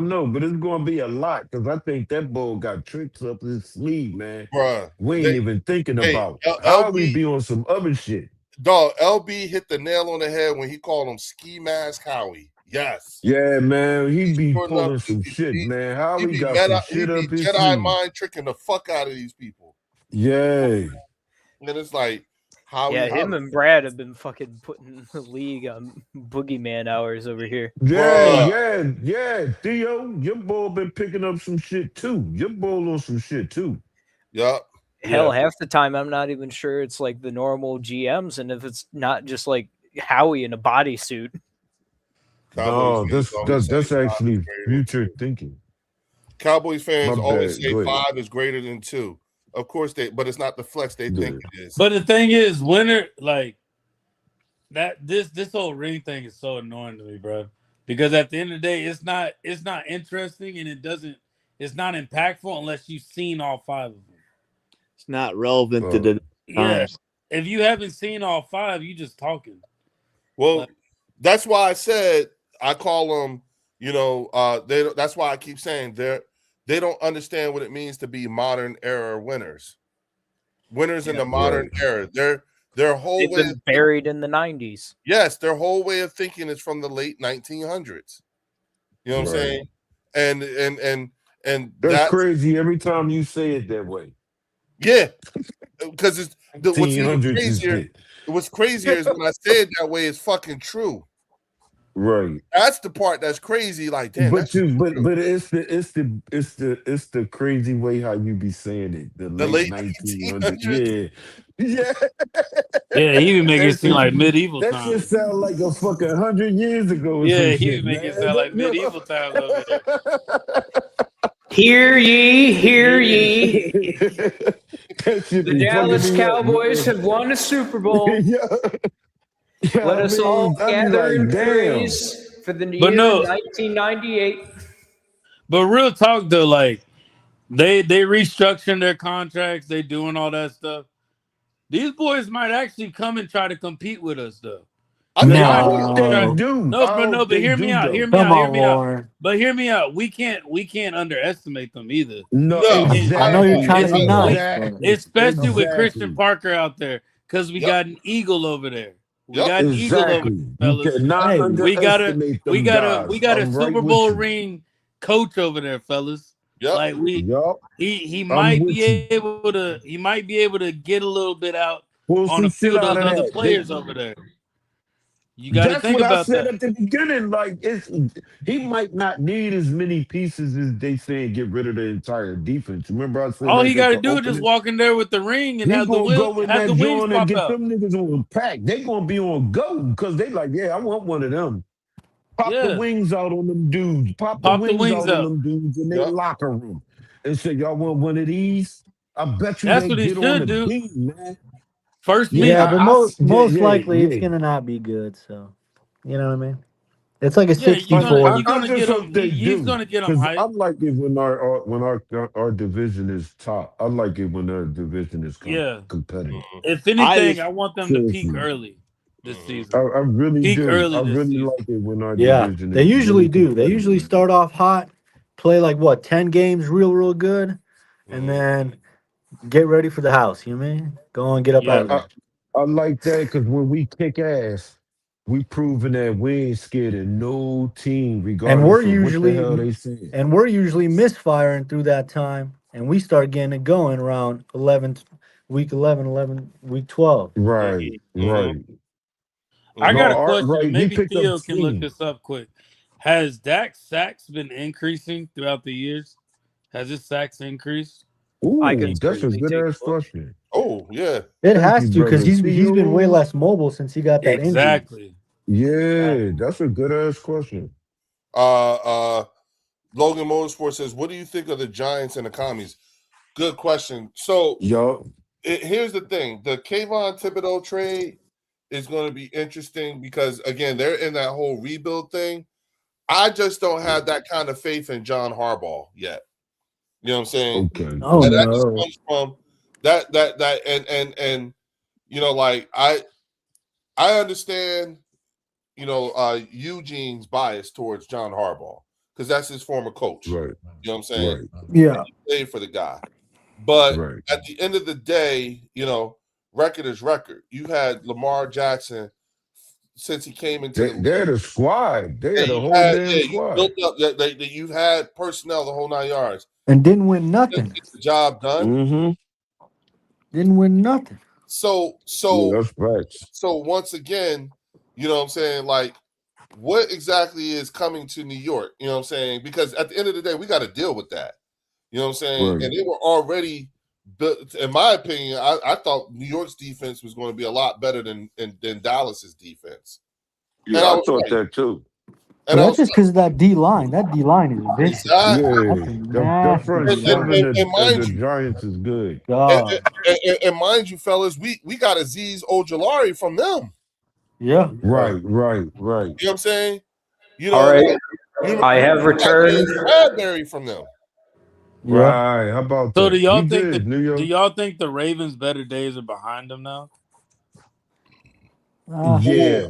know, but it's gonna be a lot because I think that bull got tricks up his sleeve, man. bruh? We ain't They- even thinking hey, about L- how LB we be on some other shit. Dog, LB hit the nail on the head when he called him Ski Mask Howie. Yes. Yeah, man, he be Sure pulling enough, some he- shit, he- man. How He we be got meta, some he shit be up his Jedi sleeve? mind tricking the fuck out of these people. Yeah, And it's like, how Yeah, him and Brad have been fucking putting the league on boogeyman hours over here. yeah. Theo, your bull been picking up some shit too. Your bull on some shit too. Yup. Hell, half the time I'm not even sure it's like the normal GMs, and if it's not just like Howie in a bodysuit. No, Cowboys fans always that's say actually 5 is greater than future 2. thinking. Cowboys fans My always bad, say go ahead. 5 is greater than 2. Of course but it's not the flex they think it is. But the thing is, winner like that this whole ring thing is so annoying to me, bro. Because at the end of the day, it's not interesting and it's not impactful unless you've seen all 5 of them. It's not relevant to the Yeah. times. If you haven't seen all 5, you just talking. Well, that's why I said I call them, that's why I keep saying they don't understand what it means to be modern era winners. Winners in the modern era. Their whole They've way been buried in the 90s. Yes, their whole way of thinking is from the late 1900s. You know what I'm saying? And That's crazy every time you say it that way. Yeah, because it's what's even 1800s and crazier. shit. What's crazier is when I say it that way, it's fucking true. Right. That's the part that's crazy. Like, damn, But it's the crazy way how you be saying it. The late 1900s. Yeah. Yeah, he be making it That seem shit- like medieval That times. shit sound like a fucking 100 years ago. Or Yeah, some he shit, be making it man. sound like medieval times over there. Hear ye, hear ye. That shit The be Dallas fucking me up, Cowboys man. have won a Super Bowl. Yeah. Let us all I be gather in like, damn. praise for the But year no. 1998. But real talk though, like they restructuring their contracts, they doing all that stuff. These boys might actually come and try to compete with us though. I They think might No, try- they do. No, I but hope they hear me do, out. though. Hear me Come out. Hear on, me out. Warren. But hear me out. We can't underestimate them either. No, No. exactly. I know you're trying to be Exactly. nice. Exactly. Especially with Exactly. Christian Parker out there. Because we Yep. got an eagle over there. We Yep. got an eagle over Exactly. there, You fellas. cannot Hey, We got a underestimate them we got a guys. I'm right Super with Bowl you. ring coach over there, fellas. Yep. Like Yup. he might with be you. able to get a little bit out Pull on some the shit field out of of other that. players over there. You got to That's think what I about said that. at the beginning. Like, he might not need as many pieces as they saying get rid of the entire defense. Remember I said All like he at got to the do is just opening? walk in there with the ring and He have the gonna go in have the that wings joint and pop get out. them niggas on pack. They gonna be on go because they like, yeah, I want one of them. Pop Yeah. the wings out on them dudes. Pop Pop the the wings wings out out. on them dudes in their Yep. locker room and say, y'all want one of these? I bet you That's they what he get on should the do. beat, man. First Yeah, meeting. Yeah, but most yeah, likely it's yeah. gonna not be good. So, you know what I mean? It's like a Yeah, you're 64. gonna just get hope him. they He's do. gonna get him 'Cause hype. I like it when our division is top. I like it when our division is Yeah. competitive. If anything, just- I want them to peak Seriously. early this I season. really Peak do. early I this really season. like it when our Yeah, division they is usually really do. They competitive. usually start off hot, play like what 10 games, real good, and then get ready for the house. You know what I mean? Go and get up out Yeah. of there. I like that because when we kick ass, we proving that we ain't scared of no team, And regardless of what the hell they say. we're usually misfiring through that time, and we start getting it going around 11, week 11, week 12. Right, right. I No, got a question. right. We Maybe picked up Theo can look steam. this up quick. Has Dak's sacks been increasing throughout the years? Has his sacks increased? Ooh, I can that's a certainly good take a ass look. question. Oh yeah. It Thank has you, to because brother. he's been way Theo. less mobile since he got that injury. Exactly. Yeah, that's a good ass question. Logan Motorsport says, "What do you think of the Giants and the Commies?" Good question. So, Yo, here's the thing: the Kayvon Thibodeau trade is going to be interesting because, again, they're in that whole rebuild thing. I just don't have that kind of faith in John Harbaugh yet. You know what I'm saying? okay. Oh And that just no! comes from that and you know, like I understand, you know, Eugene's bias towards John Harbaugh because that's his former coach. Right, You know what I'm saying? right, Yeah, He played for the guy. But right. at the end of the day, you know, record is record. You had Lamar Jackson since he came into the They're league. the squad. They're And the you whole had, damn you squad. built up that you've had personnel the whole 9 yards. and didn't win Just nothing. get the job done. Mm-hmm. Didn't win nothing. So Yeah, that's facts. so once again, you know what I'm saying? Like, what exactly is coming to New York? You know what I'm saying? Because at the end of the day, we got to deal with that. You know what I'm saying? Right. And they were already built, in my opinion, I thought New York's defense was going to be a lot better than Dallas's defense. Yeah, And I I was thought right. that too. But And I that's was just because of that D line. That D line is vicious. exactly. Yeah, That's a the nasty front And- seven and of mind the you- Giants is good. God. And mind you, fellas, we got Azeez Ojulari from them. Yeah. Right. You know what I'm saying? You know, All right. like, I have we got returned. Bradbury from them. Yeah. Right. How about So that? do y'all We think good, New York? do y'all think the Ravens' better days are behind them now? Yeah.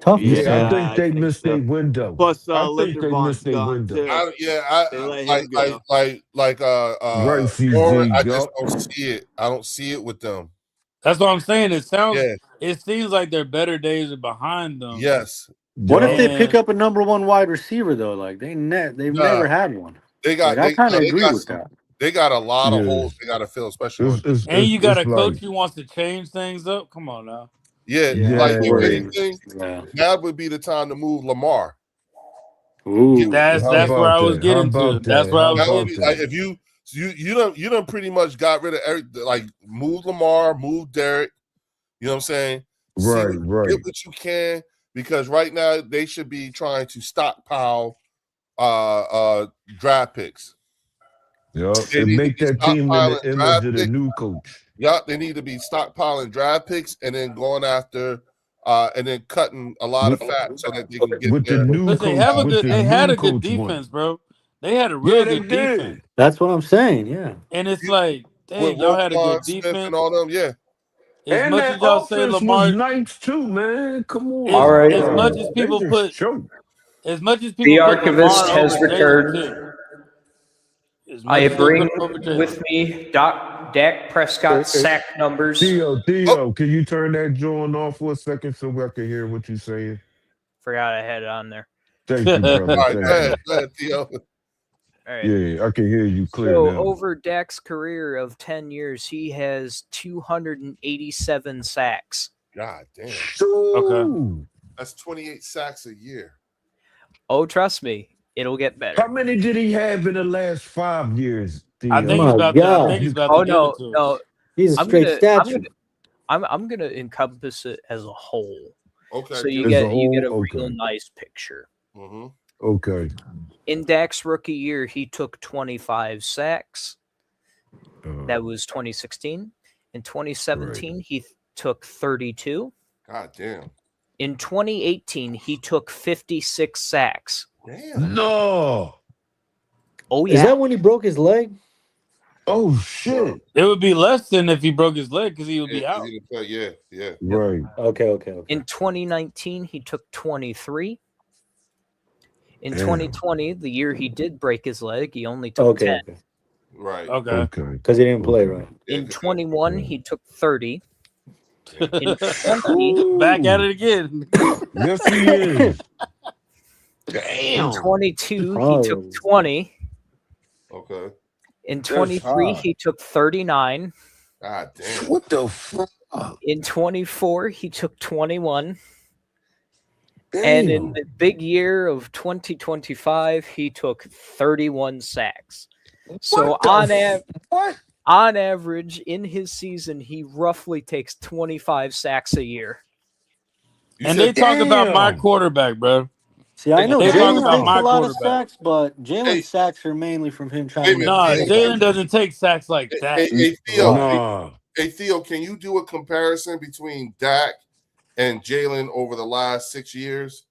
Tough to Yeah, say. I think I they think missed so. their window. Plus, I think Linder they Vaughn's missed their gone window. too. They let him go. Right, Warren, CZ, I just yup. don't see it. I don't see it with them. That's what I'm saying. Yeah. It seems like their better days are behind them. Yes. What if they Yeah. pick up a number one wide receiver though? Like they've Nah. never had one. They got Like, I kind of they agree got with some- that. They got a lot of Yeah. holes they got to fill, especially on And you got a it's coach like, who wants to change things up. Come on now. yeah. Yeah, Like Yeah. if worried. anything, Yeah. now would be the time to move Lamar. Ooh. That's how where about I was that? How getting to. about That's that? where I How was That getting would about be to. like that? if you done pretty much got rid of like move Lamar, move Derek. You know what I'm saying? Right, right. Get what you can because right now they should be trying to stockpile draft picks. Yup. They And need to make be that team in the stockpiling image draft of the picks. new coach. Yeah, they need to be stockpiling draft picks and then going after and then cutting a lot of fat so that they can get With the their new But they coach, have a with good. the They had new a good coach defense, won. bro. They had a Yeah, real they good did. defense, That's what I'm saying. Yeah. and it's like, dang, with y'all had a Roquan good Smith defense. and all them. Yeah. As And much that as y'all say offense was Lamar, nice too, man. Come on. All right. as much as They people just put, choked. as much as The people put archivist Lamar has over Jalen returned. too. As much I as they bring put him over Jalen. with me Dak Prescott's sack numbers. Theo, can you turn that joint off for a second so I can hear what you're saying? Forgot I had it on there. Thank you, brother. All right, Thank go ahead, Theo. All right. you. Yeah, I can hear you clear So now. over Dak's career of 10 years, he has 287 sacks. God damn. So, That's 28 sacks a year. Oh, trust me, it'll get better. how many did he have in the last 5 years, Theo? I think My he's about to. I God. think he's about Oh to give no, it to him. no. He's a I'm straight gonna, statue. I'm gonna encompass it as a whole, Okay. so you As get a you get a whole? real Okay. nice picture. Mm-hmm. Okay. In Dak's rookie year, he took 25 sacks. Uh, That was 2016. In 2017, he took 32. God damn. In 2018, he took 56 sacks. Damn. No. Oh Is yeah. that when he broke his leg? Oh shit. It would be less than if he broke his leg because he would be Yeah, 'cause out. he didn't play. Yeah. Right. Okay. In 2019, he took 23. In Damn. 2020, the year he did break his leg, he only took 10. Okay. Right. Okay. Okay. Because he didn't play right. Yeah, In 'cause- 21, he took 30. In 20, Back at it again. Yes, he is. in Damn. 22, he Oh. took 20. Okay. In 23, he took 39. God damn. What the fuck? In 24, he took 21. Damn. And in the big year of 2025, he took 31 sacks. So What the what? on average, in his season, he roughly takes 25 sacks a year. You And said they talk about my Damn. quarterback, bro. See, I know They talk Jalen about takes my a lot of quarterback. sacks, but Hey. Jalen's sacks are mainly from him trying Hey, to man. make Nah, Theo- Jalen doesn't take sacks like that. Hey, Theo. Nah. Hey, Theo, can you do a comparison between Dak and Jalen over the last 6 years?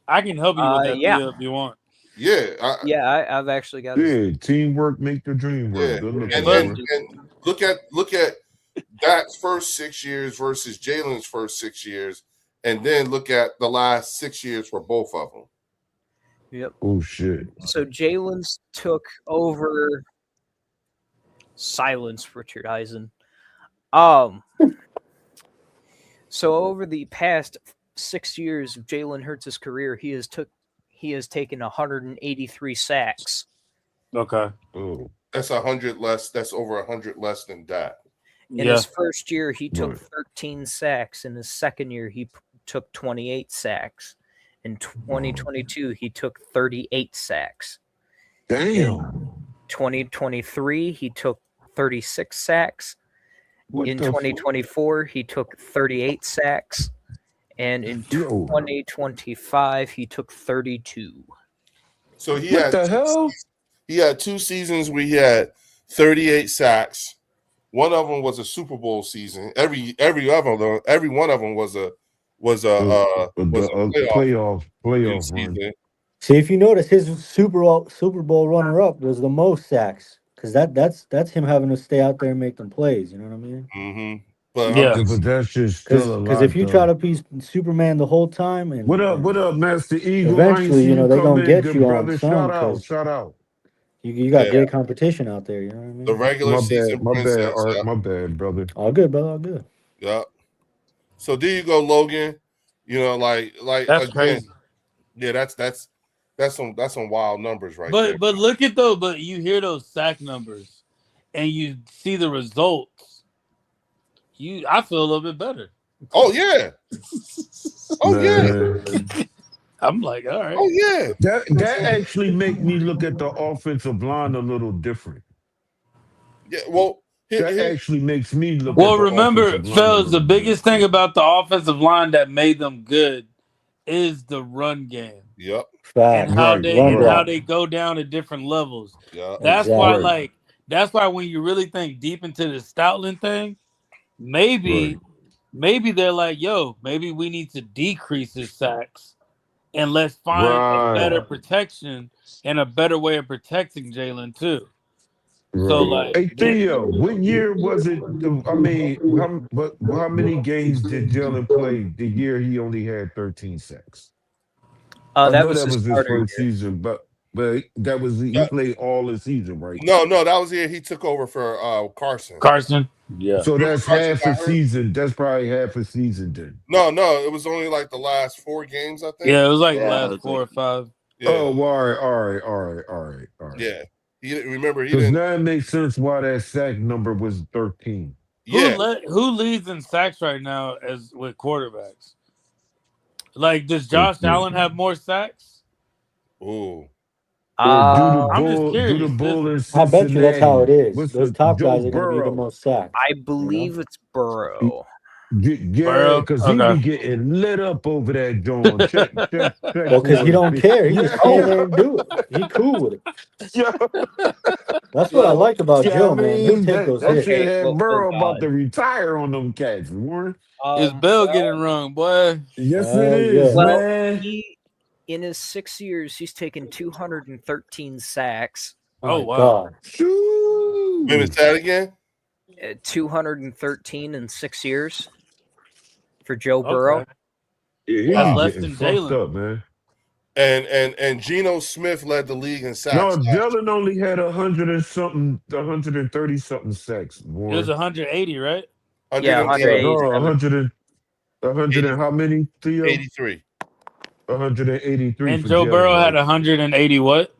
I can help you with that yeah. Theo, if you want. Yeah. Yeah, I've actually got Yeah, teamwork make the dream work. Yeah. Good looking, And, But- and, and look at Dak's first 6 years versus Jalen's first 6 years, and then look at the last 6 years for both of them. Yep. Oh shit. So Jalen's took over. Silence, Richard Eisen. So over the past 6 years of Jalen Hurts' career, he has taken 183 sacks. Okay. Oh. That's 100 less. That's over 100 less than Dak. In Yeah. his first year, he took Right. 13 sacks. In his second year, he took 28 sacks. In 2022, he took 38 sacks. Damn. 2023, he took 36 sacks. What In the 2024, he took 38 sacks. And in Yo. 2025, he took 32. So he What had the hell? he had 2 seasons where he had 38 sacks. One of them was a Super Bowl season. Every one of them was a playoff run. season. See, if you notice, his Super Bowl runner-up was the most sacks, because that's him having to stay out there and make them plays. You know what I mean? Mm-hmm. But Yeah. Yeah, but that's just still a lot. Because if you though. try to be Superman the whole time, and What up, Master Eagle? Eventually, you know, they gonna get good you on brother. some, Shout out, 'cause- shout out. you got Yeah. great competition out there. You know what I mean? the regular My season bad, my bad, princess. Art, my bad, brother. All good, brother. All good. Yeah. So there you go, Logan. You know, like That's again, crazy. Yeah, that's some wild numbers right there. But look at but you hear those sack numbers and you see the results. I feel a little bit better. Oh yeah. Oh yeah. Man, I'm like, all right. Oh yeah. that actually make me look at the offensive line a little different. Yeah. Well, That actually makes me look. Well, at the remember, offensive line a fellas, little the biggest different. thing about the offensive line that made them good is the run game Yep. Fact. and how Right, they right. and how they go down at different levels. Yeah. That's why, Exactly. that's why when you really think deep into the Stoutland thing, maybe they're like, yo, maybe we need to decrease his sacks and let's find a better Right. protection and a better way of protecting Jalen too. So, like, Hey Theo, what year was it? I mean, how many games did Jalen play the year he only had 13 sacks? I That know was that his was his starter first year. season, but that was he played all the season, right? No, that was the year he took over for Carson. Carson. Yeah. So that's Carson half a got hurt? season. That's probably half a season then. No, it was only like the last 4 games, I think. Yeah, it was like Yeah, last it's 4 or 5. Yeah. Oh, all right. Yeah. He didn't remember. He Because didn't. now it makes sense why that sack number was 13. Yeah. Who leads in sacks right now as with quarterbacks? Like, does Josh Allen have more sacks? Ooh. I'm just Do curious. the bull in I bet you that's how it is. What's Those the- top Joe guys are going to be Burrow. the most sacks. I believe it's Burrow. Yeah, Burrow? because he Okay. be getting lit up over that joint. Check. Well, because he don't care. He just Yeah, stay there and do it. He cool with it. yeah. That's what I like about Yeah, Joe, I man. He'll mean, take those that hits. shit Okay, had Burrow about God. to retire on them cats, Warren. His bell getting rung, boy. Yes, it is, yeah. Well, man. in his 6 years, he's taken 213 sacks, Oh My wow. God. Shoo. Wait a minute, say that again. 213 in 6 years for Joe Burrow. Okay. Yeah, he That's be less getting than fucked Jalen. up, man. And Geno Smith led the league in sacks. No, last year. Jalen only had 130 something sacks. It Warren. was 180, right? Yeah, 180, 180. No, 100 and how many? Theo? 83. 183 And for Joe Jalen, Burrow right? had 180 what?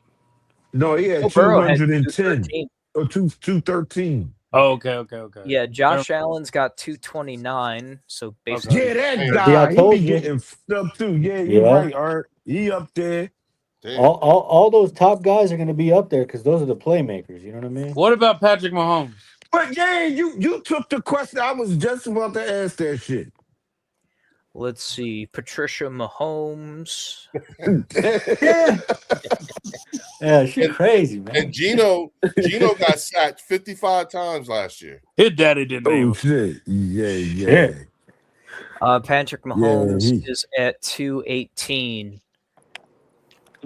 No, he had Joe Burrow had 210 213. or 213. Oh, okay. Yeah, Josh Allen's got 229. So basically, Yeah, that Yeah, guy, I he told be you. getting fucked up too. Yeah, you're Yeah. right, Art. He up there. Damn. All those top guys are going to be up there because those are the playmakers. You know what I mean? What about Patrick Mahomes? But yeah, you took the question. I was just about to ask that shit. let's see. Patricia Mahomes. Yeah, she's crazy, man. And Geno got sacked 55 times last year. His daddy didn't name Oh him. shit. Yeah. Yeah. Patrick Mahomes he- is at 218.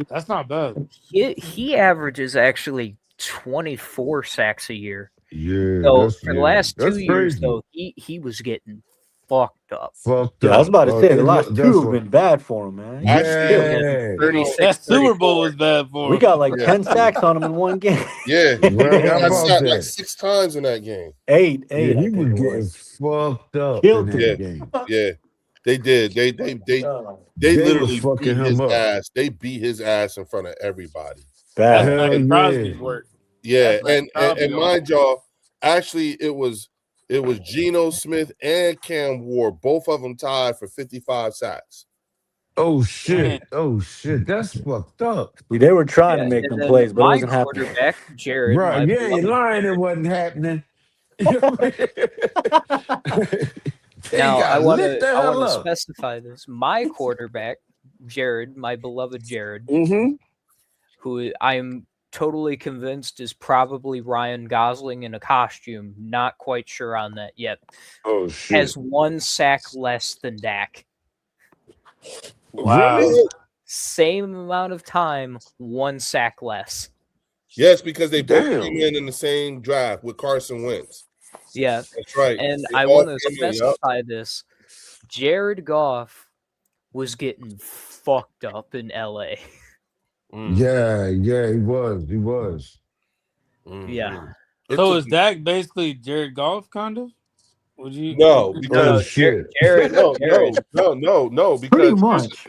That's not bad. He averages actually 24 sacks a year. Yeah. So that's- for the yeah, last that's 2 years, crazy. though, he was getting fucked up. Fucked Yeah, I was up. about to say the and last that's two have what- been bad for him, man. Actually, Yeah. 36, That Super Bowl 34. was bad for him. We got like Yeah. 10 sacks on him in one game. Yeah. Right, He how got about sacked that? like 6 times in that game. Eight. Yeah, I he think was it getting was. fucked up Killed in him. that game. Yeah. They did. They Oh, They was literally fucking beat him his up. ass. They beat his ass in front of everybody. That's bad. Hell like Crosby's yeah. work. Yeah, That's like and Crosby. mind y'all, actually it was Geno Smith and Cam Ward, both of them tied for 55 sacks. Oh shit. That's fucked up. See, they were trying to Yeah, make and them then plays, but it my wasn't happening. quarterback, Jared. Right. my You ain't beloved- lying, it wasn't happening. Now I want lit the to hell up. specify this. My quarterback, Jared, my beloved Jared, Mm-hmm. who I'm totally convinced is probably Ryan Gosling in a costume. Not quite sure on that yet. Oh shit. Has 1 sack less than Dak. Wow. Really? Same amount of time, 1 sack less. Yes, because they both Damn. came in the same draft with Carson Wentz. Yeah, That's right. and They I all want to came in, yup. specify this. Jared Goff was getting fucked up in LA. Yeah, he was. Yeah. It So took- is Dak basically Jared Goff, kind of? Would you? No, Oh because shit. Jared, no, Jared. because Pretty much.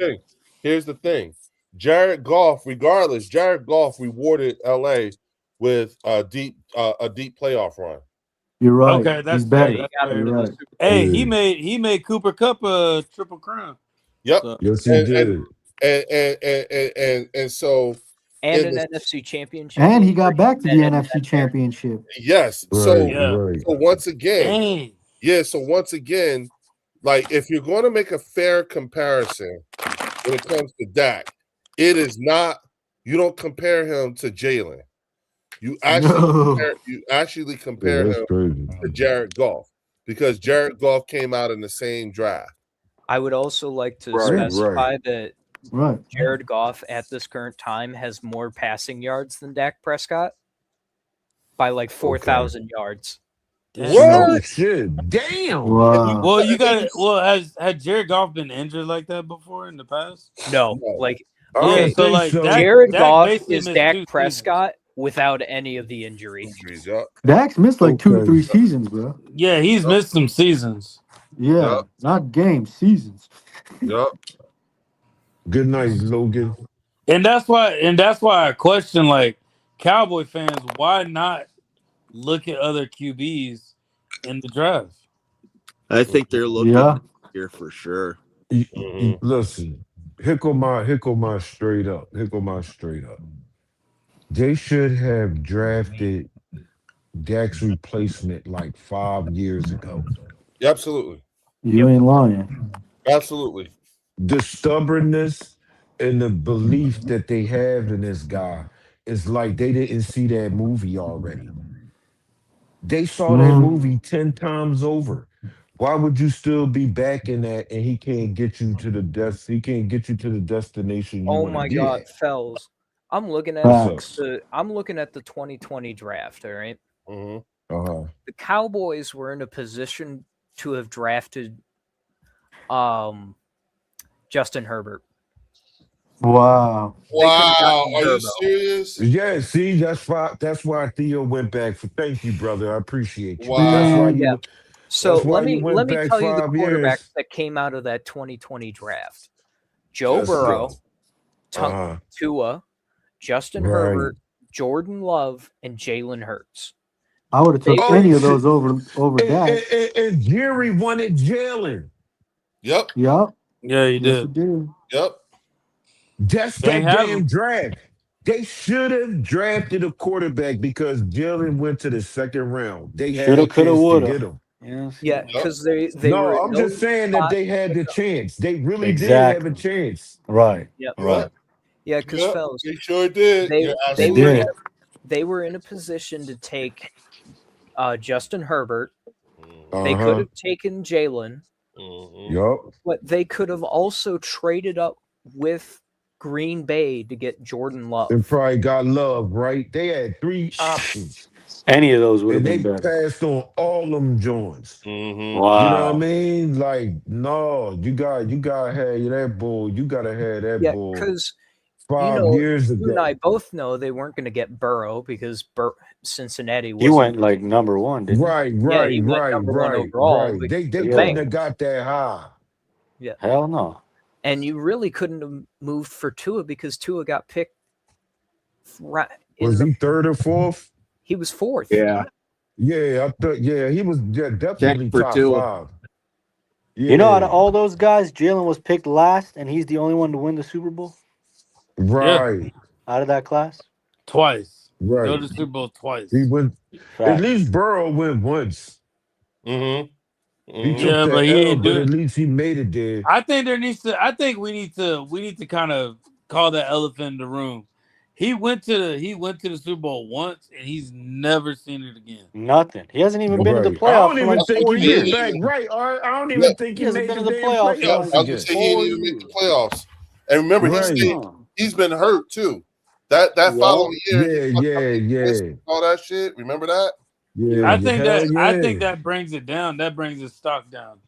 Here's the thing. Jared Goff, regardless, Jared Goff rewarded LA with a deep playoff run. You're right. Okay, that's He's better. fair. He got him You're to the right. Super Bowl. Hey, Yeah. he made Cooper Cup a triple crown. Yep. So, Yes, he And- did. And so And in an the- NFC championship. And he got back to the And- NFC Championship. yes. Right, So Yeah. right. so once again, dang. yeah, so once again, like if you're going to make a fair comparison when it comes to Dak, it is not, you don't compare him to Jalen. You actually No. compare Yeah, that's him crazy. to Jared Goff because Jared Goff came out in the same draft. I would also like to Right, specify that Right. Jared Goff at this current time has more passing yards than Dak Prescott by like 4,000 yards. Oh shit. Damn. Wow. Well, you got it. Well, had Jared Goff been injured like that before in the past? No, No. like I don't Yeah, so think like so. Dak- Jared Goff basically is missed Dak 2 seasons. Prescott without any of the injury. Injuries, yup. Dak's missed like 2 or Okay. 3 seasons, bro. Yeah, he's missed some seasons. Yeah. Yeah. Not games, seasons. Yup. Good night, Logan. And that's why I question like Cowboy fans, why not look at other QBs in the draft? I think they're looking Yeah. here for sure. Mhm. Listen, hickle my straight up. They should have drafted Dak's replacement like 5 years ago. Yeah, absolutely. You ain't lying. Absolutely. The stubbornness and the belief that they have in this guy is like they didn't see that movie already. They saw that movie 10 times over. Why would you still be back in that and he can't get you to the he can't get you to the destination you Oh want to my be God, at? Fells. I'm looking at Facts. I'm looking at the 2020 draft. All right, Uh-huh. the Cowboys were in a position to have drafted Justin Herbert. Wow. Wow. Are you Turbo. serious? Yeah, see, that's why Theo went back. Thank you, brother. I appreciate you. Wow. That's why Yeah. you So that's why let you me went back tell you the 5 quarterbacks years. that came out of that 2020 draft: Joe Let's Burrow, Uh-huh. Tua, Justin Right. Herbert, Jordan Love, and Jalen Hurts. I would have took Oh, any of shit. those over Dak. And Jerry wanted Jalen. Yep. Yup. Yeah, you Yes, he did. did. Yep. That's They that have damn him. draft. They should have drafted a quarterback because Jalen went to the second round. They had Shoulda, a coulda, chance to woulda. get him. Yes. Yeah, because they No, were I'm just saying that they had the chance. They really did have a Exactly. chance. Right. Yep. Right. Yeah, because Yep. fellas, They sure did. they You're They absolutely did. right. they were in a position to take Justin Herbert. They could Uh-huh. have taken Jalen, Yup. but they could have also traded up with Green Bay to get Jordan Love. And probably got Love, right? They had 3 options. Any of those would have And been they better. passed on all them joints. Wow. You know what I mean? Like, no, you gotta have that bull. You gotta have that Yeah, bull because 5 years you and ago. I both know they weren't going to get Burrow because Cincinnati was. He went like number one, didn't Right, Yeah, right, he went right, number one right, overall. right. They because of the couldn't Bengals. have got that high. Yeah, he? Hell no. and you really couldn't have moved for Tua because Tua got picked. Right Was he third or fourth? He was fourth. Yeah. Yeah, I thought. Yeah, he was definitely for top Tua. 5. Yeah. You know, out of all those guys, Jalen was picked last, and he's the only one to win the Super Bowl Right, out of that class. Twice. Go right. to the Super Bowl twice. He went. At Fact. least Burrow went once. Mm-hmm. He took Yeah, that but he L, ain't but do at it. least he made it there. I think we need to kind of call that elephant in the room. He went to the Super Bowl once and he's never seen it again. Nothing. He hasn't even been to the Right. I playoffs don't in even like think 4 he years. get back. Right. I don't Yeah. even think He he hasn't made been the to the damn playoffs Yeah, in I playoffs like was gonna again. say he didn't 4 even make the years. playoffs. And remember, Right. he's been hurt too. That Yeah. following year, he fucked up Yeah, his wrist yeah, and all that shit. Remember that? yeah. I think Hell yeah. that brings it down. That brings his stock down.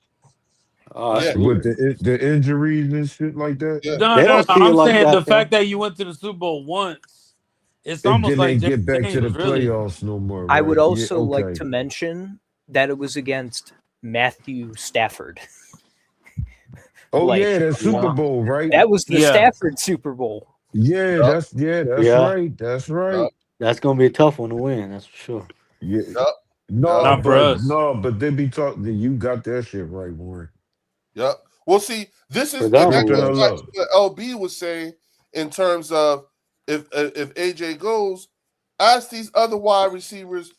Yeah. With the injuries and shit like that. Yeah. No, They don't see it I'm like saying that, the though. fact that you went to the Super Bowl once, it's And almost then like they James get back to the was really. playoffs no more. I Right? would also yeah, like okay. to mention that it was against Matthew Stafford. Oh like, yeah, that Super Bowl, right? That was the Yeah. Stafford Super Bowl. Yeah, Yup. that's Yeah. right. That's right. Yup. That's gonna be a tough one to win. That's for sure. Yeah. Yup. No, Not for us. but they be talking. You got that shit right, Warren. Yep. Well, see, this is For and that them, Shut the goes hell back up. to what LB was saying in terms of if AJ goes, ask these other wide receivers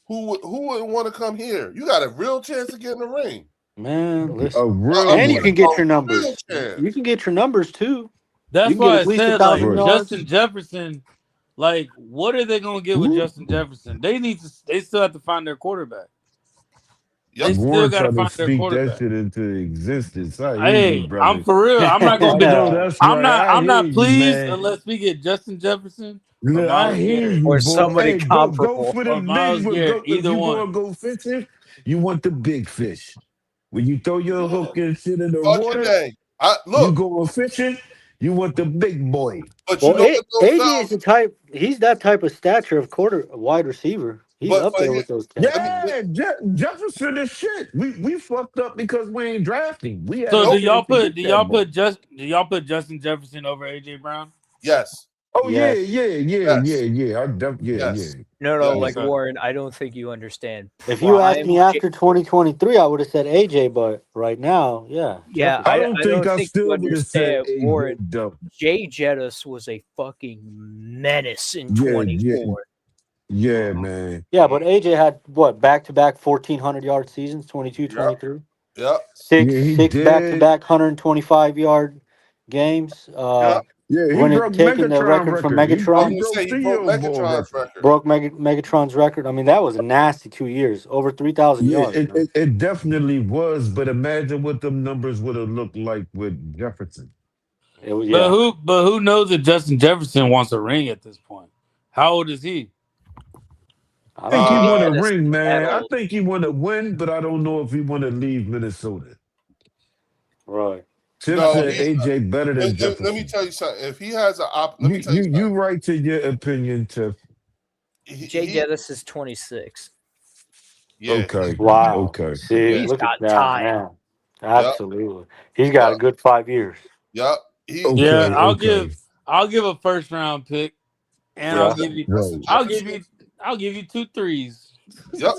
who wouldn't want to come here. You got a real chance to get in the ring. Man, A listen. real And you one. can get your real numbers. chance. You can get your numbers too. That's You can why get I at least said 1,000 Right. yards. Justin Jefferson. Like, what are they gonna get with Who? Justin Jefferson? They still have to find their quarterback. They Yep. still Warren got to trying to find their speak that quarterback. shit into existence. I hear Hey, you, brother. I'm for real. I'm not I gonna be. know that's I'm right. I I'm hear not you, pleased man. unless we get Justin Jefferson or Look, I Miles hear Garrett. you, Or boy. somebody Hey, go comparable. for Or the Miles big. Garrett, If either you one. gonna go fishing, you want the big fish. When you throw your hook and shit in the Fuck your water, name. you Look, going fishing. You want the big boy. but you Well, know what though, AJ Fel? is the type. He's that type of stature of wide receiver. He's But up there here, with those cats. Yeah, Jefferson is shit. We fucked up because we ain't drafting. We had So a do chance y'all to put get that boy. Justin Jefferson over AJ Brown? yes, Oh Yes. yeah. yes, Yeah. No, Yeah. like Okay. Warren, I don't think you understand. If you asked Prime me J- after 2023, I would have said AJ. But right now, yeah. Yeah, Jefferson. I don't think I you still would have said understand, Warren. AJ though. Jay Jettis was a fucking menace in Yeah, 24. yeah, man. Yeah, but AJ had what back-to-back 1,400 yard seasons, 22, Yep. 23. Yep. Six Yeah, he six back to did. back 125-yard games. Yep. Yeah, he Winning, broke taking the Megatron record from record. He I was Megatron, gonna broke say he broke Theo Ball Megatron's record. record. broke Megatron's record. I mean, that was a nasty 2 years, over 3,000 Yeah, yards. Man. it definitely was. But imagine what them numbers would have looked like with Jefferson. It was But who knows if Justin Jefferson wants a ring at this point? How old is he? I think he want Uh, to ring, man. I old. think he want to win, but I don't know if he want to leave Minnesota. Right. Tim No, said he- AJ better than Jefferson. let me tell you something. If he has an let me tell you something. You right to your opinion, Tiff. Jay Jettis is 26. Yeah. Okay. Wow. Okay. See, He's look got at that, time. man. Absolutely. He's got a good 5 years. Yep. He, Okay. Yeah, okay. I'll give a first round pick, and Yeah. I'll give you Right. I'll give you 2 threes. Yep.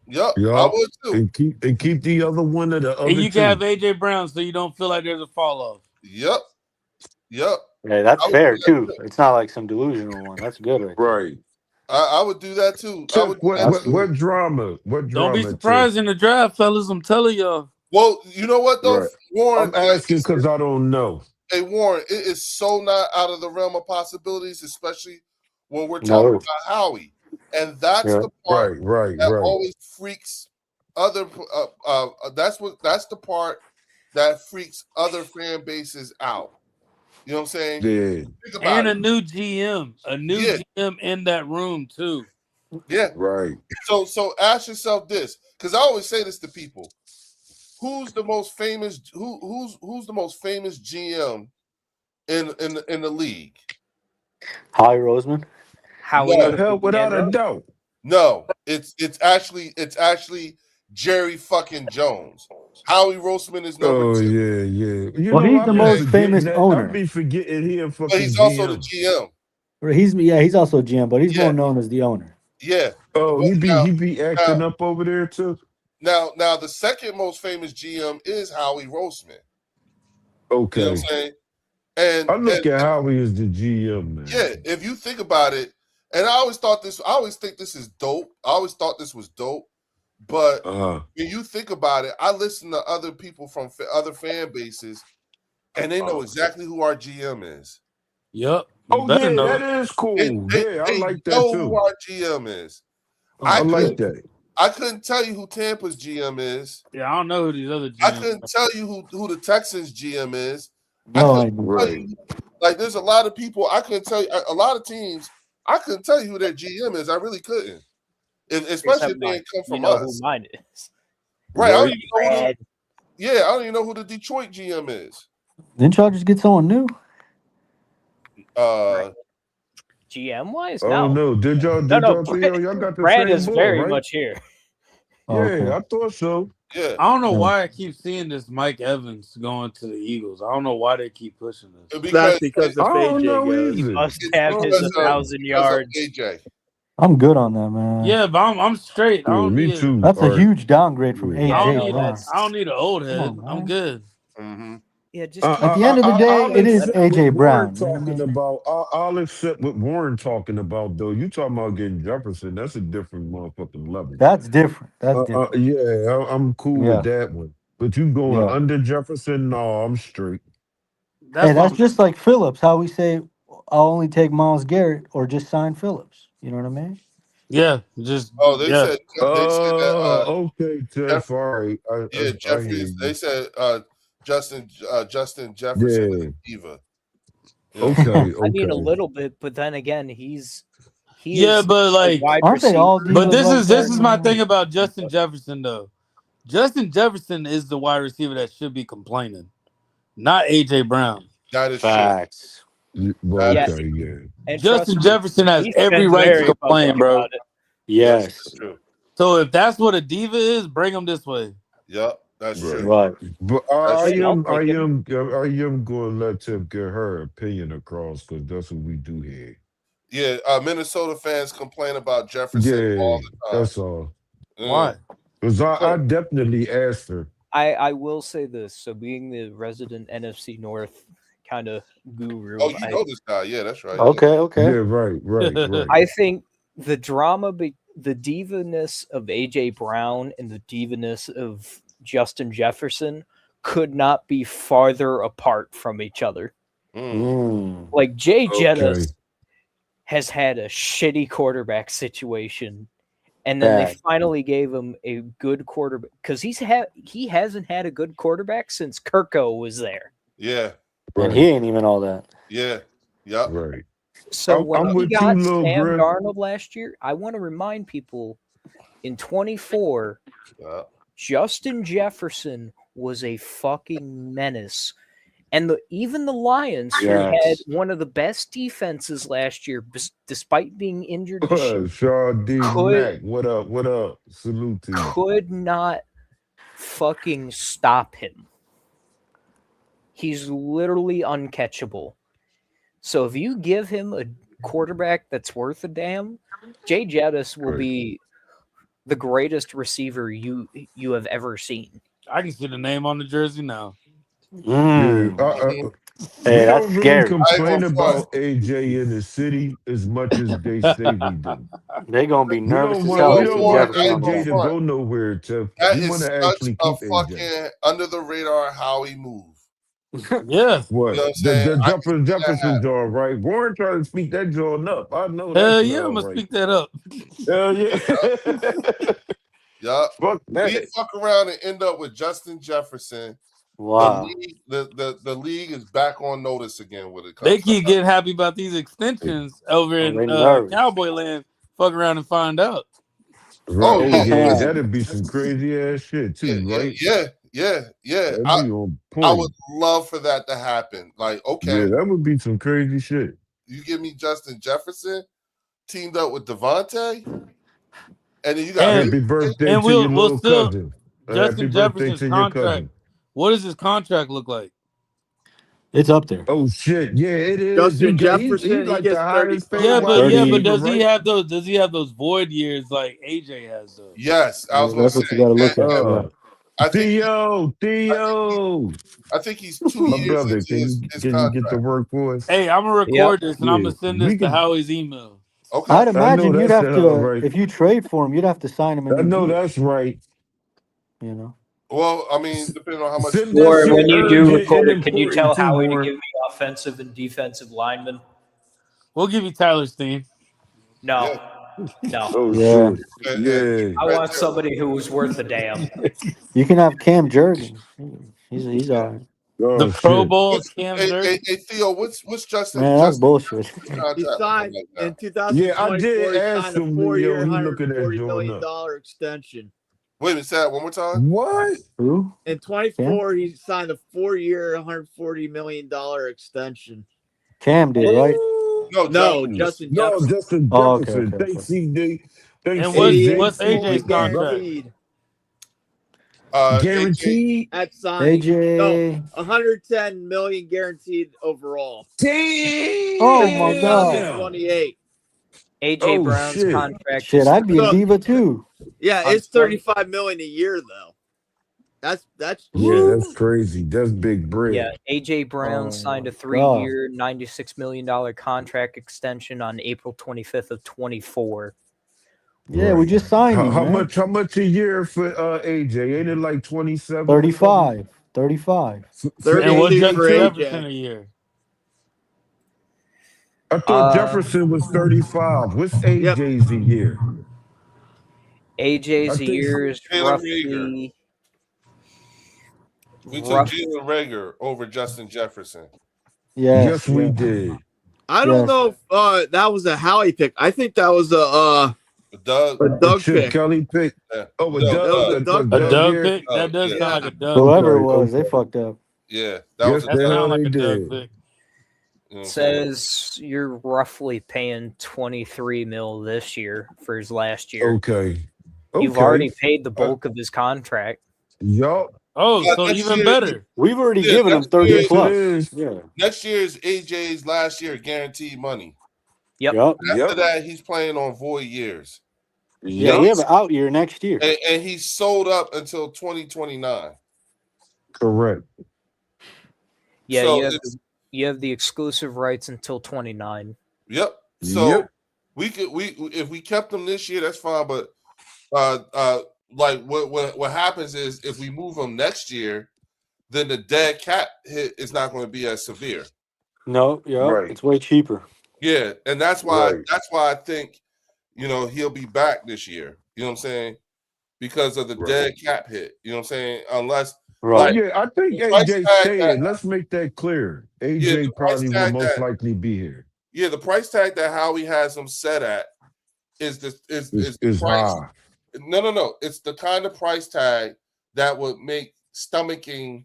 Yep. Yeah. I would too. And keep the other one of the other And you two. can have AJ Brown, so you don't feel like there's a fall off. Yep. Yep. Yeah, that's I would fair do that too. too. It's not like some delusional one. That's good right there. Right. I would do that too. I Tiff, would do that too. what drama? What drama? Don't be surprised Tiff? in the draft, fellas. I'm telling y'all. Well, you know what though, Right. Warren. I'm asking because I don't know. Hey, Warren, it is so not out of the realm of possibilities, especially when we're talking No. about Howie, and that's Yeah. the part Right. that always freaks other. That's the part that freaks other fan bases out. You know what I'm saying? Yeah. Think about And a it. new GM. A new Yeah. GM in that room, too. Yeah. Right. So ask yourself this, because I always say this to people: who's the most famous? Who's the most famous GM in the league? Howie Roseman. Howie No. with Hell, the without a camera. doubt. No, it's actually Jerry fucking Jones. Howie Roseman is number Oh 2, yeah. You Well, know, he's I the be most forgetting famous that. owner. I be forgetting he a but fucking he's also the GM. GM. He's also a GM, but he's Yeah. more known as the owner. Yeah. Oh, But he be acting up over there too. now the second most famous GM is Howie Roseman. Okay. You know what I'm saying? And I look at Howie as the GM, man. yeah, if you think about it, and I always think this is dope. I always thought this was dope. But when you think about it, I listen to other people from other fan bases, and they know exactly who our GM is. Yep. Oh yeah, that is cool. They I like that know too. who our GM is. I like that. I couldn't tell you who Tampa's GM is. Yeah, I don't know who these other GMs I couldn't tell you who the Texans GM is. No I idea. couldn't tell you, like there's a lot of people I couldn't tell you. A lot of teams I couldn't tell you who their GM is. I really couldn't. Especially if they didn't come from know us. who mine is. Right. I don't even know Brad. I don't even know who the Detroit GM is. Didn't y'all just get someone new? GM wise? Oh no, did y'all Theo? Y'all got the Brad same is board, very right? much here. Yeah, Okay. I thought so. Yeah. I don't know why I keep seeing this Mike Evans going to the Eagles. I don't know why they keep pushing this. That's because if I don't know AJ goes. He either. must have his because of- 1,000 yards. AJ. I'm good on that, man. Yeah, but I'm straight. I Yeah, don't me need too. That's a Art. huge downgrade from Yeah. AJ. I don't need Brown. I don't need an old head. Come on, I'm man. good. Mm-hmm. Yeah, just At the end of the day, it is accept AJ what Brown. Warren You know what I talking mean? about. I'll accept what Warren talking about though. You talking about getting Jefferson? That's a different motherfucking level. That's different. That's different. Yeah, I'm cool Yeah. with that one. But you going Yeah. under Jefferson? No, I'm straight. Hey, that's just like Phillips. How we say, I'll only take Myles Garrett or just sign Phillips. You know what I mean? Yeah, just They yeah. said that Okay, Jeff. All right. I Jeffrey. hear you. They said Justin Jefferson is Yeah. a diva. Okay. I mean, a Okay. little bit, but then again, he's Yeah, is but a like, wide Aren't they all receiver. but divas like this that, is my man? thing about Justin Jefferson though. Justin Jefferson is the wide receiver that should be complaining, not AJ Brown. That is true. Facts. Well, Yeah. okay, yeah. And Justin trust me, Jefferson has he's every been right very to complain, public bro. about it. Yes. That's true. So if that's what a diva is, bring him this way. Yep, that's Right. true. Right. But I That's am true. going to let Tiff get her opinion across because that's what we do here. Yeah, Minnesota fans complain about Jefferson Yeah, all the time. that's all. Why? Because I definitely asked her. I will say this. So being the resident NFC North kind of guru, Oh, you know this guy? Yeah, that's right. Okay. Yeah, right. I think the drama, the divaness of AJ Brown and the divaness of Justin Jefferson could not be farther apart from each other. Like Jay Jettis has had a shitty quarterback situation, and then they finally gave him a good quarterback because he hasn't had a good quarterback since Kirko was there. Yeah. And he ain't even all that. Yeah. Yep. Right. So I'm when he with got you, Lil Sam Griff. Darnold last year, I want to remind people in 24, Justin Jefferson was a fucking menace. And even the Lions, who had one of the best defenses last year, despite being injured, Shaw D. Mac, what up? What up? Salute to you. Could not fucking stop him. He's literally uncatchable. So if you give him a quarterback that's worth a damn, Jay Jettis will be the greatest receiver you have ever seen. I can see the name on the jersey now. Hey, Hey, that's don't really scary. complain about AJ in the city as much as they say we do. They gonna be We nervous don't as want, hell. we if don't want Jefferson AJ comes to back. go nowhere, Tiff. That We is want to such actually a keep AJ. fucking under the radar Howie move. Yeah. What? You know what I'm The saying? I can see that Jefferson happen. jaw, right? Warren trying to speak that jaw up. I know that. Hell yeah, smell I'm gonna right. speak that up. Hell yeah. Yup. Fuck that. We fuck around and end up with Justin Jefferson. Wow. The league is back on notice again with it. They keep getting happy about these extensions over they in nervous. Cowboy Land. Fuck around and find out. Oh, Right. yeah. Yeah, that'd be some crazy ass shit too, right? Yeah. That'd be on point. I would love for that to happen. Like, okay, Yeah, that would be some crazy shit. you give me Justin Jefferson teamed up with Devontae, and then you got Happy birthday and to your we'll little still cousin. Happy Justin birthday Jefferson's to your contract. cousin. What does his contract look like? It's up there. Oh shit! Yeah, it is. Justin He Jefferson, he like gets the highest 35. paid Yeah, wide but receiver, does he right? have those? Does he have those void years like AJ has those? Yes, I was going That's to what say. you gotta look at. Uh, I think Theo. I think he's 2 My years brother, into can his you contract. get the work for us? Hey, I'm gonna record this and I'm Yeah. gonna send We this to can- Howie's email. Okay. I'd I imagine know you'd that's have the to, hell right. if you trade for him, you'd have to sign him a I new know deal. that's right. You know. Well, I mean, depending on how much. Send that Or shit when you do urgent record and it, can you tell important, too, Howie to Warren. give me offensive and defensive linemen? We'll give you Tyler Steen. No. No. Oh Yeah. shit! Yeah. I want somebody who was worth a damn. You can have Cam Jurgens. He's all right. Oh The Pro shit! Bowl What's, Cam hey, Jurgens. hey, Theo, what's Justin? Man, that's Justin bullshit. contract He look signed like now? in 2024. Yeah, I did he ask signed a him, 4-year, yo, he looking at $140 doing million that. extension. Wait a minute, say that one more time. What? Who? In 24, he signed a 4-year, $140 million extension. Cam did, right? No, Justin No, Jefferson. Justin Oh, okay, Jefferson. okay, Thanks, CD. Thanks, And AJ. what's AJ's fully contract? guaranteed Guaranteed? at signing. AJ. No, 110 million guaranteed overall. Damn! Oh my god. 28. AJ Oh, Brown's shit. contract. Shit, is I'd be a So- diva too. Yeah, I'm it's 35 million a year though. That's Yeah, that's crazy. That's big bread. Yeah, AJ Brown Oh signed a my 3-year, $96 million contract extension on April 25th of 24. Yeah, Right. we just signed him, How man. much a year for AJ? Ain't it like 27? 35. 35. And what's 32 Justin for Jefferson AJ. a year? I thought Jefferson was 35. What's AJ's a year? AJ's I a think year is Jalen roughly. We took Jalen Rager over Justin Jefferson. Yeah. Yes, we did. I don't Yes. know if that was a Howie pick. I think that was a Doug. Chip pick. Kelly pick. Yeah. Oh, a Doug. That was a Doug A pick. Doug here? pick? That does Yeah. sound like a Doug. Whoever it Okay, was, they fucked up. Yeah, that Yes, was That the hell sound like they a Doug did. pick. you know what I'm saying? Says you're roughly paying 23 mil this year for his last year. Okay. You've already paid the bulk of his contract. Yup. Oh, Yeah, so next even year- better. We've already Yeah, given him next 30 year- Yes, plus. it is. Yeah. Next year's AJ's last year guaranteed money. Yep. Yup. After that, he's playing on void years, Yeah, we have an out year next year. and he's sold up until 2029. Correct. Yeah, So you have the exclusive rights until 29. Yep. So Yep. we if we kept him this year, that's fine. But like what happens is if we move him next year, then the dead cap hit is not going to be as severe. No, yeah, Right. it's way cheaper. Yeah, and that's why Right. I think, you know, he'll be back this year. You know what I'm saying? Because of the Right. dead cap hit. You know what I'm saying? Unless Right. Yeah, I think the price AJ's tag staying. Let's make that clear. AJ the price probably will tag most that- likely be here. yeah, the price tag that Howie has him set at is the Is price. high. No. It's the kind of price tag that would make stomaching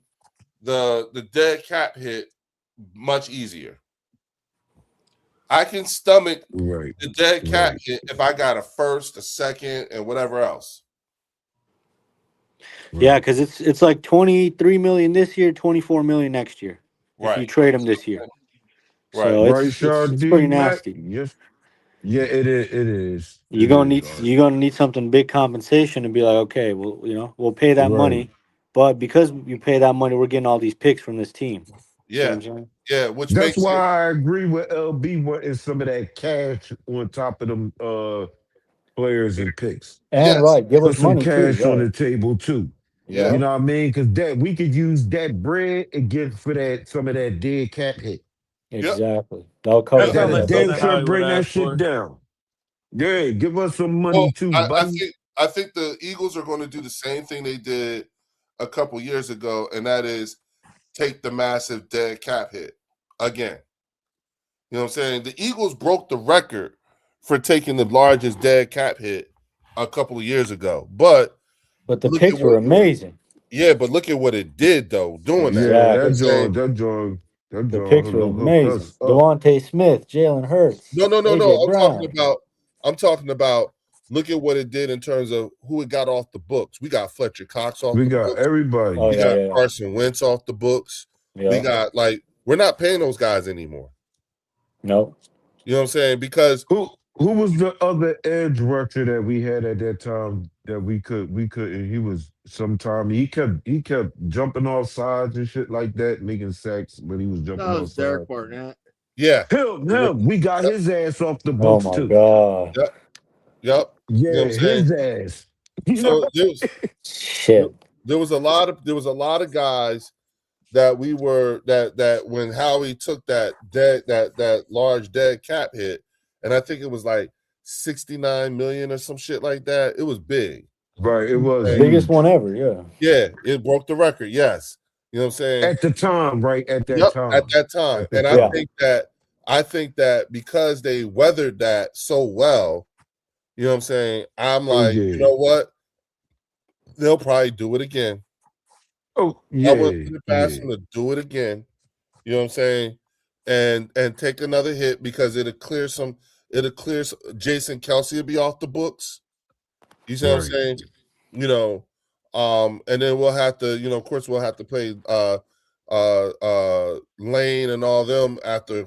the dead cap hit much easier. I can stomach Right. the dead cap Right. hit if I got a first, a second, and whatever else. Yeah, because it's like 23 million this year, 24 million next year. If you Right. trade him this year. Right. So Right, it's Sean D. pretty Mac? nasty. Yes. Yeah, it is. It is. You're gonna need something big compensation and be like, okay, well, we'll pay that Right. money, but because you pay that money, we're getting all these picks from this team. You know what Yeah. I'm saying? Yeah. Which That's makes why it, I agree with LB wanting some of that cash on top of them players and picks. And Yes. right, give Put us some money cash too. on Right. the table too. yeah. You know what I mean? Because that we could use that bread and get for that some of that dead cap hit. Exactly. That'll cover That That'll sounds like that. damn something sure Howie would bring that ask shit for. down. Yeah, give us some money Well, too, I buddy. think the Eagles are going to do the same thing they did a couple years ago, and that is take the massive dead cap hit again. You know what I'm saying? The Eagles broke the record for taking the largest dead cap hit a couple of years ago, but But the look at picks were what- amazing. yeah, but look at what it did though. Doing that, Yeah, Exactly. that Saying- joint, The picks were hooked amazing. us up. Devontae Smith, Jalen Hurts. No. AJ I'm talking about. Look at what it did in terms of who it got off the books. We got Fletcher Cox off We the got books. everybody. Oh, We yeah, got Carson Wentz off the books. Yeah. We got we're not paying those guys anymore. No. You know what I'm saying? Because Who was the other edge rusher that we had at that time that we could and he was sometime he kept jumping off sides and shit like that, making sacks when he was jumping That off was Derek sides. Barnett. yeah, Him, we got his ass off the Oh books my too. God. yep. Yeah, know what I'm his ass. You So know? Shit. there was a lot of guys that we were that when Howie took that large dead cap hit, and I think it was like 69 million or some shit like that. It was big. Right, it was Biggest huge. one ever, yeah. Yeah, it broke the record. Yes. You know what I'm saying? At the time, right? At that Yep, time. at that time. At the And time. I think that because they weathered that so well, you know what I'm saying? I'm like, yeah. you know what? They'll probably do it again. Oh, I yeah. wouldn't put it past Yeah. them to do it again. You know what I'm saying? And take another hit because it'll clear Jason Kelsey will be off the books. You see what I'm Right. saying? You know, and then we'll have to, of course we'll have to play Lane and all them after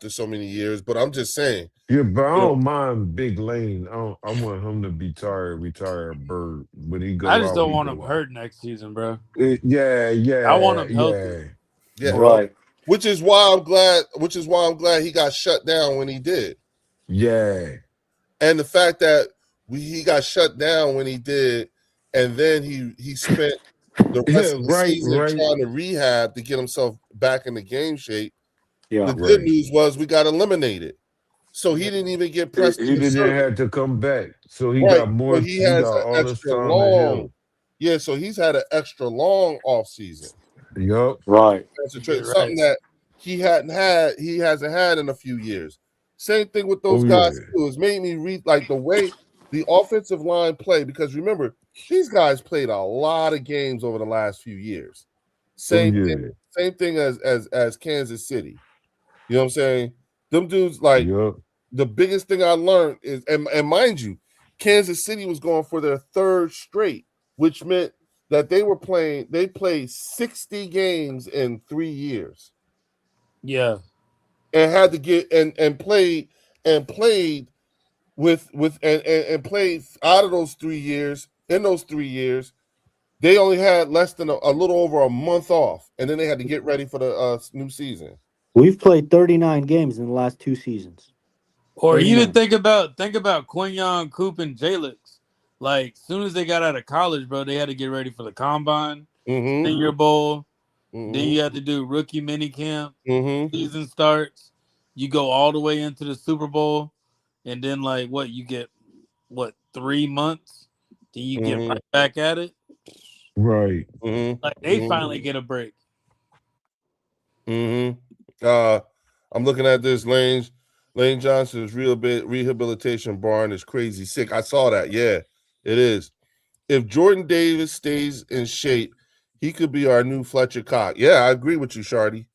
so many years. But I'm just saying. Yeah, but I don't mind Big Lane. I want him to be retire Bird when he goes. I just don't want him hurt next season, bro. Yeah. I want him healthy. Yeah. Right. Which is why I'm glad he got shut down when he did. Yeah. And the fact that he got shut down when he did, and then he spent the rest of the season trying to rehab to get himself back in the game shape. Yeah. The good news was we got eliminated. So he didn't even get pressed. He didn't have to come back. So he Right. got more. So he has got an all this extra time to long. heal. Yeah, so he's had an extra long off season. Yup. Right. Concentrate, something that he hasn't had in a few years. Same thing with those Oh, guys yeah. too. It's made me read like the way the offensive line play, because remember, these guys played a lot of games over the last few years. Same thing as Kansas City. You know what I'm saying? Them dudes, like, the biggest thing I learned is, and mind you, Kansas City was going for their third straight, which meant that they played 60 games in 3 years. Yeah. And had to get and played with played out of those 3 years. In those 3 years, they only had less than a little over a month off, and then they had to get ready for the new season. We've played 39 games in the last 2 seasons. Or 39. even think about Quinyon, Coop, and Jalix. like soon as they got out of college, bro, they had to get ready for the combine, Mm-hmm. Senior Bowl. Mm-hmm. Then you have to do rookie mini camp. Mm-hmm. Season starts. You go all the way into the Super Bowl, and then like what you get, 3 months? Then you get right back at it. Right. Mm-hmm. Like they finally get a break. Mm-hmm. I'm looking at this Lane Johnson's rehabilitation barn is crazy sick. I saw that. Yeah, it is. If Jordan Davis stays in shape, he could be our new Fletcher Cox. Yeah, I agree with you, Shardy.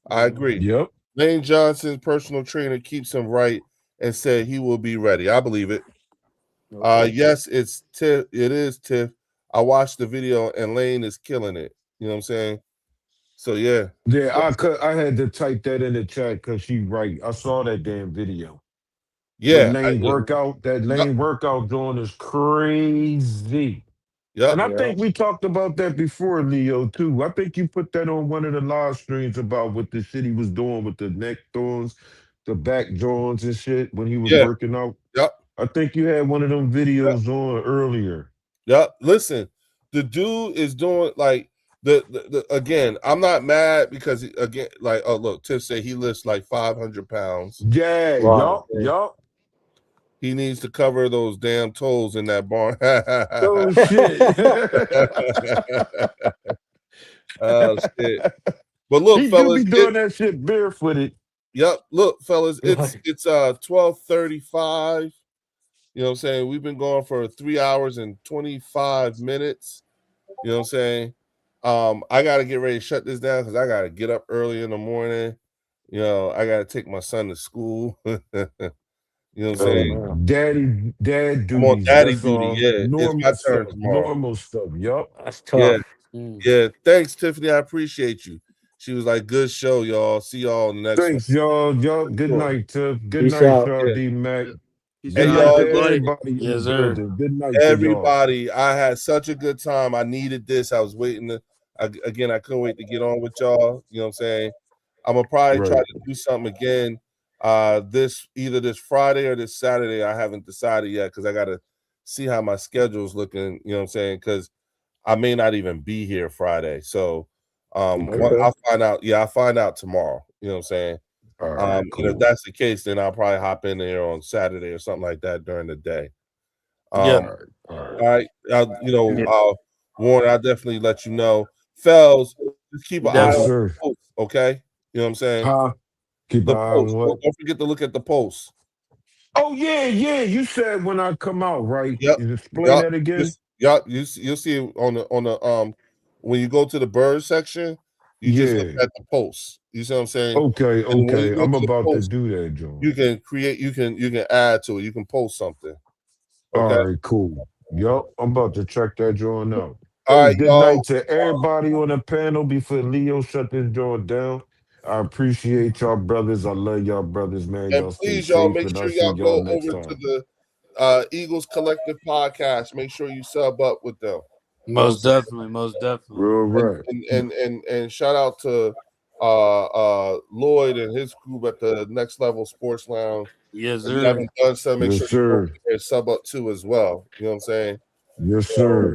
I agree. Yep. Lane Johnson's personal trainer keeps him right and said he will be ready. I believe it. Yes, it's Tiff. It is Tiff. I watched the video and Lane is killing it. You know what I'm saying? So yeah. Yeah, I had to type that in the chat because she right. I saw that damn video. Yeah. That lane workout joint is crazy. Yeah. And I think we talked about that before, Leo, too. I think you put that on one of the live streams about what the shit he was doing with the neck thorns, the back joints and shit when he was working out. Yep. I think you had one of them videos on earlier. Yep. Listen, the dude is doing like the again, I'm not mad because again, like, oh look, Tiff said he lifts like 500 pounds. Yeah, yup. He needs to cover those damn toes in that barn. Oh shit. Oh shit. But look, he fellas, be doing that shit barefooted. Yep. Look, fellas, it's 12:35. You know what I'm saying? We've been going for 3 hours and 25 minutes. You know what I'm saying? I gotta get ready to shut this down because I gotta get up early in the morning. You know, I gotta take my son to school. You know what I'm saying? Dad duty. I'm on daddy duty. Yeah, it's my turn tomorrow. Normal stuff. Yup. That's tough. Yeah. Thanks, Tiffany. I appreciate you. She was like, "Good show, y'all. See y'all in the next Thanks, one." y'all. Good night, Tiff. Good Peace night, out. Shardy Mac. Hey, Good y'all, night to everybody in Yes, the sir. building. Good night to y'all. everybody. I had such a good time. I needed this. I was waiting to. Again, I couldn't wait to get on with y'all. You know what I'm saying? I'm gonna probably try to do something again. Either this Friday or this Saturday. I haven't decided yet because I gotta see how my schedule's looking. You know what I'm saying? Because I may not even be here Friday. So I'll find out. Yeah, I'll find out tomorrow. You know what I'm saying? All right, cool. And if that's the case, then I'll probably hop in here on Saturday or something like that during the day. Yeah. All right. Warren, I'll definitely let you know. Fells, just keep an eye on the post, okay? You know what I'm saying? Keep an eye on what? Don't forget to look at the post. Oh yeah. You said when I come out, right? Yep. Explain that again. You'll see it on the when you go to the bird section, you just look at the post. You see what I'm saying? Okay. I'm about to do that, John. You can create, you can add to it, you can post something. Okay. All right, cool. Yup, I'm about to check that joint out. All right, good night to everybody on the panel before Leo shut this joint down. I appreciate y'all brothers. I love y'all brothers, man. And y'all please, stay y'all safe, make and sure I'll see y'all go next over time. to the Eagles Collective podcast. Make sure you sub up with them. Most definitely. Real right. And shout out to Lloyd and his group at the Next Level Sports Lounge. Yes, If you sir. haven't done so, make Yes, sure sir. you sub up too as well. You know what I'm saying? Yes, sir.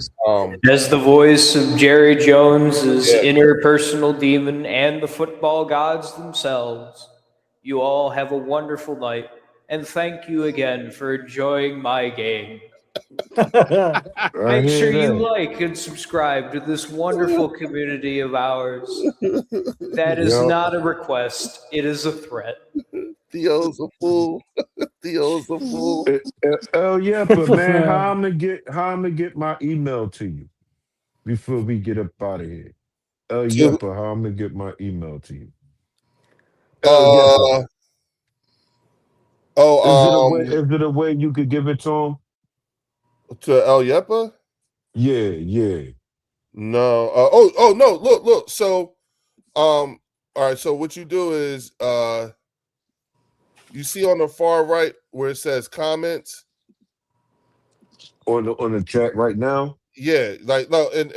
As the voice of Jerry Jones' interpersonal demon and the football gods themselves, you all have a wonderful night, and thank you again for enjoying my game. Make sure you like and subscribe to this wonderful community of ours. That is not a request, it is a threat. Theo's a fool. Theo's a fool. Yeah, but man, how I'm gonna get my email to you before we get up out of here? Yeppa, how I'm gonna get my email to you? Is it a way you could give it to him? To El Yeppa? Yeah. No. No. Look. So, all right. So what you do is, you see on the far right where it says comments on the chat right now. Yeah, like no, and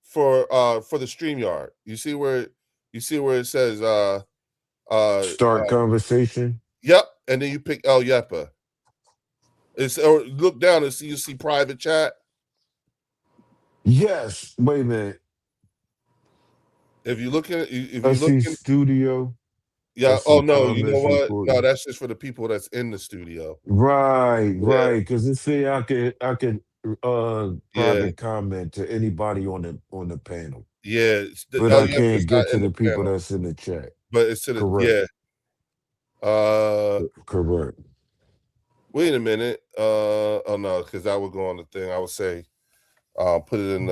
for the StreamYard, you see where it says start conversation. Yep, and then you pick El Yeppa. It's or look down and see you see private chat. Yes. Wait a minute. If you look at if I you look see in, studio. I yeah. see Oh no, you know comments what? recording. No, that's just for the people that's in the studio. Right, Yeah. right. Because it say I could Yeah. private comment to anybody on the panel. Yeah. But El I Yepa's can't not get to in the people panel, that's in the chat. but it's to the Correct. yeah. Correct. Wait a minute. Oh no, because I would go on the thing. I would say, put it in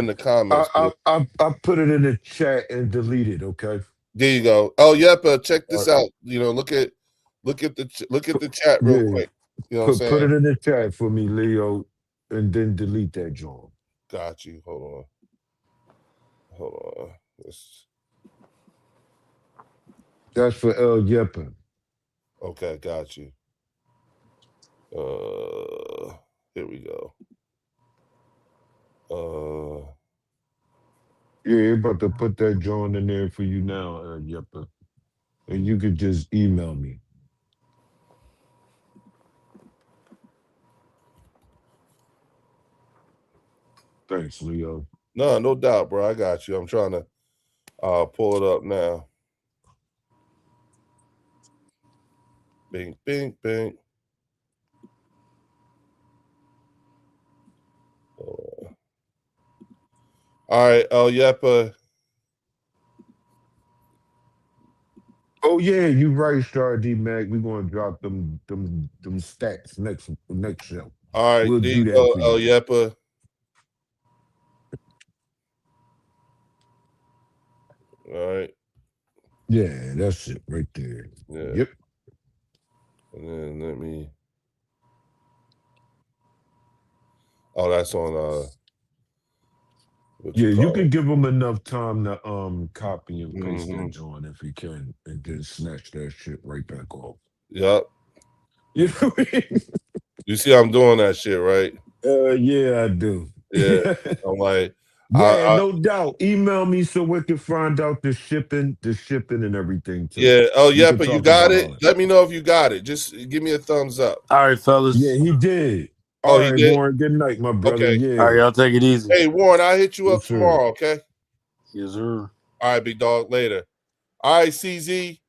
the comments. I put it in the chat and delete it. Okay. There you go. Oh, Yepa, check this All out. You know, look at the chat real Yeah. quick. You know what I'm Put saying? it in the chat for me, Leo, and then delete that joint. Got you. Hold on. That's for El Yepa. Okay, got you. Here we go. Yeah, about to put that joint in there for you now, El Yepa. And you could just email me. Thanks, Leo. No doubt, bro. I got you. I'm trying to pull it up now. Bing, bing, bing. All right, El Yepa. Oh yeah, you right, Star D Mac. We're gonna drop them stats next show. All right, We'll there do you that go, for El you. Yepa. All right. Yeah, that's it right there. Yeah. Yep. And then let me. Oh, that's on Yeah, you call can it? give them enough time to copy and paste Mhm. that joint if you can, and then snatch that shit right back off. Yep. You know what I mean? You see, I'm doing that shit, right? Yeah, I do. Yeah. I'm like, Yeah, no doubt. Email me so we can find out the shipping and everything too. yeah. Oh, We yeah, can but you talk got about it. all that. Let me know if you got it. Just give me a thumbs up. All right, fellas. Yeah, he did. Oh, All he right, did? Warren. Good night, my brother. Okay. Yeah. All right, y'all take it easy. Hey, Warren, I'll hit you up Yes, sir. tomorrow, okay? Yes, sir. All right, big dog. Later. All right, CZ.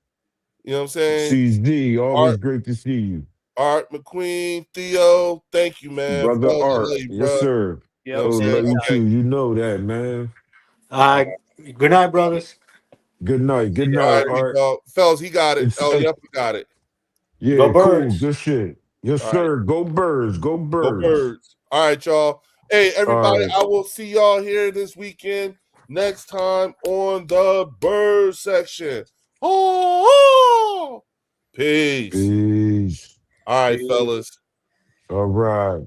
You know what I'm saying? CZ, always Art, great to see you. Art McQueen, Theo. Thank you, man. Brother Fellas, I Art. love you, Yes, bro. sir. You know Yep. what I'm Oh, saying? love you Okay. too. You know that, man. Good night, brothers. Good night. Good All night, right, big Art. dog. Fellas, he got it. It's Oh, yep, he got it. yeah, Go cool. Birds. Good shit. Yes, All right. sir. Go Birds. Go Go Birds. Birds. All right, y'all. Hey, All everybody, right. I will see y'all here this weekend. Next time on the Bird section. Oh, peace. Peace. All right, fellas. All right.